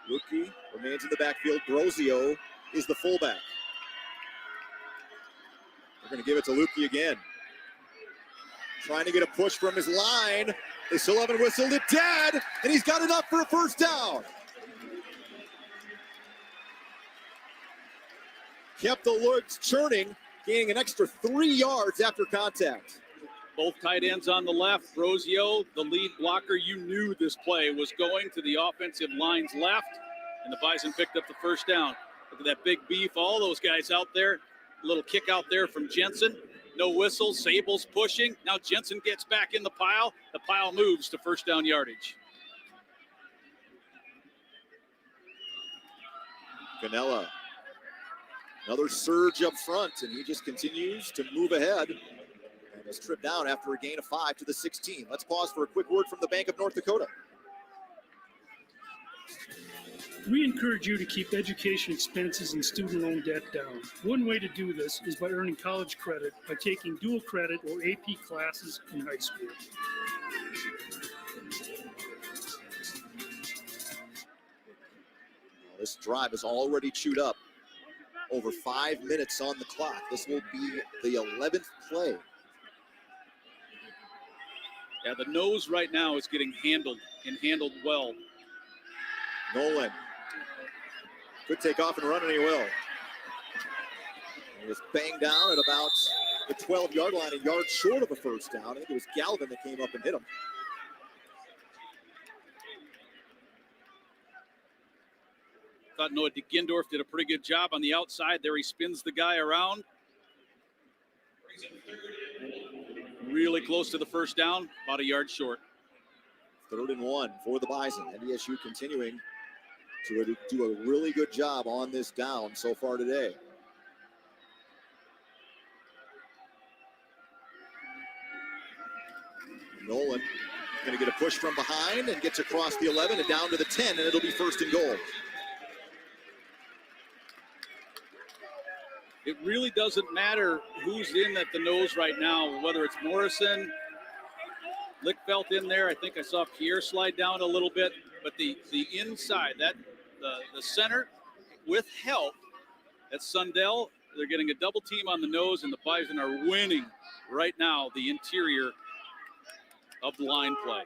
Lukey remains in the backfield. Brosio is the fullback. They're going to give it to Lukey again. Trying to get a push from his line. They still haven't whistled it dead, and he's got enough for a first down. Kept the legs churning, gaining an extra 3 yards after contact. Both tight ends on the left. Brosio, the lead blocker. You knew this play was going to the offensive line's left, and the Bison picked up the first down. Look at that big beef. All those guys out there. A little kick out there from Jensen. No whistle. Sable's pushing. Now Jensen gets back in the pile. The pile moves to first down yardage. Ganella. Another surge up front, and he just continues to move ahead. And is tripped down after a gain of 5 to the 16. Let's pause for a quick word from the Bank of North Dakota. We encourage you to keep education expenses and student loan debt down. One way to do this is by earning college credit by taking dual credit or AP classes in high school. This drive is already chewed up. Over 5 minutes on the clock. This will be the 11th play. Yeah, the nose right now is getting handled and handled well. Nolan could take off and run, and he will. He was banged down at about the 12-yard line, a yard short of a first down. I think it was Galvin that came up and hit him. Thought Noah DeGindorf did a pretty good job on the outside there. He spins the guy around. Really close to the first down, about a yard short. 3rd and 1 for the Bison. NDSU continuing to do a really good job on this down so far today. Nolan going to get a push from behind and gets across the 11 and down to the 10, and it'll be 1st and goal. It really doesn't matter who's in at the nose right now, whether it's Morrison, Lickfelt in there. I think I saw Pierre slide down a little bit, but the inside, the center with help, that's Sundell. They're getting a double team on the nose, and the Bison are winning right now the interior of line play.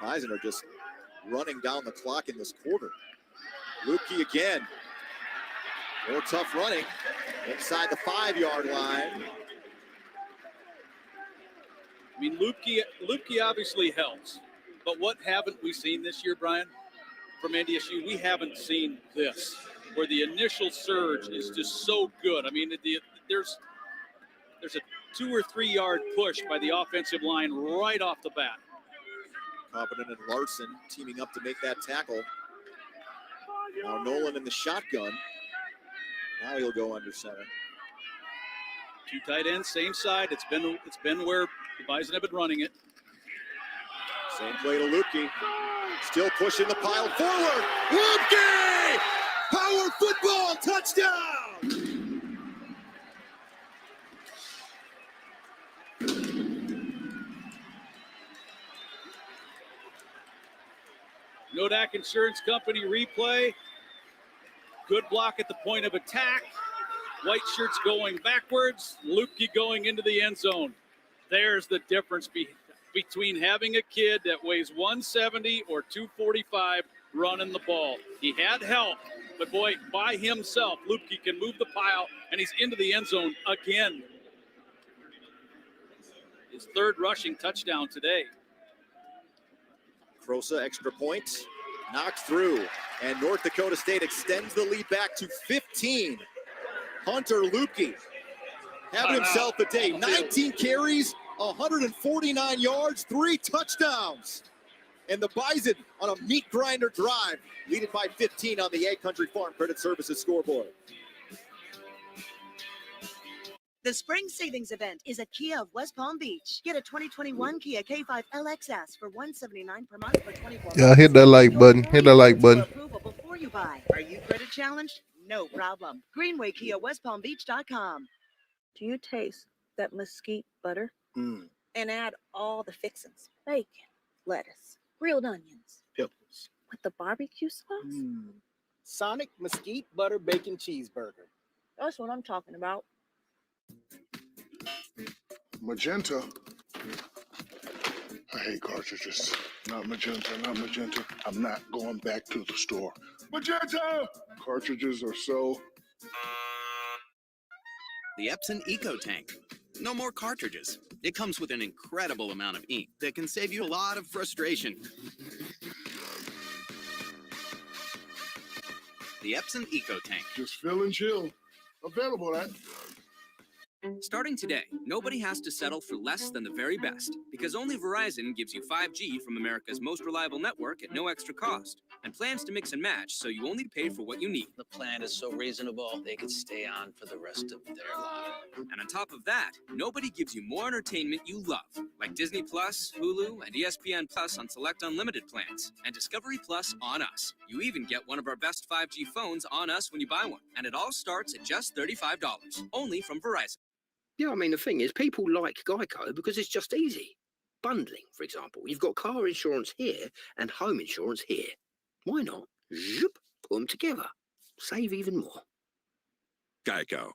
Bison are just running down the clock in this quarter. Lupke again. More tough running inside the 5-yard line. I mean, Lupke obviously helps, but what haven't we seen this year, Brian, from NDSU? We haven't seen this, where the initial surge is just so good. I mean, there's a 2 or 3 yard push by the offensive line right off the bat. Competent and Larson teaming up to make that tackle. Now Nolan in the shotgun. Now he'll go under center. 2 tight ends, same side. It's been where the Bison have been running it. Same play to Lupke. Still pushing the pile forward. Lupke! Power football touchdown! Nodak Insurance Company replay. Good block at the point of attack. White shirts going backwards. Lupke going into the end zone. There's the difference between having a kid that weighs 170 or 245 running the ball. He had help, but boy, by himself, Lupke can move the pile, and he's into the end zone again. His 3rd rushing touchdown today. Crosa, extra point, knocked through, and North Dakota State extends the lead back to 15. Hunter Lupke having himself a day. 19 carries, 149 yards, 3 touchdowns. And the Bison on a meat grinder drive, leading by 15 on the Ag Country Farm Credit Services scoreboard. The Spring Savings Event is at Kia of West Palm Beach. Get a 2021 Kia K5 LXS for $179 per month for 24 months. Yeah, hit that like button. Hit that like button. Approval before you buy. Are you credit challenged? No problem. Greenway Kia, WestPalmBeach.com. Do you taste that mesquite butter? Mm. And add all the fixings: bacon, lettuce, grilled onions, Pickles. with the barbecue sauce? Mm. Sonic mesquite butter bacon cheeseburger. That's what I'm talking about. Magenta. I hate cartridges. Not magenta, not magenta. I'm not going back to the store. Magenta! Cartridges are so... The Epson Eco Tank. No more cartridges. It comes with an incredible amount of ink that can save you a lot of frustration. The Epson Eco Tank. Just fill and chill. Available at... Starting today, nobody has to settle for less than the very best, because only Verizon gives you 5G from America's most reliable network at no extra cost, and plans to mix and match so you only pay for what you need. The plan is so reasonable, they could stay on for the rest of their lives. And on top of that, nobody gives you more entertainment you love, like Disney Plus, Hulu, and ESPN Plus on select unlimited plans, and Discovery Plus on us. You even get one of our best 5G phones on us when you buy one, and it all starts at just $35, only from Verizon. Yeah, I mean, the thing is, people like Geico because it's just easy. Bundling, for example. You've got car insurance here and home insurance here. Why not? Zoop, put them together. Save even more. Geico.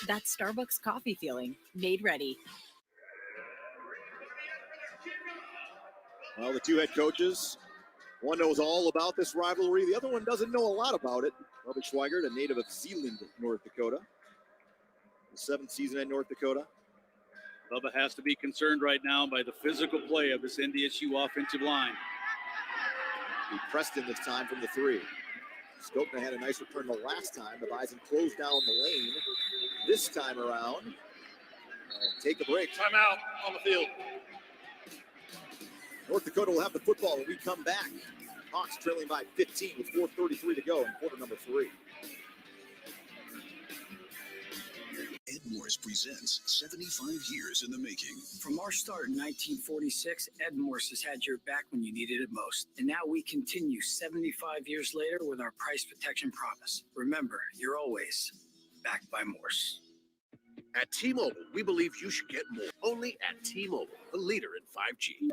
That's Starbucks coffee feeling, made ready. Well, the 2 head coaches, one knows all about this rivalry. The other one doesn't know a lot about it. Robert Schweigert, a native of Zeeland, North Dakota. The 7th season in North Dakota. Bubba has to be concerned right now by the physical play of this NDSU offensive line. Preston this time from the 3. Skokna had a nice return the last time. The Bison closed down the lane this time around. Take a break. Timeout on the field. North Dakota will have the football when we come back. Hawks trailing by 15 with 4:33 to go in quarter number 3. Ed Morse presents 75 years in the making. From our start in 1946, Ed Morse has had your back when you needed it most. And now we continue 75 years later with our price protection promise. Remember, you're always backed by Morse. At T-Mobile, we believe you should get more. Only at T-Mobile, the leader in 5G.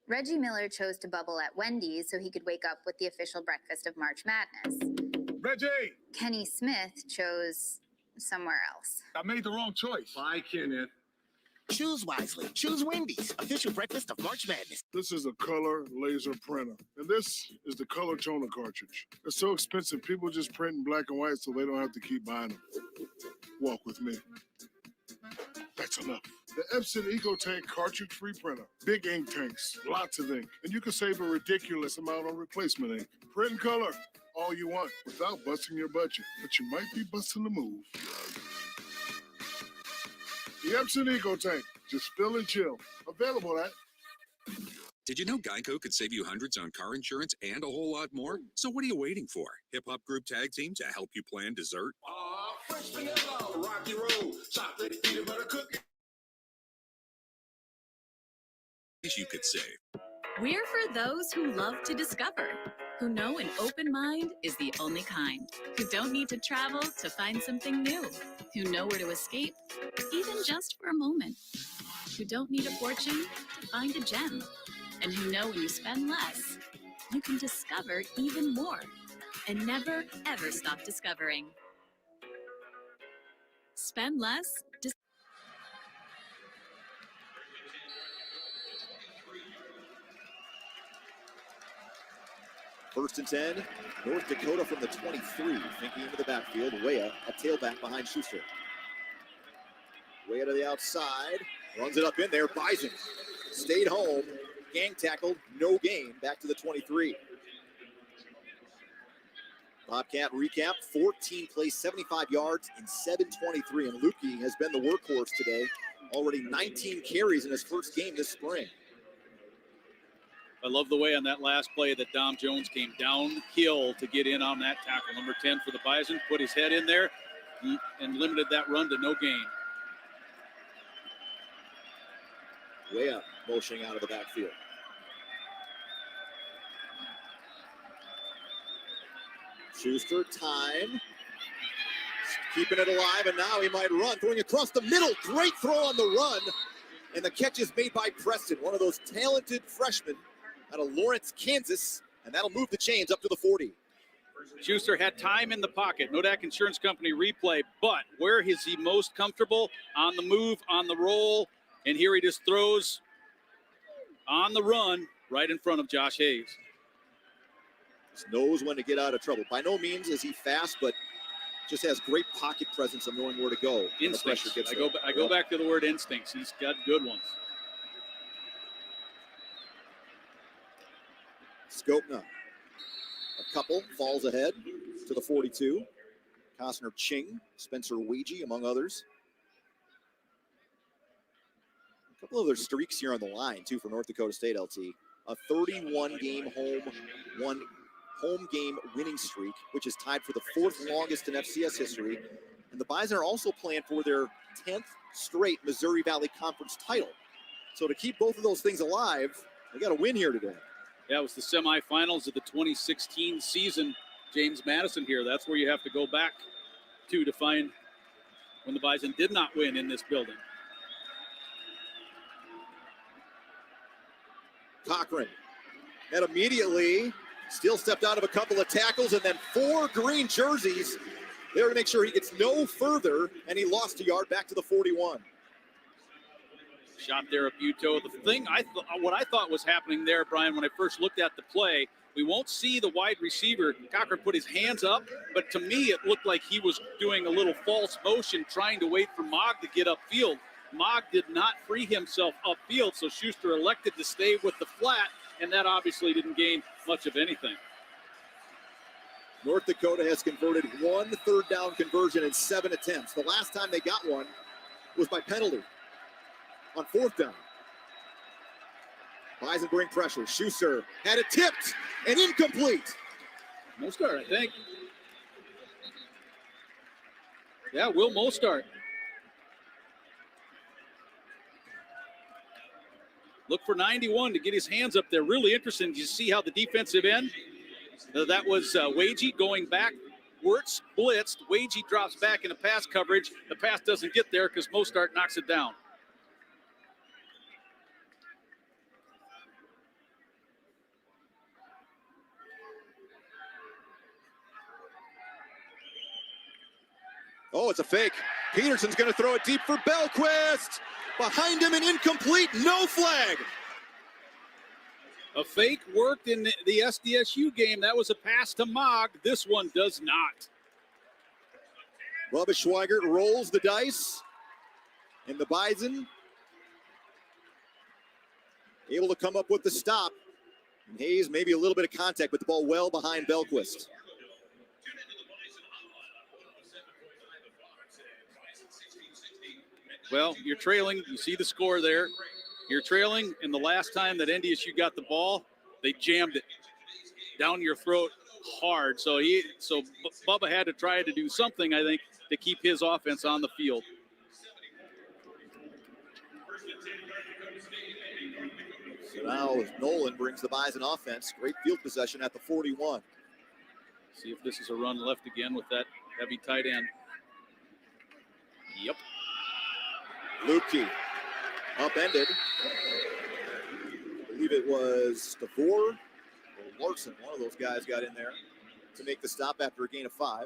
Reggie Miller chose to bubble at Wendy's so he could wake up with the official breakfast of March Madness. Reggie! Kenny Smith chose somewhere else. I made the wrong choice. Bye, Kenneth. Choose wisely. Choose Wendy's, official breakfast of March Madness. This is a color laser printer, and this is the color toner cartridge. It's so expensive, people just print in black and white so they don't have to keep buying them. Walk with me. That's enough. The Epson EcoTank cartridge-free printer. Big ink tanks, lots of ink, and you can save a ridiculous amount on replacement ink. Print in color, all you want, without busting your budget, but you might be busting the move. The Epson EcoTank, just fill and chill. Available at... Did you know Geico could save you hundreds on car insurance and a whole lot more? So what are you waiting for? Hip Hop Group Tag Team to help you plan dessert? Fresh vanilla, rocky road, chocolate peanut butter cookie. You could save. We're for those who love to discover, who know an open mind is the only kind, who don't need to travel to find something new, who know where to escape, even just for a moment, who don't need a fortune to find a gem, and who know when you spend less, you can discover even more, and never, ever stop discovering. Spend less, First and 10, North Dakota from the 23, thinking into the backfield. Weah, a tailback behind Schuster. Weah to the outside, runs it up in there. Bison stayed home, gang tackled, no gain, back to the 23. Bobcat recap, 14 plays, 75 yards in 7:23, and Lukey has been the workhorse today. Already 19 carries in his first game this spring. I love the way on that last play that Dom Jones came downhill to get in on that tackle. Number 10 for the Bison, put his head in there and limited that run to no gain. Weah motioning out of the backfield. Schuster, time. Keeping it alive, and now he might run. Throwing across the middle. Great throw on the run. And the catch is made by Preston, one of those talented freshmen out of Lawrence, Kansas. And that'll move the chains up to the 40. Schuster had time in the pocket. Nodak Insurance Company replay, but where is he most comfortable? On the move, on the roll. And here he just throws on the run right in front of Josh Hayes. Just knows when to get out of trouble. By no means is he fast, but just has great pocket presence of knowing where to go. Instincts. I go back to the word instincts. He's got good ones. Skopna, a couple, falls ahead to the 42. Costner Ching, Spencer Weegee, among others. A couple of other streaks here on the line, too, for North Dakota State, LT. A 31-game home game winning streak, which is tied for the 4th longest in FCS history. And the Bison are also playing for their 10th straight Missouri Valley Conference title. So to keep both of those things alive, they got to win here today. Yeah, it was the semifinals of the 2016 season. James Madison here. That's where you have to go back to find when the Bison did not win in this building. Cochran. And immediately still stepped out of a couple of tackles, and then 4 green jerseys there to make sure he gets no further, and he lost a yard back to the 41. Shot there at Buto. The thing what I thought was happening there, Brian, when I first looked at the play, we won't see the wide receiver. Cochran put his hands up, but to me it looked like he was doing a little false motion, trying to wait for Mogg to get upfield. Mogg did not free himself upfield, so Schuster elected to stay with the flat, and that obviously didn't gain much of anything. North Dakota has converted 1 third-down conversion in 7 attempts. The last time they got one was by penalty on 4th down. Bison bring pressure. Schuster had it tipped and incomplete. Mostart, I think. Yeah, Will Mostart. Look for 91 to get his hands up there. Really interesting. You see how the defensive end, that was Weegee going back. Wirtz blitzed. Weegee drops back into pass coverage. The pass doesn't get there because Mostart knocks it down. Oh, it's a fake. Peterson's going to throw it deep for Belquist. Behind him and incomplete. No flag. A fake worked in the SDSU game. That was a pass to Mogg. This one does not. Bubba Schweigert rolls the dice. And the Bison able to come up with the stop. And Hayes maybe a little bit of contact, but the ball well behind Belquist. Well, you're trailing. You see the score there. You're trailing, and the last time that NDSU got the ball, they jammed it down your throat hard. So Bubba had to try to do something, I think, to keep his offense on the field. So now Nolan brings the Bison offense. Great field possession at the 41. See if this is a run left again with that heavy tight end. Yep. Lupke upended. I believe it was DeVore or Larson. One of those guys got in there to make the stop after a gain of 5.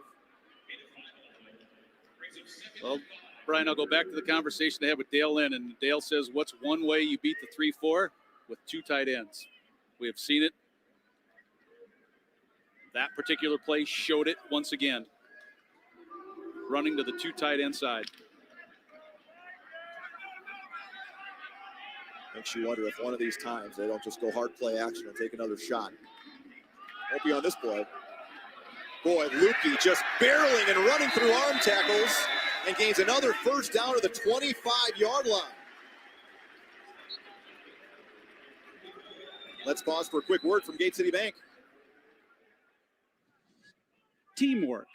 Well, Brian, I'll go back to the conversation I had with Dale Lynn, and Dale says, what's one way you beat the 3-4? With 2 tight ends. We have seen it. That particular play showed it once again. Running to the 2 tight end side. Makes you wonder if one of these times they don't just go hard play action and take another shot. Won't be on this play. Boy, Lupke just barreling and running through arm tackles and gains another first down to the 25-yard line. Let's pause for a quick word from Gate City Bank. Teamwork,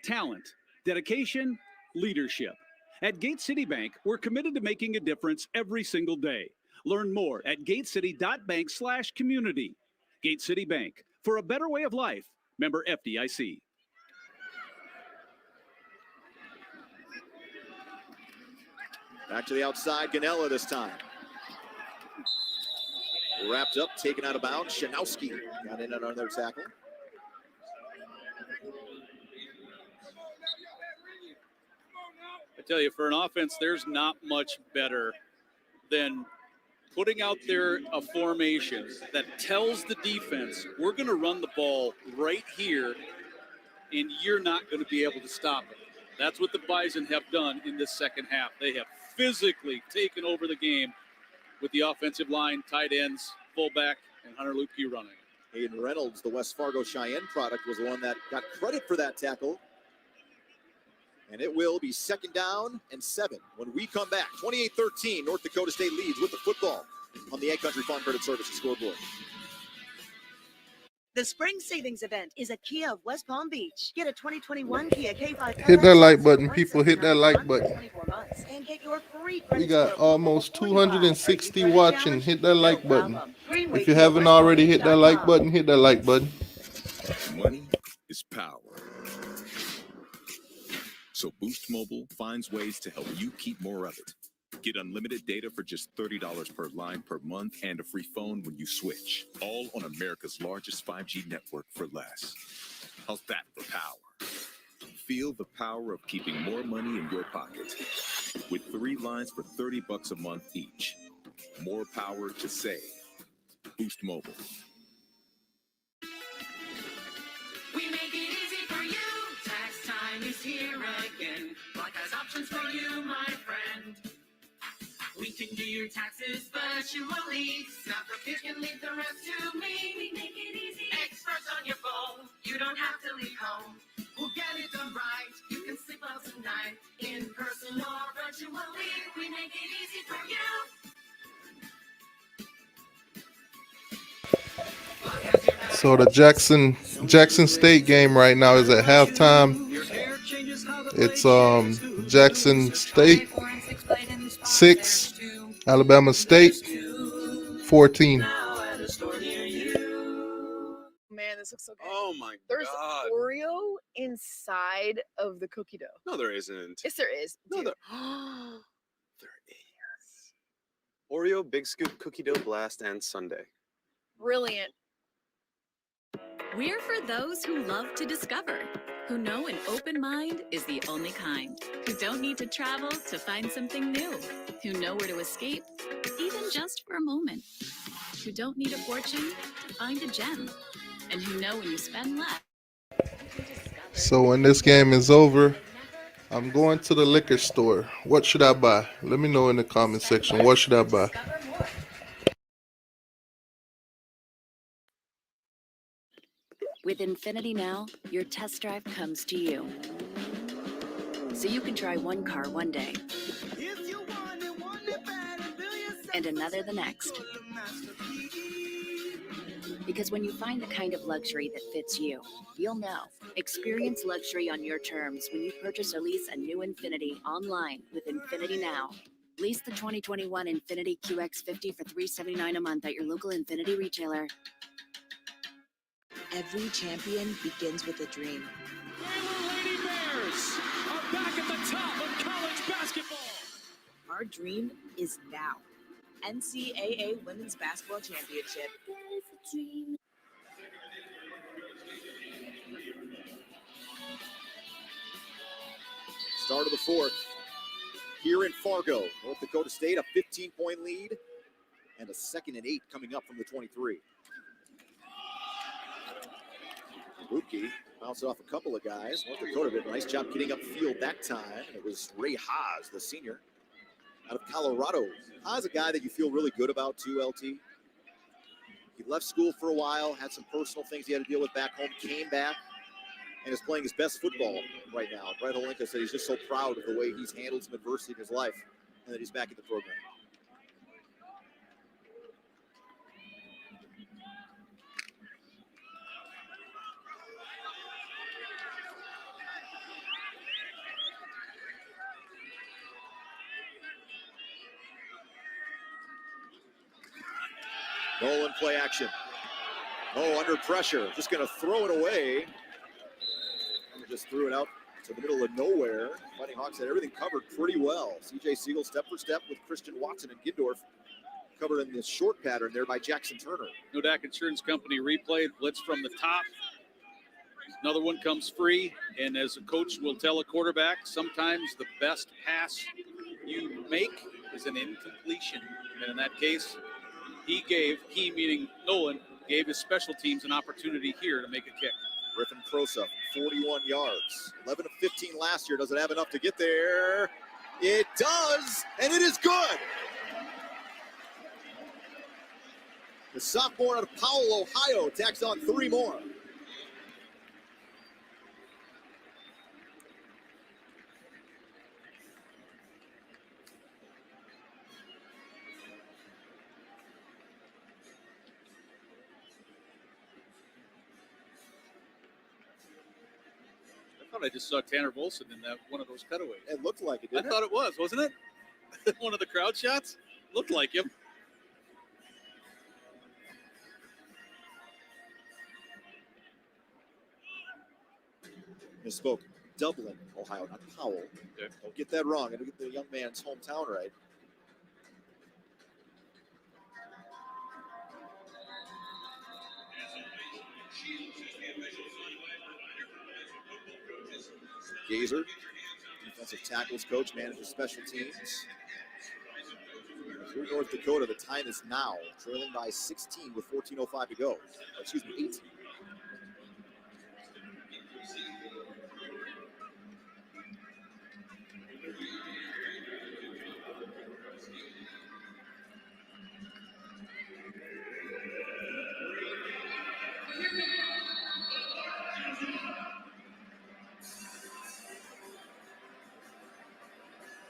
talent, dedication, leadership. At Gate City Bank, we're committed to making a difference every single day. Learn more at gatecity.bank/community. Gate City Bank, for a better way of life. Member FDIC. Back to the outside, Ganella this time. Wrapped up, taken out of bounds. Shanowski got in on another tackle. I tell you, for an offense, there's not much better than putting out there a formation that tells the defense, we're going to run the ball right here, and you're not going to be able to stop it. That's what the Bison have done in this second half. They have physically taken over the game with the offensive line, tight ends, fullback, and Hunter Lupke running. Hayden Reynolds, the West Fargo Cheyenne product, was the one that got credit for that tackle. And it will be 2nd down and 7 when we come back. 28-13, North Dakota State leads with the football on the Ag Country Farm Credit Services scoreboard. The spring savings event is at Kia of West Palm Beach. Get a 2021 Kia K5. Hit that like button, people. Hit that like button. And get your free We got almost 260 watching. Hit that like button. If you haven't already hit that like button, hit that like button. Money is power. So Boost Mobile finds ways to help you keep more of it. Get unlimited data for just $30 per line per month and a free phone when you switch. All on America's largest 5G network for less. How's that for power? Feel the power of keeping more money in your pocket. With 3 lines for $30 a month each. More power to save. Boost Mobile. We make it easy for you. Tax time is here again. Black has options for you, my friend. We can do your taxes virtually. Snap or pick and leave the rest to me. We make it easy. Experts on your phone. You don't have to leave home. We'll get it done right. You can sleep well tonight. In person or virtually. We make it easy for you. So the Jackson State game right now is at halftime. It's Jackson State 6, Alabama State 14. Man, this looks so good. Oh my There's God. Oreo inside of the cookie dough. No, there isn't. Yes, there is. No, Dude. there is. Oreo, Big Scoop, Cookie Dough Blast, and Sundae. Brilliant. We're for those who love to discover, who know an open mind is the only kind, who don't need to travel to find something new, who know where to escape, even just for a moment, who don't need a fortune to find a gem, and who know when you spend less. So when this game is over, I'm going to the liquor store. What should I buy? Let me know in the comment section. What should I buy? With Infinity Now, your test drive comes to you. So you can try one car one day and another the next. Because when you find the kind of luxury that fits you, you'll know. Experience luxury on your terms when you purchase or lease a new Infinity online with Infinity Now. Lease the 2021 Infinity QX50 for $379 a month at your local Infinity retailer. Every champion begins with a dream. Lady Bears are back at the top of college basketball. Our dream is now. NCAA Women's Basketball Championship. Start of the fourth. Here in Fargo, North Dakota State, a 15-point lead, and a 2nd and 8 coming up from the 23. Lukey bounced off a couple of guys. North Dakota did a nice job getting upfield that time. It was Ray Haas, the senior, out of Colorado. Haas, a guy that you feel really good about too, LT. He left school for a while, had some personal things he had to deal with back home, came back, and is playing his best football right now. Brett Holinka said he's just so proud of the way he's handled some adversity in his life and that he's back in the program. Nolan play action. Oh, under pressure. Just going to throw it away. And just threw it out to the middle of nowhere. Fighting Hawks had everything covered pretty well. CJ Siegel step for step with Christian Watson and Gindorf covered in the short pattern there by Jackson Turner. Nodak Insurance Company replayed, blitz from the top. Another one comes free, and as a coach will tell a quarterback, sometimes the best pass you make is an incompletion. And in that case, he meaning Nolan, gave his special teams an opportunity here to make a kick. Griffin Prosa, 41 yards. 11 of 15 last year. Does it have enough to get there? It does, and it is good. The sophomore out of Powell, Ohio, tacks on 3 more. I just saw Tanner Volson in that one of those cutaways. It looked like it, didn't I thought it was, wasn't it? One of the crowd shots? Looked like him. Misspoke. Dublin, Ohio, not Powell. Okay. Don't get that wrong. I don't get the young man's hometown right. Gazer, defensive tackles coach, manages special teams. Through North Dakota, the time is now, trailing by 16 with 14:05 to go. Excuse me, 18.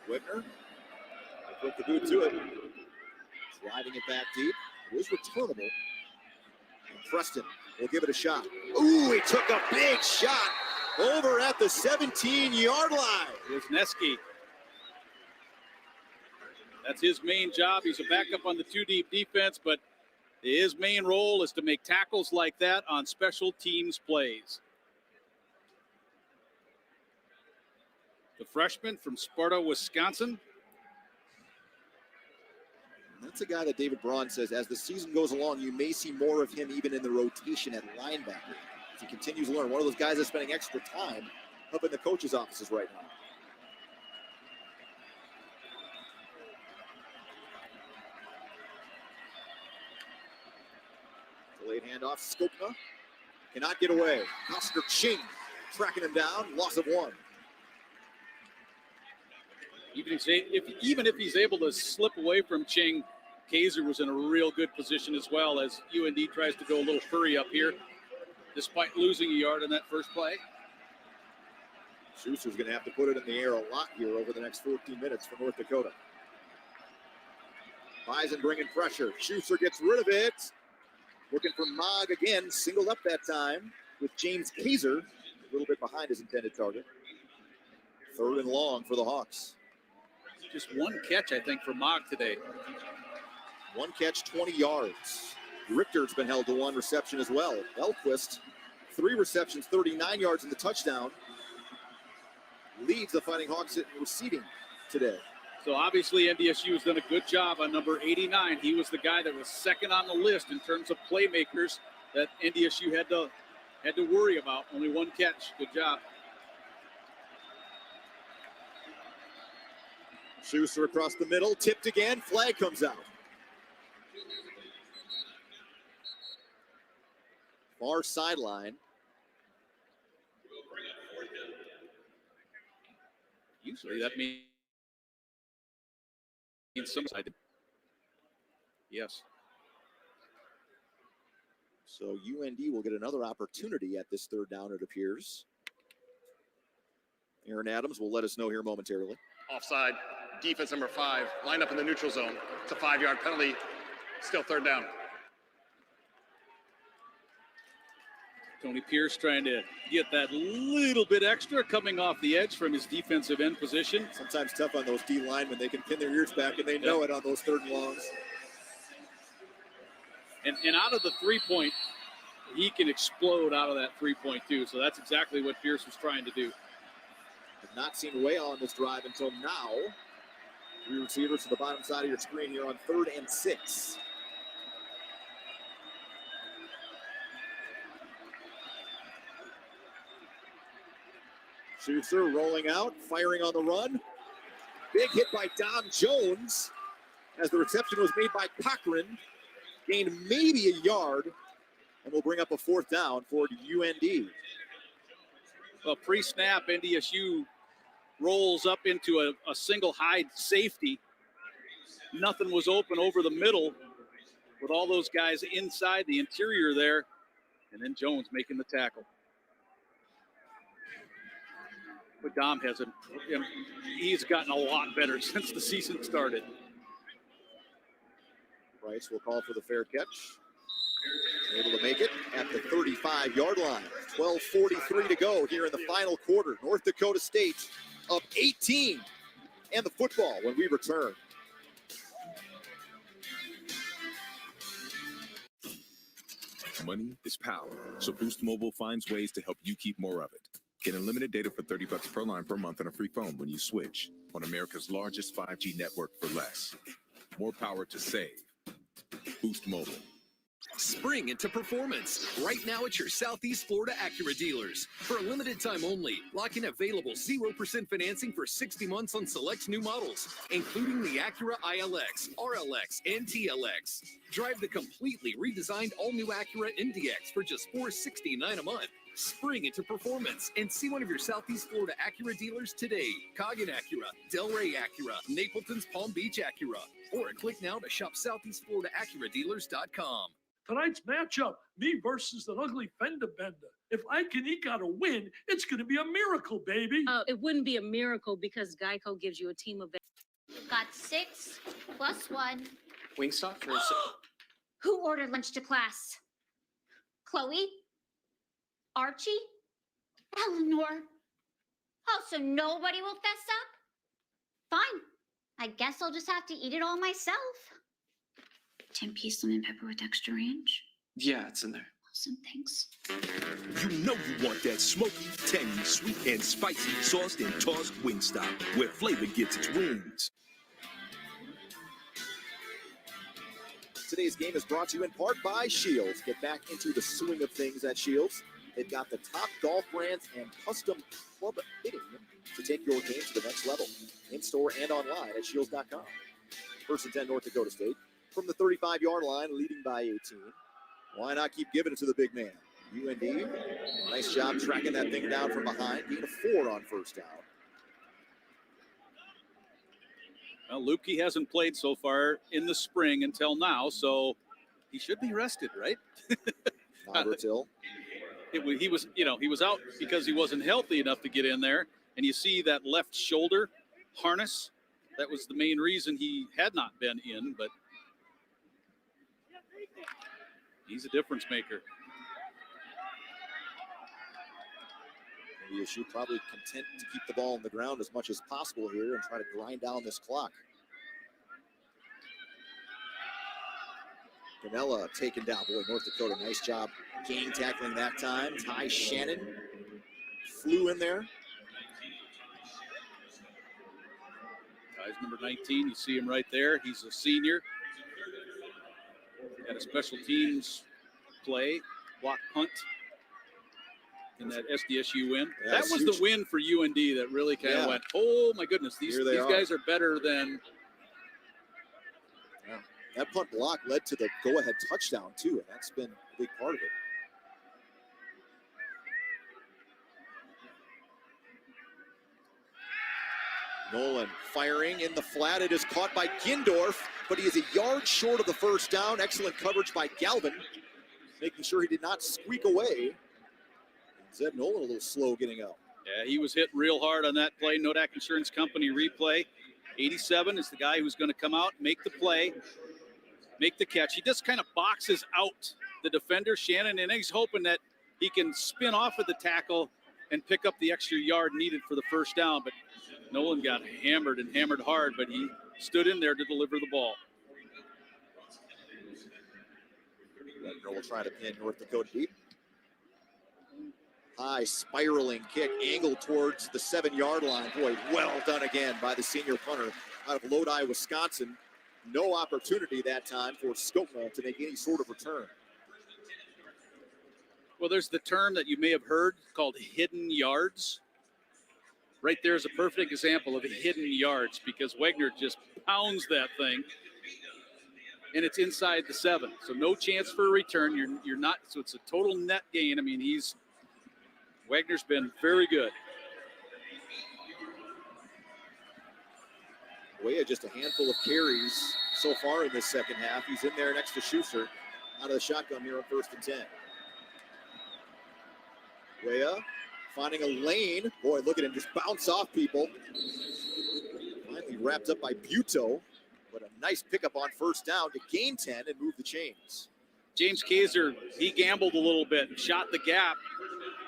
Whitner, put the boot to it. Driving it back deep. It was returnable. Preston will give it a shot. Ooh, he took a big shot over at the 17-yard line. Wisniewski. That's his main job. He's a backup on the 2-deep defense, but his main role is to make tackles like that on special teams plays. The freshman from Sparta, Wisconsin. That's a guy that David Braun says, as the season goes along, you may see more of him even in the rotation at linebacker. He continues to learn. One of those guys that's spending extra time up in the coach's offices right now. Delayed handoff. Skopna cannot get away. Oscar Ching tracking him down. Loss of 1. Even if he's able to slip away from Ching, Kaiser was in a real good position as well as UND tries to go a little furry up here, despite losing a yard in that first play. Schuster's going to have to put it in the air a lot here over the next 14 minutes for North Dakota. Bison bringing pressure. Schuster gets rid of it. Looking for Mogg again. Singled up that time with James Kaiser a little bit behind his intended target. 3rd and long for the Hawks. Just 1 catch, I think, for Mogg today. 1 catch, 20 yards. Richter's been held to 1 reception as well. Elquist, 3 receptions, 39 yards in the touchdown. Leads the Fighting Hawks in receiving today. So obviously NDSU has done a good job on number 89. He was the guy that was second on the list in terms of playmakers that NDSU had to worry about. Only 1 catch. Good job. Schuster across the middle, tipped again, flag comes out. Far sideline. Usually that means some side. Yes. So UND will get another opportunity at this 3rd down, it appears. Aaron Adams will let us know here momentarily. Offside. Defense number 5. Lined up in the neutral zone. It's a 5-yard penalty. Still 3rd down. Tony Pierce trying to get that little bit extra coming off the edge from his defensive end position. Sometimes tough on those D linemen. They can pin their ears back and they know it on those 3rd and longs. And out of the 3-point, he can explode out of that 3-point too. So that's exactly what Pierce was trying to do. Have not seen Whale on this drive until now. 3 receivers to the bottom side of your screen here on 3rd and 6. Schuster rolling out, firing on the run. Big hit by Dom Jones as the reception was made by Cochran. Gained maybe a yard and will bring up a 4th down for UND. Well, pre-snap, NDSU rolls up into a single high safety. Nothing was open over the middle with all those guys inside the interior there. And then Jones making the tackle. But Dom hasn't, he's gotten a lot better since the season started. Price will call for the fair catch. Able to make it at the 35-yard line. 12:43 to go here in the final quarter. North Dakota State up 18. And the football when we return. Money is power, so Boost Mobile finds ways to help you keep more of it. Get unlimited data for $30 per line per month and a free phone when you switch on America's largest 5G network for less. More power to save. Boost Mobile. Spring into performance. Right now at your Southeast Florida Acura dealers. For a limited time only, lock in available 0% financing for 60 months on select new models, including the Acura ILX, RLX, and TLX. Drive the completely redesigned all-new Acura NDX for just $469 a month. Spring into performance and see one of your Southeast Florida Acura dealers today. Coggin Acura, Delray Acura, Napleton's Palm Beach Acura. Or click now to shop SoutheastFloridaAcuraDealers.com. Tonight's matchup, me versus an ugly fender bender. If I can eke out a win, it's going to be a miracle, baby. Oh, it wouldn't be a miracle because Geico gives you a team of... Got 6 plus 1. Wingstop for Who ordered lunch to class? Chloe? Archie? Eleanor? Oh, so nobody will fess up? Fine. I guess I'll just have to eat it all myself. 10-piece lemon pepper with extra ranch. Yeah, it's in there. Awesome, thanks. You know you want that smoky, tangy, sweet, and spicy sauced and tossed Wingstop, where flavor gets its wings. Today's game is brought to you in part by Shields. Get back into the swing of things at Shields. They've got the top golf brands and custom club fitting to take your game to the next level. In-store and online at shields.com. First and 10, North Dakota State. From the 35-yard line, leading by 18. Why not keep giving it to the big man? UND, nice job tracking that thing down from behind. Gain of 4 on first down. Well, Lukey hasn't played so far in the spring until now, so he should be rested, right? Albertill. He was out because he wasn't healthy enough to get in there. And you see that left shoulder harness. That was the main reason he had not been in, but he's a difference maker. NDSU probably content to keep the ball on the ground as much as possible here and try to grind down this clock. Ganella taken down. Boy, North Dakota, nice job gang tackling that time. Ty Shannon flew in there. Ty's number 19. You see him right there. He's a senior. Had a special teams play, block punt in that SDSU win. Yeah, that was huge. the win for UND that really kind of went, oh my goodness, these guys are better than. Yeah. That punt block led to the go-ahead touchdown too, and that's been a big part of it. Nolan firing in the flat. It is caught by Gindorf, but he is a yard short of the first down. Excellent coverage by Galvin, making sure he did not squeak away. Zeb Nolan a little slow getting out. Yeah, he was hit real hard on that play. Nodak Insurance Company replay. 87 is the guy who's going to come out, make the play, make the catch. He just kind of boxes out the defender, Shannon, and he's hoping that he can spin off of the tackle and pick up the extra yard needed for the first down. But Nolan got hammered and hammered hard, but he stood in there to deliver the ball. Redner will try to pin North Dakota deep. High spiraling kick, angled towards the 7-yard line. Boy, well done again by the senior punter out of Lodi, Wisconsin. No opportunity that time for Skopma to make any sort of return. Well, there's the term that you may have heard called hidden yards. Right there is a perfect example of hidden yards because Wagner just pounds that thing, and it's inside the 7. So no chance for a return. You're not. So it's a total net gain. I mean, Wagner's been very good. Weah just a handful of carries so far in this second half. He's in there next to Schuster out of the shotgun here on 1st and 10. Weah finding a lane. Boy, look at him just bounce off people. Finally wrapped up by Buto, but a nice pickup on first down to gain 10 and move the chains. James Kaiser, he gambled a little bit and shot the gap,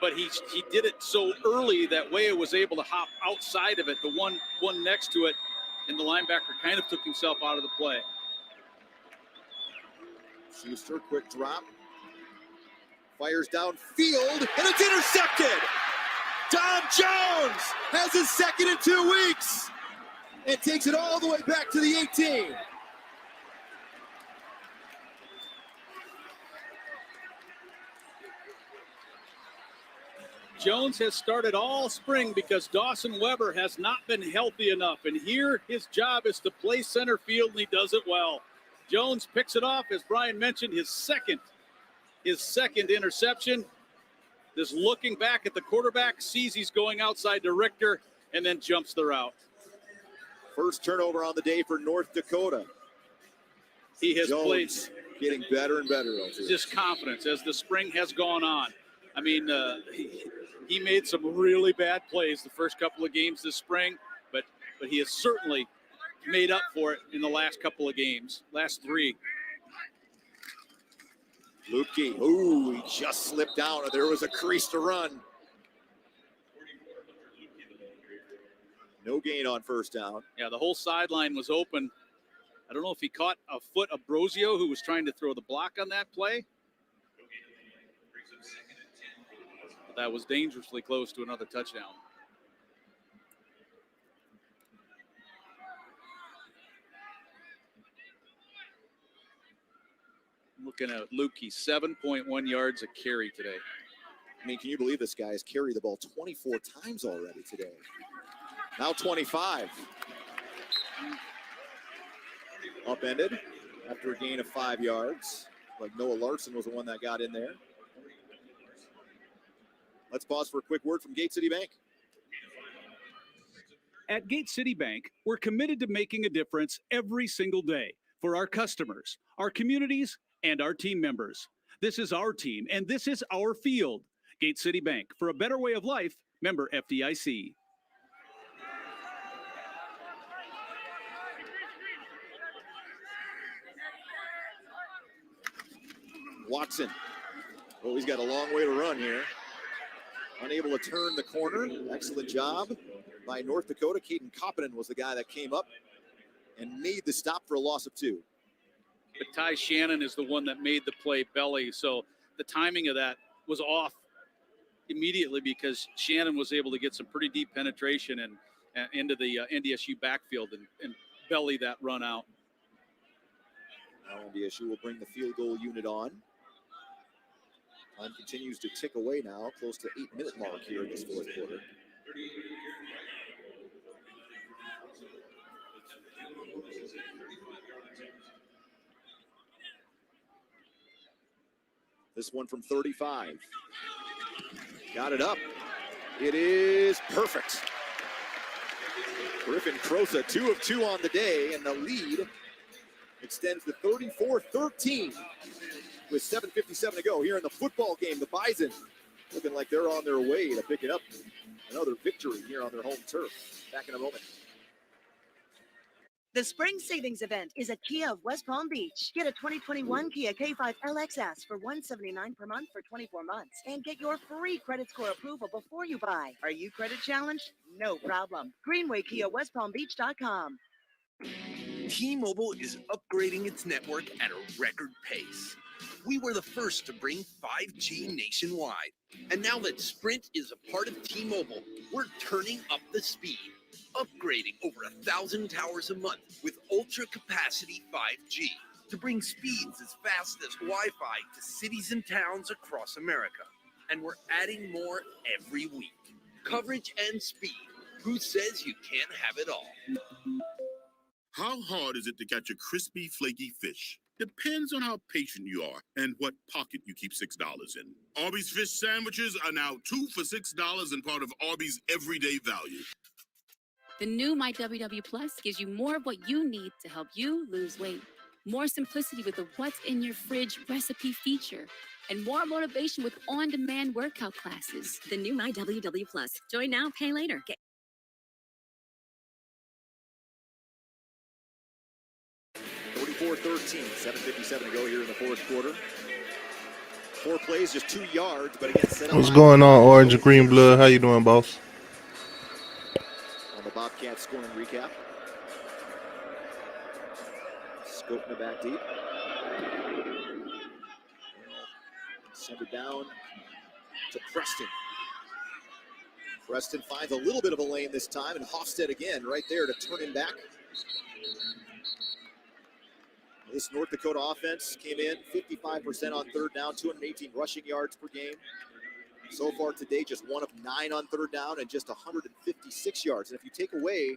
but he did it so early that Weah was able to hop outside of it, the one next to it, and the linebacker kind of took himself out of the play. Schuster, quick drop. Fires downfield, and it's intercepted! Tom Jones has his second in 2 weeks and takes it all the way back to the 18. Jones has started all spring because Dawson Weber has not been healthy enough. And here his job is to play center field, and he does it well. Jones picks it off, as Brian mentioned, his second interception. Just looking back at the quarterback, sees he's going outside to Richter, and then jumps the route. First turnover on the day for North Dakota. He has Jones played getting better and better. just confidence as the spring has gone on. I mean, he made some really bad plays the first couple of games this spring, but he has certainly made up for it in the last couple of games, last 3. Lukey, ooh, he just slipped down. There was a crease to run. No gain on first down. Yeah, the whole sideline was open. I don't know if he caught a foot of Brosio, who was trying to throw the block on that play. But that was dangerously close to another touchdown. Looking at Lukey, 7.1 yards a carry today. I mean, can you believe this guy has carried the ball 24 times already today? Now 25. Upended after a gain of 5 yards. Like Noah Larson was the one that got in there. Let's pause for a quick word from Gate City Bank. At Gate City Bank, we're committed to making a difference every single day for our customers, our communities, and our team members. This is our team, and this is our field. Gate City Bank, for a better way of life, member FDIC. Watson. Oh, he's got a long way to run here. Unable to turn the corner. Excellent job by North Dakota. Caden Coppinen was the guy that came up and made the stop for a loss of 2. But Ty Shannon is the one that made the play belly. So the timing of that was off immediately because Shannon was able to get some pretty deep penetration and into the NDSU backfield and belly that run out. Now NDSU will bring the field goal unit on. Time continues to tick away now, close to 8-minute mark here in this fourth quarter. This one from 35. Got it up. It is perfect. Griffin Crosa, 2 of 2 on the day, and the lead extends to 34-13 with 7:57 to go here in the football game. The Bison looking like they're on their way to picking up another victory here on their home turf. Back in a moment. The Spring Savings Event is at Kia of West Palm Beach. Get a 2021 Kia K5 LXS for $179 per month for 24 months and get your free credit score approval before you buy. Are you credit challenged? No problem. Greenway Kia, WestPalmBeach.com. T-Mobile is upgrading its network at a record pace. We were the first to bring 5G nationwide. And now that Sprint is a part of T-Mobile, we're turning up the speed, upgrading over 1,000 towers a month with ultra-capacity 5G to bring speeds as fast as Wi-Fi to cities and towns across America. And we're adding more every week. Coverage and speed. Who says you can't have it all? How hard is it to catch a crispy, flaky fish? Depends on how patient you are and what pocket you keep $6 in. Arby's fish sandwiches are now 2 for $6 and part of Arby's everyday value. The new My WW Plus gives you more of what you need to help you lose weight. More simplicity with the What's in Your Fridge recipe feature. And more motivation with on-demand workout classes. The new My WW Plus. Join now, pay later. 34-13, 7:57 to go here in the fourth quarter. 4 plays, just 2 yards, but again, set up. What's going on, Orange and Green Blood? How you doing, boss? On the Bobcats scoring recap. Scope in the back deep. Send it down to Preston. Preston finds a little bit of a lane this time, and Hofstad again right there to turn him back. This North Dakota offense came in 55% on third down, 218 rushing yards per game. So far today, just 1 of 9 on third down and just 156 yards. And if you take away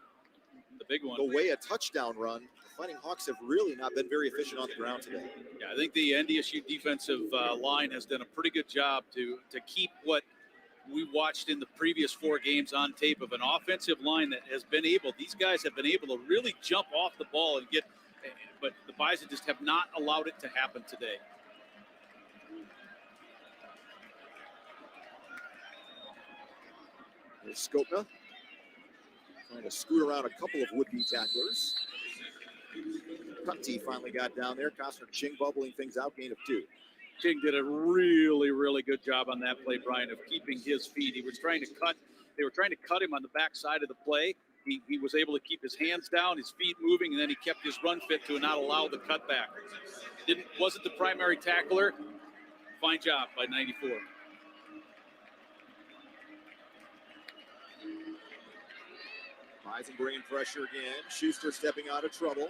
the big one, away a touchdown run, the Fighting Hawks have really not been very efficient on the ground today. Yeah, I think the NDSU defensive line has done a pretty good job to keep what we watched in the previous 4 games on tape of an offensive line that has been able, these guys have been able to really jump off the ball and get, but the Bison just have not allowed it to happen today. There's Skopna trying to scoot around a couple of would-be tacklers. Cutty finally got down there. Costner Ching bubbling things out, gain of 2. Ching did a really, really good job on that play, Brian, of keeping his feet. He was trying to cut, they were trying to cut him on the backside of the play. He was able to keep his hands down, his feet moving, and then he kept his run fit to not allow the cutback. Wasn't the primary tackler. Fine job by 94. Bison bringing pressure again. Schuster stepping out of trouble.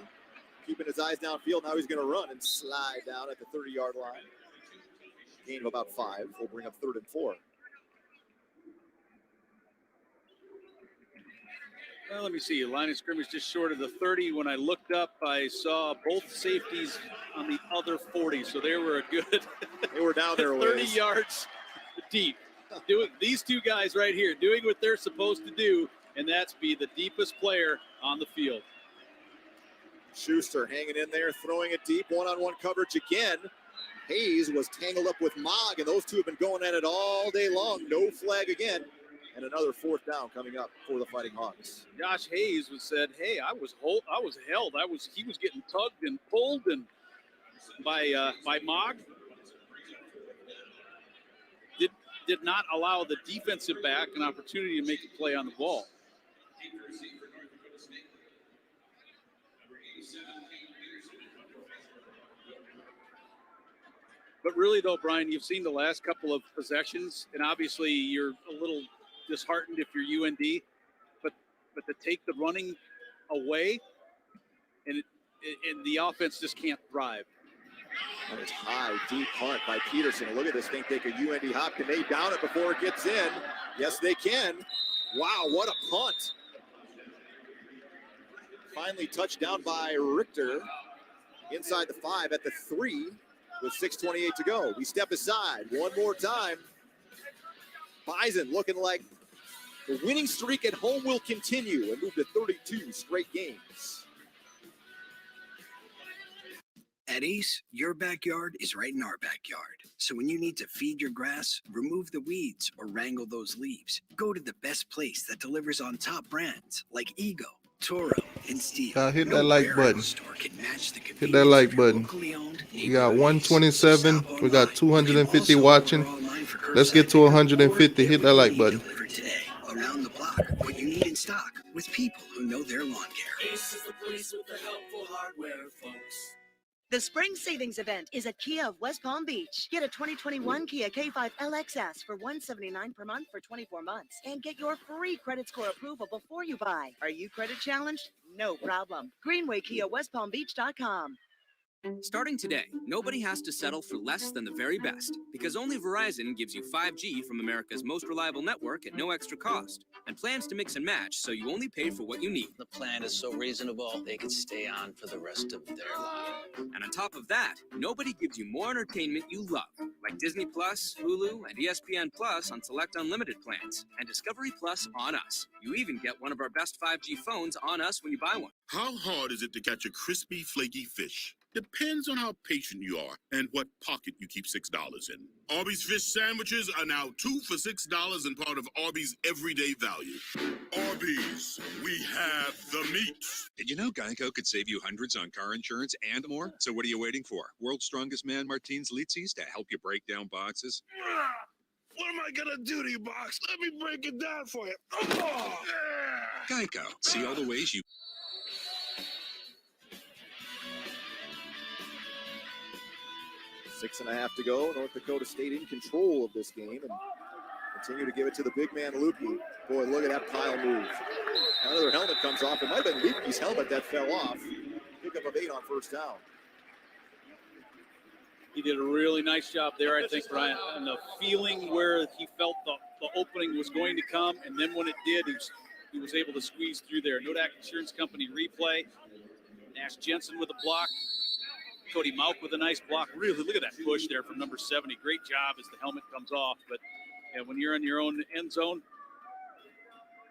Keeping his eyes downfield. Now he's going to run and slide down at the 30-yard line. Gain of about 5. We'll bring up 3rd and 4. Let me see. Line of scrimmage just short of the 30. When I looked up, I saw both safeties on the other 40. So they were a good They were down there 30 ways. yards deep. These two guys right here doing what they're supposed to do, and that's be the deepest player on the field. Schuster hanging in there, throwing it deep, one-on-one coverage again. Hayes was tangled up with Mogg, and those two have been going at it all day long. No flag again, and another fourth down coming up for the Fighting Hawks. Josh Hayes said, "Hey, I was held. He was getting tugged and pulled and by Mogg. Did not allow the defensive back an opportunity to make a play on the ball." But really, though, Brian, you've seen the last couple of possessions, and obviously you're a little disheartened if you're UND, but to take the running away, and the offense just can't thrive. And it's high, deep punt by Peterson. Look at this thing take a UND hop. Can they down it before it gets in? Yes, they can. Wow, what a punt. Finally touched down by Richter inside the 5 at the 3 with 6:28 to go. We step aside one more time. Bison looking like the winning streak at home will continue and move to 32 straight games. At Ace, your backyard is right in our backyard. So when you need to feed your grass, remove the weeds, or wrangle those leaves, go to the best place that delivers on top brands like Ego, Toro, and Steel. Hit that like button. Store can match the Hit that like button. locally owned. We got 127. We got 250 watching. Let's get to 150. Hit that like button. Delivered today, around the block, what you need in stock, with people who know their lawn care. Ace is the place with the helpful hardware, folks. The spring savings event is at Kia of West Palm Beach. Get a 2021 Kia K5 LXS for $179 per month for 24 months and get your free credit score approval before you buy. Are you credit challenged? No problem. Greenway Kia, WestPalmBeach.com. Starting today, nobody has to settle for less than the very best, because only Verizon gives you 5G from America's most reliable network at no extra cost, and plans to mix and match so you only pay for what you need. The plan is so reasonable, they could stay on for the rest of their life. And on top of that, nobody gives you more entertainment you love, like Disney Plus, Hulu, and ESPN Plus on select unlimited plans, and Discovery Plus on us. You even get one of our best 5G phones on us when you buy one. How hard is it to catch a crispy, flaky fish? Depends on how patient you are and what pocket you keep $6 in. Arby's fish sandwiches are now 2 for $6 and part of Arby's everyday value. Arby's, we have the meat. Did you know Geico could save you hundreds on car insurance and more? So what are you waiting for? World's strongest man, Martins Litzis, to help you break down boxes? What am I gonna do to you, Box? Let me break it down for you. Geico. See all the ways you... 6.5 to go. North Dakota State in control of this game and continue to give it to the big man, Lukey. Boy, look at that pile move. Another helmet comes off. It might have been Lukey's helmet that fell off. Pickup of 8 on first down. He did a really nice job there, I think, Brian, and the feeling where he felt the opening was going to come, and then when it did, he was able to squeeze through there. Nodak Insurance Company replay. Nash Jensen with a block. Cody Mauk with a nice block. Really, look at that push there from number 70. Great job as the helmet comes off. But yeah, when you're in your own end zone,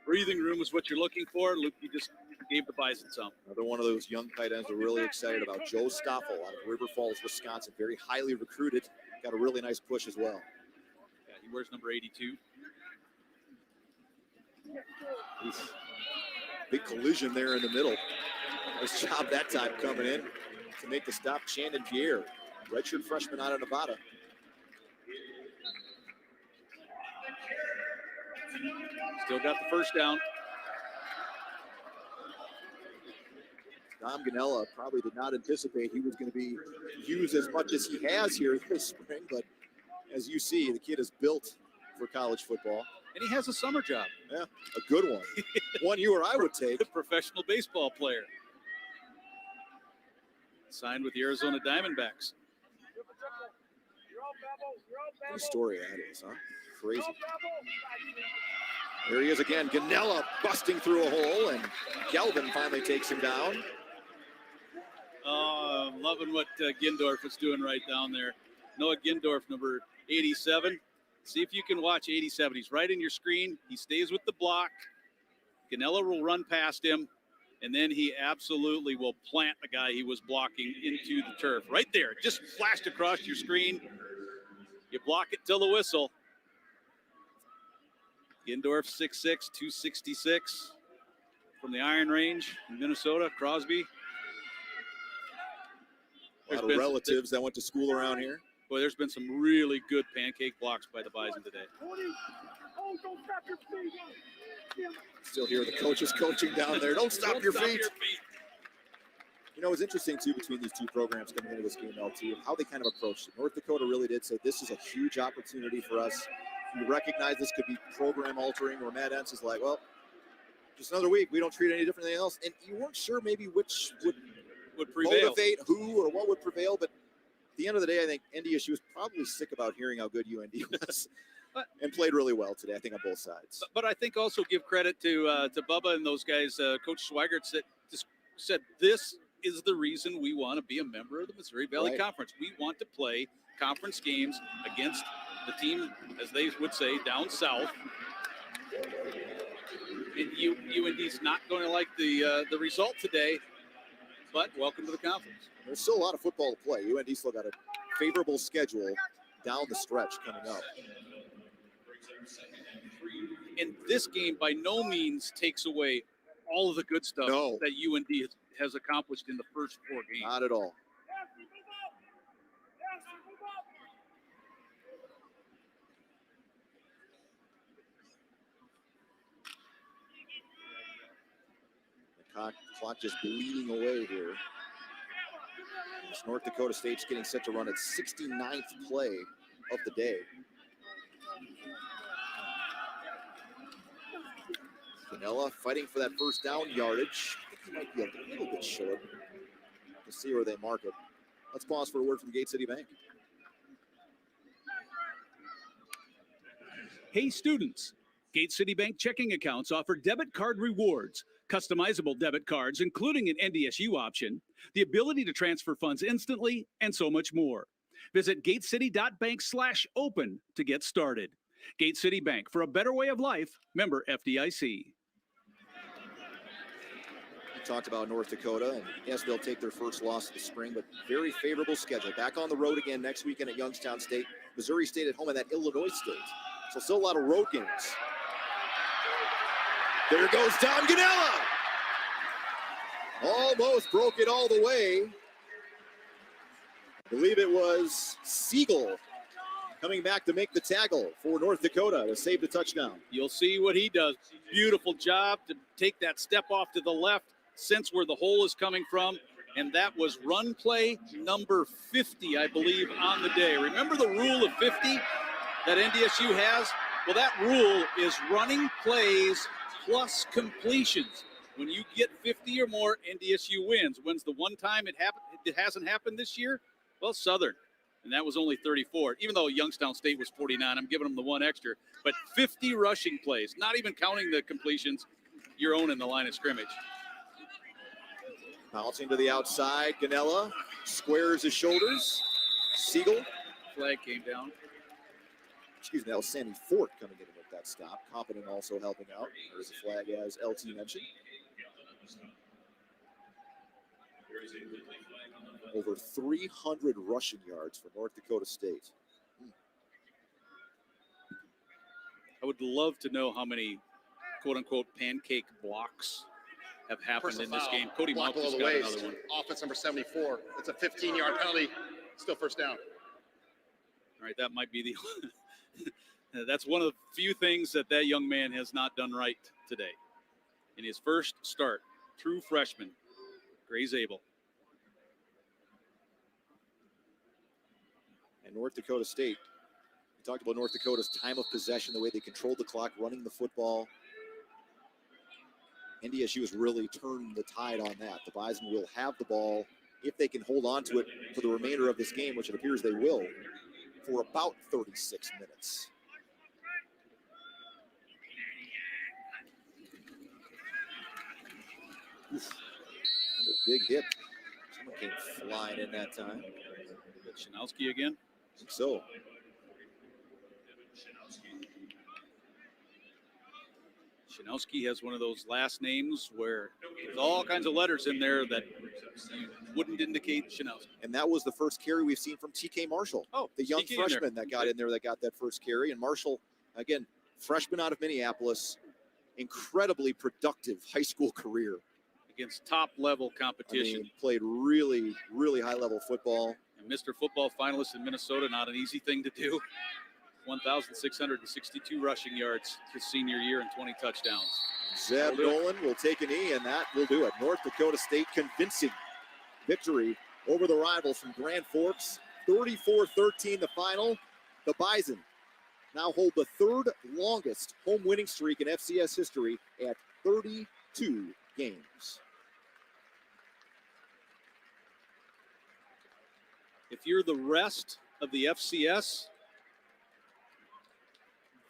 breathing room is what you're looking for. Luke, he just gave the Bison some. Another one of those young tight ends we're really excited about. Joe Stoffel out of River Falls, Wisconsin. Very highly recruited. Got a really nice push as well. Yeah, he wears number 82. Big collision there in the middle. Nice job that time coming in to make the stop. Shandon Pierre, redshirt freshman out of Nevada. Still got the first down. Dom Ganella probably did not anticipate he was going to be used as much as he has here this spring, but as you see, the kid is built for college football. And he has a summer job. Yeah, a good one. One you or I would take. A professional baseball player. Signed with the Arizona Diamondbacks. What a story that is, huh? Crazy. Here he is again. Ganella busting through a hole, and Galvin finally takes him down. Oh, I'm loving what Gindorf is doing right down there. Noah Gindorf, number 87. See if you can watch 87. He's right in your screen. He stays with the block. Ganella will run past him, and then he absolutely will plant the guy he was blocking into the turf. Right there, just flashed across your screen. You block it till the whistle. Gindorf, 6'6", 266 from the Iron Range in Minnesota. Crosby. A lot of relatives that went to school around here. Boy, there's been some really good pancake blocks by the Bison today. Still hear the coaches coaching down there. Don't stop your feet. You know, it's interesting, too, between these two programs coming into this game, LT, how they kind of approached it. North Dakota really did say, this is a huge opportunity for us. We recognize this could be program altering, or Matt Entz is like, well, just another week. We don't treat it any different than anything else. And you weren't sure maybe which would prevail, motivate who or what would prevail. But at the end of the day, I think NDSU was probably sick about hearing how good UND was and played really well today, I think, on both sides. But I think also give credit to Bubba and those guys, Coach Swigert just said, this is the reason we want to be a member of the Missouri Valley Conference. We want to play conference games against the team, as they would say, down south. And UND's not going to like the result today, but welcome to the conference. There's still a lot of football to play. UND still got a favorable schedule down the stretch coming up. And this game by no means takes away all of the good stuff that UND has accomplished in the first 4 games. Not at all. The clock just bleeding away here. As North Dakota State's getting set to run its 69th play of the day. Ganella fighting for that first down yardage. I think he might be a little bit short. We'll see where they mark it. Let's pause for a word from Gate City Bank. Hey students, Gate City Bank checking accounts offer debit card rewards, customizable debit cards, including an NDSU option, the ability to transfer funds instantly, and so much more. Visit gatecity.bank/open to get started. Gate City Bank, for a better way of life, member FDIC. We talked about North Dakota, and yes, they'll take their first loss of the spring, but very favorable schedule. Back on the road again next weekend at Youngstown State, Missouri State at home, and that Illinois State. So still a lot of road games. There goes Tom Ganella. Almost broke it all the way. I believe it was Siegel coming back to make the tackle for North Dakota to save the touchdown. You'll see what he does. Beautiful job to take that step off to the left, sense where the hole is coming from, and that was run play number 50, I believe, on the day. Remember the rule of 50 that NDSU has? Well, that rule is running plays plus completions. When you get 50 or more, NDSU wins. When's the one time it happened? It hasn't happened this year? Well, Southern, and that was only 34. Even though Youngstown State was 49, I'm giving them the one extra. But 50 rushing plays, not even counting the completions, you're owning the line of scrimmage. Bouncing to the outside, Ganella squares his shoulders. Siegel. Flag came down. Excuse me, that was Sammy Fort coming in to make that stop. Competent also helping out. There's a flag, as LT mentioned. Over 300 rushing yards for North Dakota State. I would love to know how many quote-unquote pancake blocks have happened in this game. Cody Block Malcolm's below the got waist. another one. Offense number 74. It's a 15-yard penalty. Still first down. All right, that might be the that's one of the few things that young man has not done right today. In his first start, true freshman, Gray Zabel. And North Dakota State, we talked about North Dakota's time of possession, the way they controlled the clock, running the football. NDSU has really turned the tide on that. The Bison will have the ball if they can hold on to it for the remainder of this game, which it appears they will, for about 36 minutes. Oof. A big hit. Someone came flying in that time. Shinowski again? I think so. Shinowski has one of those last names where there's all kinds of letters in there that you wouldn't indicate Shinowski. And that was the first carry we've seen from TK Marshall. Oh, the young TK in there. freshman that got in there that got that first carry. And Marshall, again, freshman out of Minneapolis, incredibly productive high school career. Against top-level competition. I mean, played really, really high-level football. And Mr. Football finalist in Minnesota, not an easy thing to do. 1,662 rushing yards his senior year and 20 touchdowns. Zeb Nolan will take a knee, and that will do it. North Dakota State convincing victory over the rivals from Grand Forks. 34-13 the final. The Bison now hold the third longest home winning streak in FCS history at 32 games. If you're the rest of the FCS,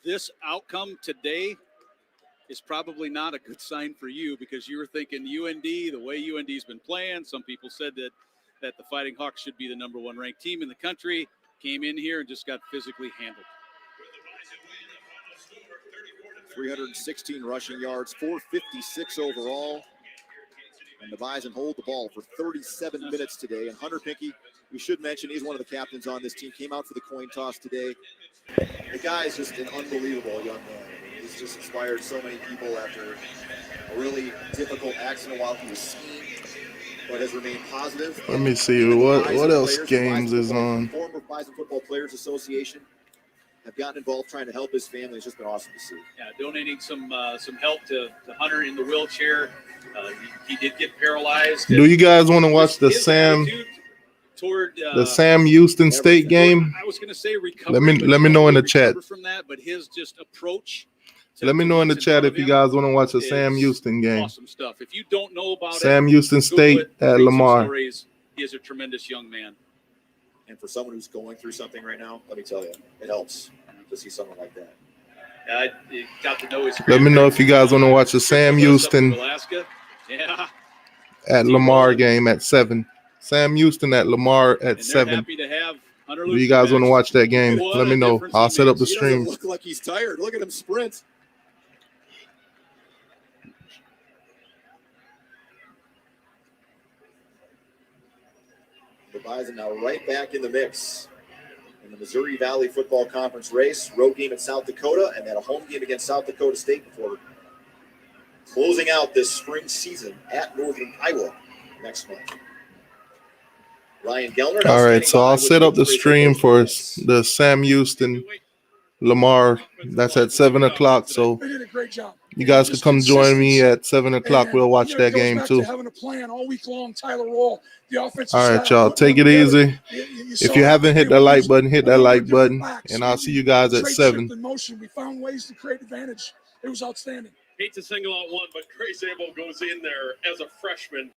this outcome today is probably not a good sign for you because you were thinking UND, the way UND's been playing. Some people said that the Fighting Hawks should be the number one ranked team in the country. Came in here and just got physically handled. 316 rushing yards, 456 overall. And the Bison hold the ball for 37 minutes today. And Hunter Pinckey, we should mention, he's one of the captains on this team, came out for the coin toss today. The guy is just an unbelievable young man. He's just inspired so many people after a really difficult accident while he was skiing, but has remained positive. Let me see what else games is on. Former Bison Football Players Association have gotten involved trying to help his family. It's just been awesome to see. Yeah, donating some help to Hunter in the wheelchair. He did get paralyzed. Do you guys want to watch the Sam Houston State game? I was going to say Let me know in the chat. From that, but his just approach. Let me know in the chat if you guys want to watch the Sam Houston game. Awesome stuff. If you don't know about Sam Houston State at Lamar. Stories. He is a tremendous young man. And for someone who's going through something right now, let me tell you, it helps to see someone like that. I got to know his. Let me know if you guys want to watch the Sam Houston at Lamar game at 7. Sam Houston at Lamar at 7. Do you guys want to watch that game? Let me know. I'll set up the stream. He doesn't look like he's tired. Look at him sprint. The Bison now right back in the mix in the Missouri Valley Football Conference race. Road game at South Dakota and then a home game against South Dakota State before closing out this spring season at Northern Iowa next month. Ryan Gellner. All right, so I'll set up the stream for the Sam Houston Lamar. That's at 7 o'clock. So you guys can come join me at 7 o'clock. We'll watch that game too. Having a plan all week long, Tyler Roll, the offensive All right, y'all, take it easy. If you haven't hit that like button, hit that like button, and I'll see you guys at 7. In motion, we found ways to create advantage. It was outstanding. Hate to single out one, but Grace Abel goes in there as a freshman